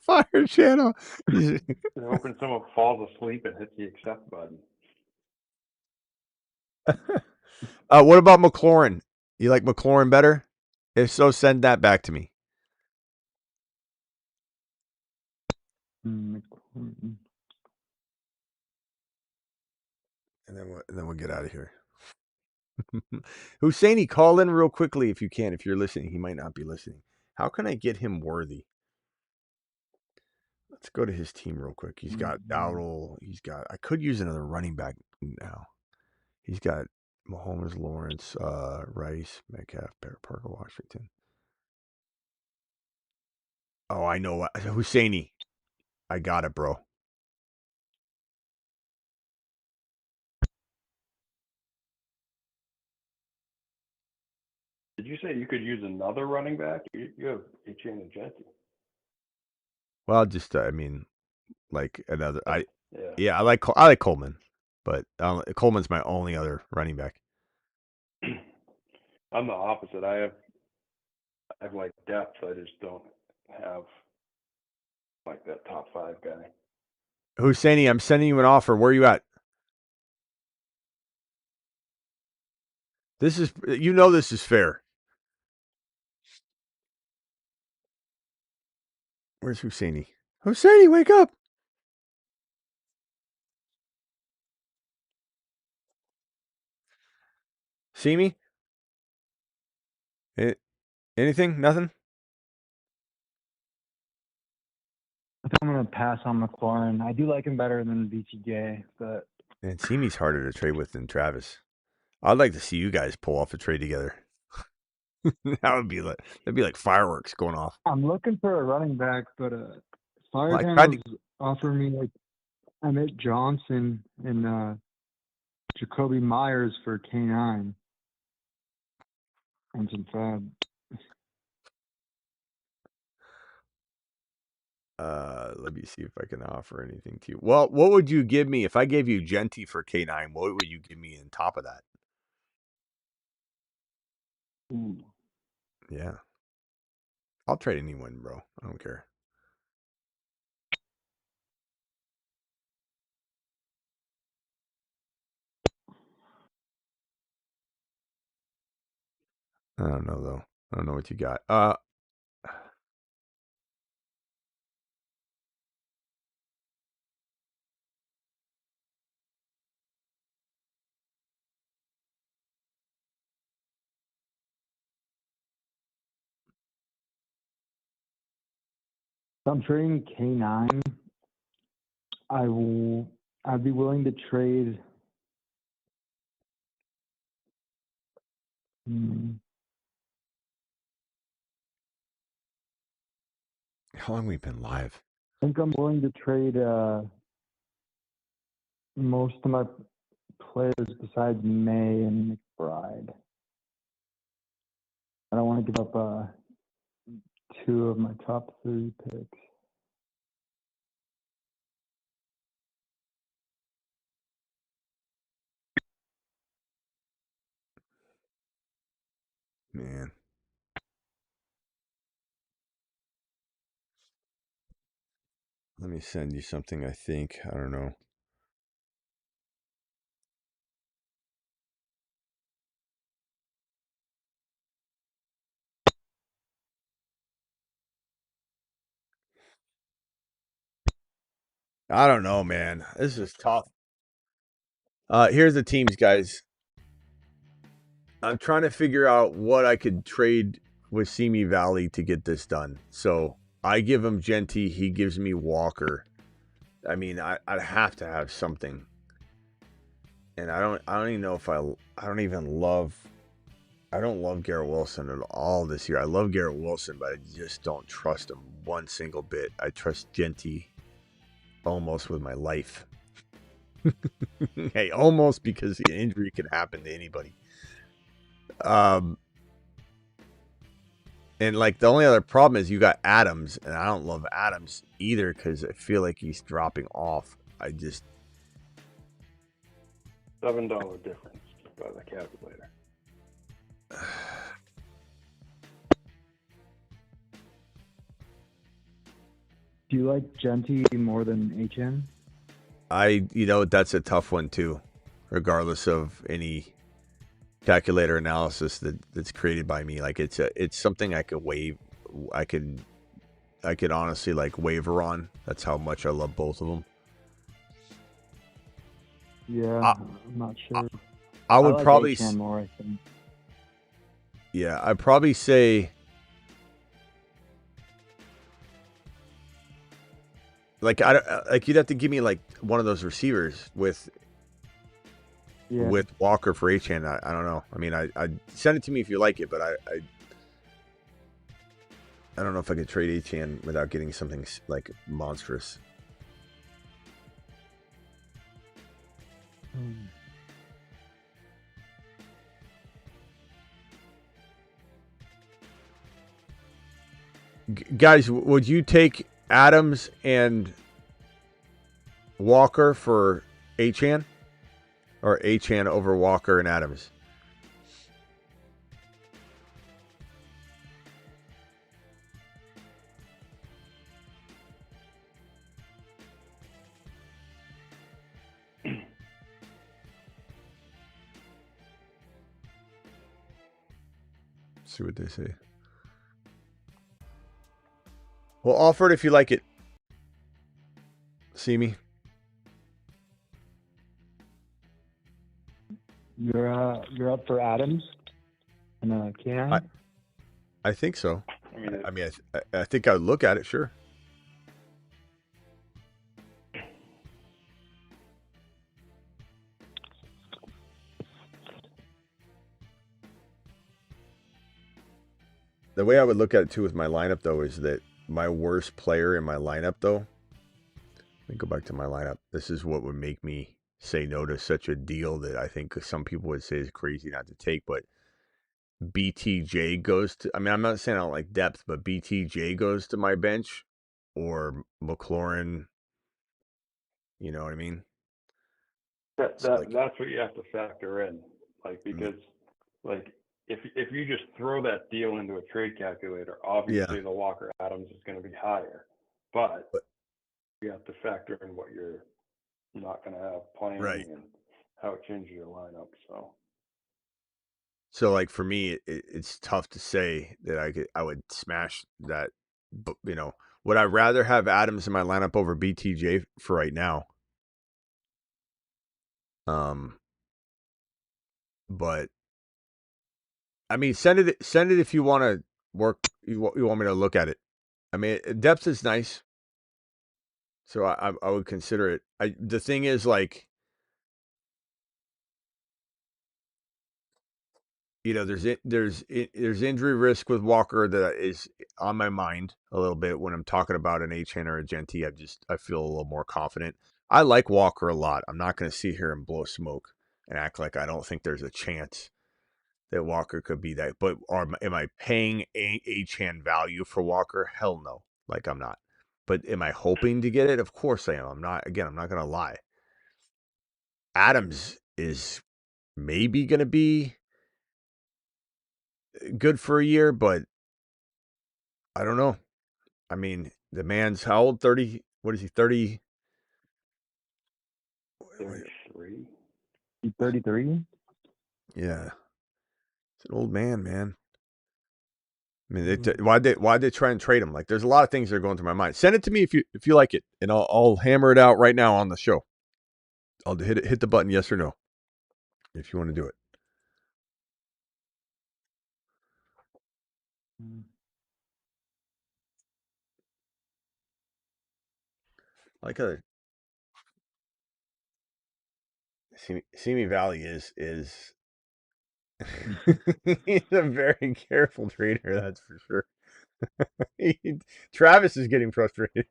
Fire Channel. Hoping someone falls asleep and hits the accept button. What about McLaurin? You like McLaurin better? If so, send that back to me. McLaurin. And then we'll get out of here. Husseini, call in real quickly if you can. If you're listening, he might not be listening. How can I get him Worthy? Let's go to his team real quick. He's got Dowdle. I could use another running back now. He's got Mahomes, Lawrence, Rice, Metcalf, Parker, Washington. Oh, I know what. Husseini. I got it, bro. Did you say you could use another running back? You have Etienne and Genty. Well, just I mean, like another. Yeah. I like Coleman, but Coleman's my only other running back. I'm the opposite. I have like depth. I just don't have like that top 5 guy. Husseini, I'm sending you an offer. Where are you at? This is this is fair. Where's Husseini? Husseini, wake up! See me? Anything? Nothing? I think I'm gonna pass on McLaurin. I do like him better than BTJ, but Man, Simi's harder to trade with than Travis. I'd like to see you guys pull off a trade together. That'd be like fireworks going off. I'm looking for a running back. But Fireman was offering me like Emmett Johnson and Jacoby Myers for K9 and some fab. Let me see if I can offer anything to you. Well, what would you give me if I gave you Genty for K9? What would you give me on top of that? Ooh. Yeah. I'll trade anyone, bro. I don't care. I don't know, though. I don't know what you got. If I'm trading K9, I'd be willing to trade. How long have we been live? I think I'm willing to trade most of my players besides May and McBride. I don't want to give up 2 of my top 3 picks. Man. Let me send you something, I think. I don't know. I don't know, man. This is tough. Here's the teams, guys. I'm trying to figure out what I could trade with Simi Valley to get this done. So I give him Genty. He gives me Walker. I mean, I'd have to have something. And I don't even know if I don't love Garrett Wilson at all this year. I love Garrett Wilson, but I just don't trust him one single bit. I trust Genty almost with my life. Hey, almost, because an injury can happen to anybody. And like the only other problem is you got Adams, and I don't love Adams either because I feel like he's dropping off. I just $7 difference by the calculator. Do you like Genty more than HN? That's a tough one too, regardless of any calculator analysis that's created by me. Like it's something I could I could honestly like waiver on. That's how much I love both of them. Yeah, I'm not sure. I would like probably HN more, I think. Yeah, I'd probably say like you'd have to give me like one of those receivers with with Walker for Achane. I don't know. I mean, I send it to me if you like it, but I don't know if I could trade Achane without getting something like monstrous. Guys, would you take Adams and Walker for Achane? Or Achane over Walker and Adams? See what they say. Well, offer it if you like it. See me? You're up for Adams and Can. I think so. I think I'd look at it, sure. The way I would look at it too with my lineup though is that my worst player in my lineup though. Let me go back to my lineup. This is what would make me say no to such a deal that I think some people would say is crazy not to take, but BTJ goes to, I mean, I'm not saying I don't like depth, but BTJ goes to my bench or McLaurin. You know what I mean? That's what you have to factor in, like, because like if you just throw that deal into a trade calculator, obviously the Walker Adams is going to be higher, but you have to factor in what you're not going to have playing and how it changes your lineup. So like for me, it's tough to say that I would smash that. But you know, would I rather have Adams in my lineup over BTJ for right now? But I mean, send it if you want to work. You want me to look at it. I mean, depth is nice, so I would consider it. The thing is, like, you know, there's injury risk with Walker that is on my mind a little bit when I'm talking about an Achane or a Genty. I feel a little more confident. I like Walker a lot. I'm not going to sit here and blow smoke and act like I don't think there's a chance that Walker could be that. But am I paying Achane value for Walker? Hell no. Like, I'm not. But am I hoping to get it? Of course I am. I'm not going to lie. Adams is maybe going to be good for a year, but I don't know. I mean, the man's how old? 30? What is he? 30? 33. 33. Yeah, it's an old man, man. I mean, why'd they try and trade him? Like, there's a lot of things that are going through my mind. Send it to me if you like it, and I'll hammer it out right now on the show. I'll hit the button, yes or no, if you want to do it. Like a Simi Valley is he's a very careful trader, that's for sure. Travis is getting frustrated.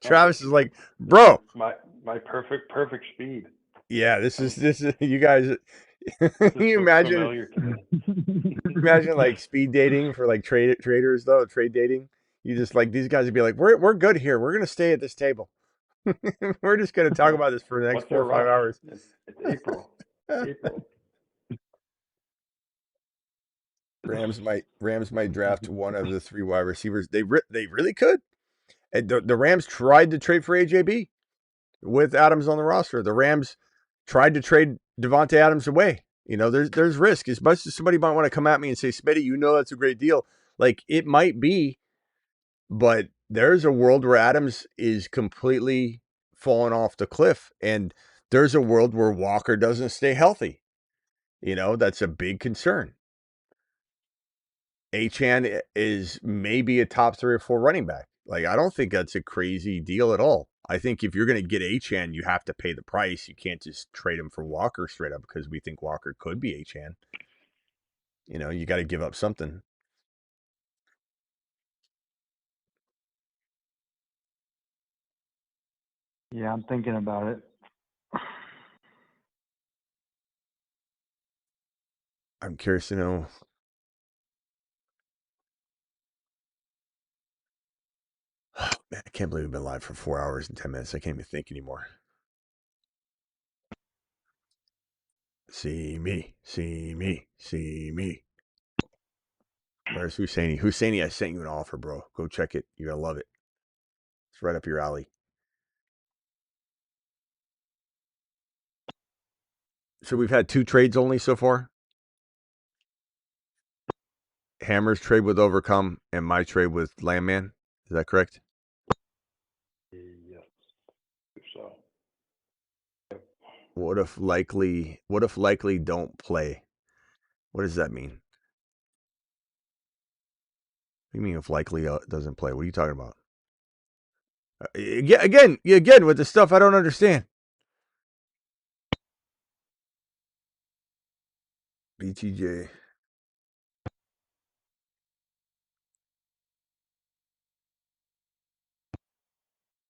Travis is like, bro, my perfect speed. Yeah, this is you guys. Can you imagine? Imagine like speed dating for like traders though, trade dating. You just like these guys would be like, we're good here. We're gonna stay at this table. We're just gonna talk about this for the next 4 or 5 hours. It's April. April. Rams might draft one of the 3 wide receivers. They really could. And the Rams tried to trade for AJB with Adams on the roster. The Rams tried to trade Devontae Adams away. You know, there's risk. As much as somebody might want to come at me and say, Smitty, you know that's a great deal. Like, it might be, but there's a world where Adams is completely falling off the cliff. And there's a world where Walker doesn't stay healthy. You know, that's a big concern. Achane is maybe a top 3 or 4 running back. Like, I don't think that's a crazy deal at all. I think if you're going to get Achane, you have to pay the price. You can't just trade him for Walker straight up because we think Walker could be Achane. You got to give up something. Yeah, I'm thinking about it. I'm curious to know. Man, I can't believe we've been live for 4 hours and 10 minutes. I can't even think anymore. See me, see me, see me. Where's Husseini? Husseini, I sent you an offer, bro. Go check it. You're going to love it. It's right up your alley. So we've had 2 trades only so far. Hammer's trade with Overcome and my trade with Landman. Is that correct? Yes. So. What if likely don't play? What does that mean? What do you mean if likely doesn't play? What are you talking about? Again with the stuff I don't understand. BTJ.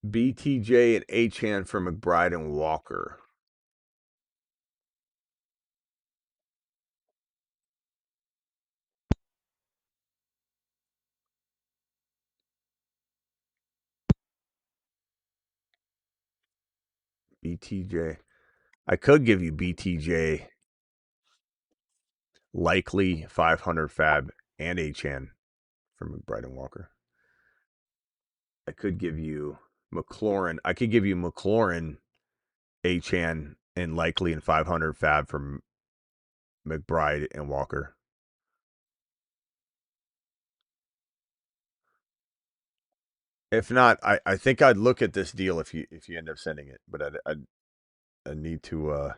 BTJ and Achane for McBride and Walker. BTJ. I could give you BTJ, likely 500 fab, and Achane for McBride and Walker. I could give you McLaurin. I could give you McLaurin, Achane, and likely and 500 fab from McBride and Walker. If not, I think I'd look at this deal if you end up sending it. But I need to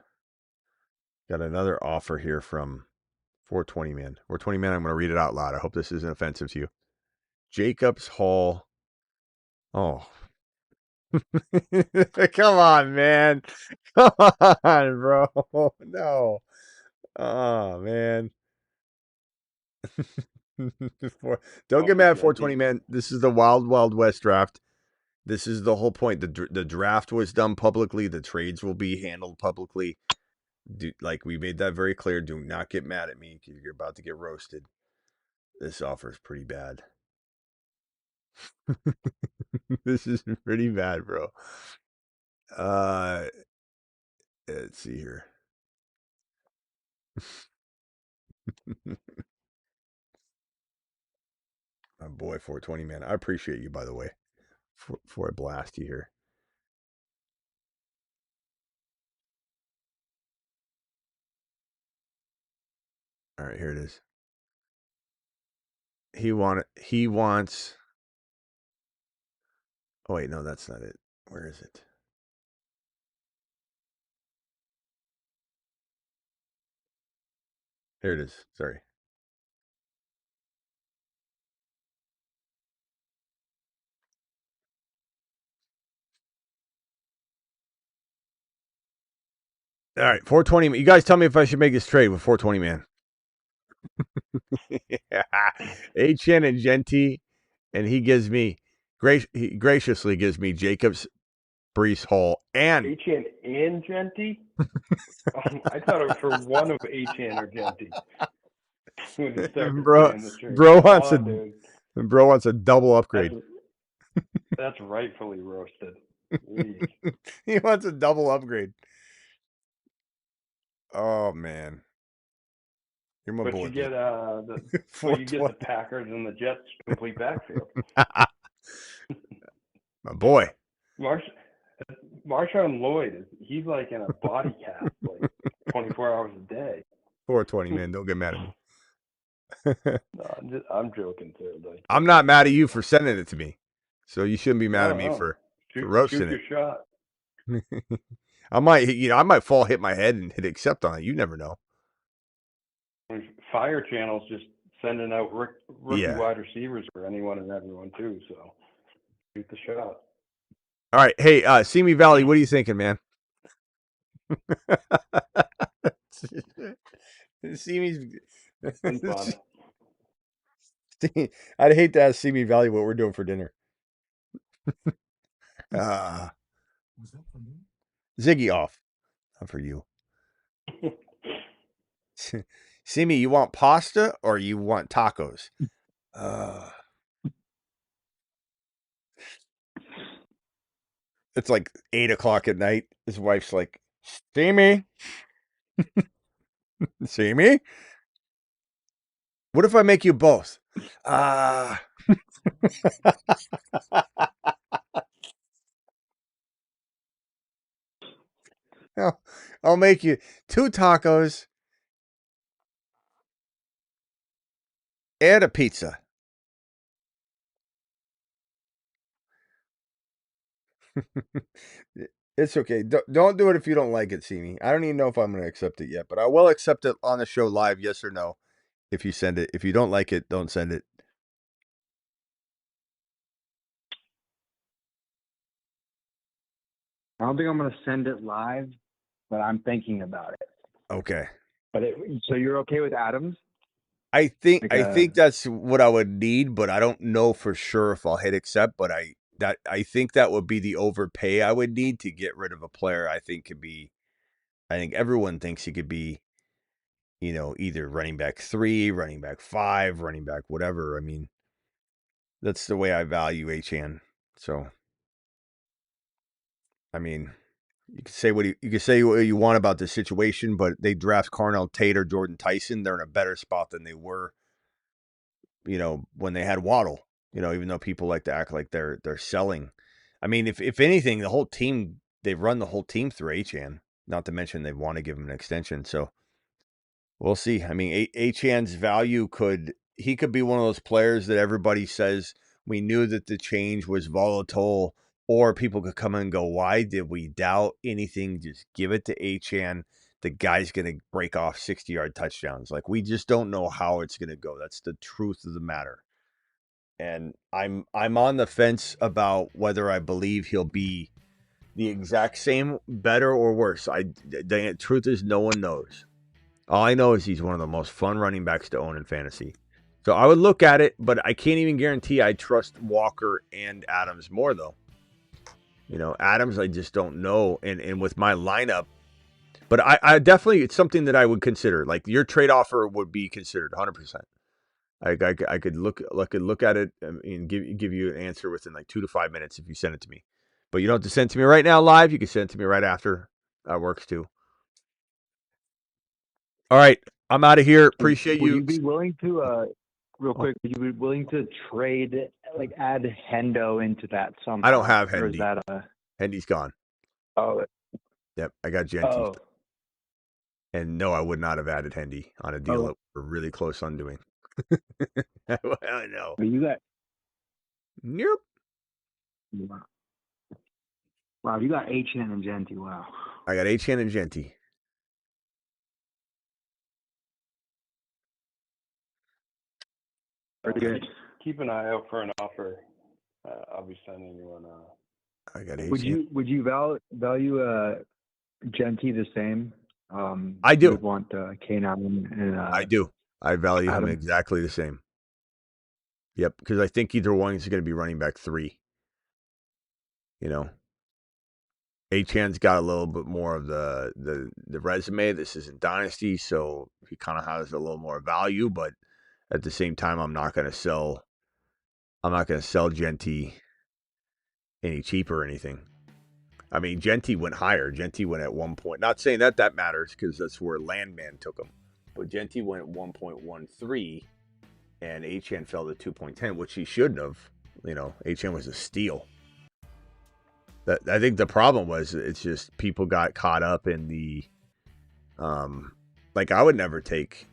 got another offer here from 420 man. 420 man, I'm going to read it out loud. I hope this isn't offensive to you. Jacobs Hall. Oh. Come on, man. Come on, bro. No. Oh, man. Don't get mad at 420 man. This is the Wild Wild West draft. This is the whole point. The draft was done publicly. The trades will be handled publicly. Like we made that very clear. Do not get mad at me because you're about to get roasted. This offer is pretty bad. This is pretty bad, bro. Let's see here. My boy, 420 man. I appreciate you, by the way, for I blast you here. All right, here it is. He wants. Oh wait, no, that's not it. Where is it? Here it is. Sorry. All right, 420. You guys tell me if I should make this trade with 420 man. Achane and Genty, and he gives me he graciously gives me Jacobs, Brees Hall, and Achane and Genty. I thought it was for one of Achane or Genty. When he started playing the trade. Bro wants a double upgrade. That's rightfully roasted. He wants a double upgrade. Oh man. You're my boy. You get you get the Packers and the Jets complete backfield. My boy. Marshawn Lloyd he's like in a body cast like 24 hours a day. 420 man, don't get mad at me. No, I'm joking too. Like, I'm not mad at you for sending it to me, so you shouldn't be mad at me for roasting shoot your it. Shot. I might fall, hit my head, and hit accept on it. You never know. Fire Channel's just sending out rookie wide receivers for anyone and everyone too. So Shoot the shot. All right. Hey, Simi Valley, what are you thinking, man? Simi's. Been fun. I'd hate to ask Simi Valley what we're doing for dinner. Ziggy off. Not for you. Simi, you want pasta or you want tacos? It's like 8:00 at night. His wife's like, Simi? Simi? What if I make you both? I'll make you 2 tacos and a pizza. It's okay. Don't do it if you don't like it, Simi. I don't even know if I'm going to accept it yet, but I will accept it on the show live, yes or no, if you send it. If you don't like it, don't send it. I don't think I'm going to send it live, but I'm thinking about it. Okay. But so you're okay with Adams? I think that's what I would need, but I don't know for sure if I'll hit accept. But I think that would be the overpay I would need to get rid of a player. I think everyone thinks he could be, either running back 3, running back 5, running back whatever. I mean, that's the way I value Achane. So, I mean, you can say what you want about the situation, but they draft Carnell Tate or Jordan Tyson. They're in a better spot than they were, when they had Waddle. Even though people like to act like they're selling. I mean, if anything, the whole team, they've run the whole team through Achane. Not to mention they want to give him an extension. So we'll see. I mean, Achane's value could be one of those players that everybody says we knew that the change was volatile, or people could come and go, why did we doubt anything? Just give it to Achane. The guy's going to break off 60-yard touchdowns. Like, we just don't know how it's going to go. That's the truth of the matter. And I'm on the fence about whether I believe he'll be the exact same, better or worse. The truth is, no one knows. All I know is he's one of the most fun running backs to own in fantasy. So I would look at it, but I can't even guarantee I trust Walker and Adams more, though. Adams, I just don't know. And with my lineup, but I definitely, it's something that I would consider. Like, your trade offer would be considered 100%. I could look at it and give you an answer within like 2 to 5 minutes if you send it to me. But you don't have to send it to me right now live. You can send it to me right after. That works too. All right, I'm out of here. Appreciate you. Would you be willing to, real quick? Would you be willing to trade, like, add Hendo into that somehow? I don't have Hendy. Or is that Hendy's gone. Oh. Yep, I got Genty. Oh. And no, I would not have added Hendy on a deal that we're really close on doing. I know. But you got. Nope. Wow, you got Achane and Genty. Wow. I got Achane and Genty. Very good. Keep an eye out for an offer. I'll be sending you one. I got Achane. Would you value Genty the same? I do. You would want Kane Allen and I do. I value Adam. him exactly the same. Yep, because I think either one is going to be running back 3. Achane's got a little bit more of the resume. This isn't Dynasty, so he kind of has a little more value. But at the same time, I'm not going to sell Genty any cheaper or anything. I mean, Genty went higher. Genty went at 1 point. Not saying that matters because that's where Landman took him. But Genty went at 1.13, and Achane fell to 2.10, which he shouldn't have. Achane was a steal. I think the problem was it's just people got caught up in the, like, I would never take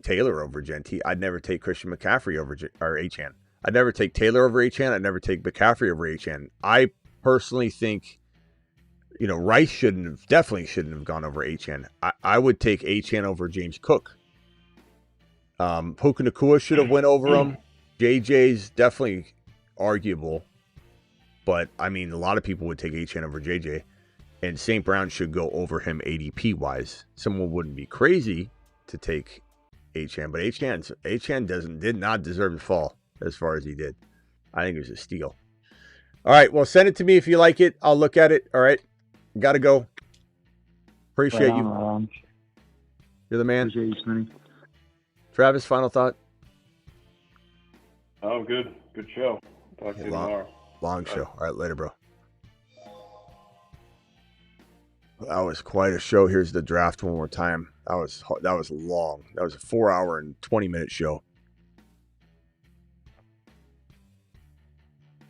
Taylor over Genty. I'd never take Christian McCaffrey over Achane. I'd never take Taylor over Achane. I'd never take McCaffrey over Achane. I personally think, Rice definitely shouldn't have gone over Achane. I would take Achane over James Cook. Puka Nacua should have went over him. JJ's definitely arguable. But, I mean, a lot of people would take Achane over JJ. And St. Brown should go over him ADP-wise. Someone wouldn't be crazy to take Achane. But Achane did not deserve to fall as far as he did. I think it was a steal. All right, well, send it to me if you like it. I'll look at it. All right, got to go. Appreciate you. You're the man. Appreciate you, Smitty. Travis, final thought? Oh, good. Good show. Talk to you tomorrow. Long show. All right, later, bro. That was quite a show. Here's the draft one more time. That was long. That was a 4-hour and 20-minute show.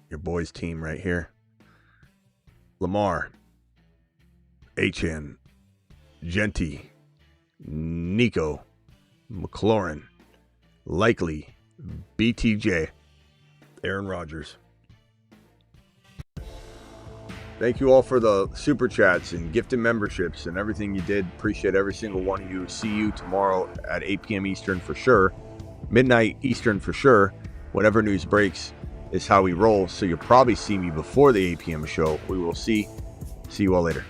Your boys' team right here. Lamar, Achane, Genty, Nico, McLaurin, Likely, BTJ, Aaron Rodgers. Thank you all for the super chats and gifted memberships and everything you did. Appreciate every single one of you. See you tomorrow at 8 p.m. Eastern for sure. Midnight Eastern for sure. Whatever news breaks is how we roll. So you'll probably see me before the 8 p.m. show. We will see. See you all later.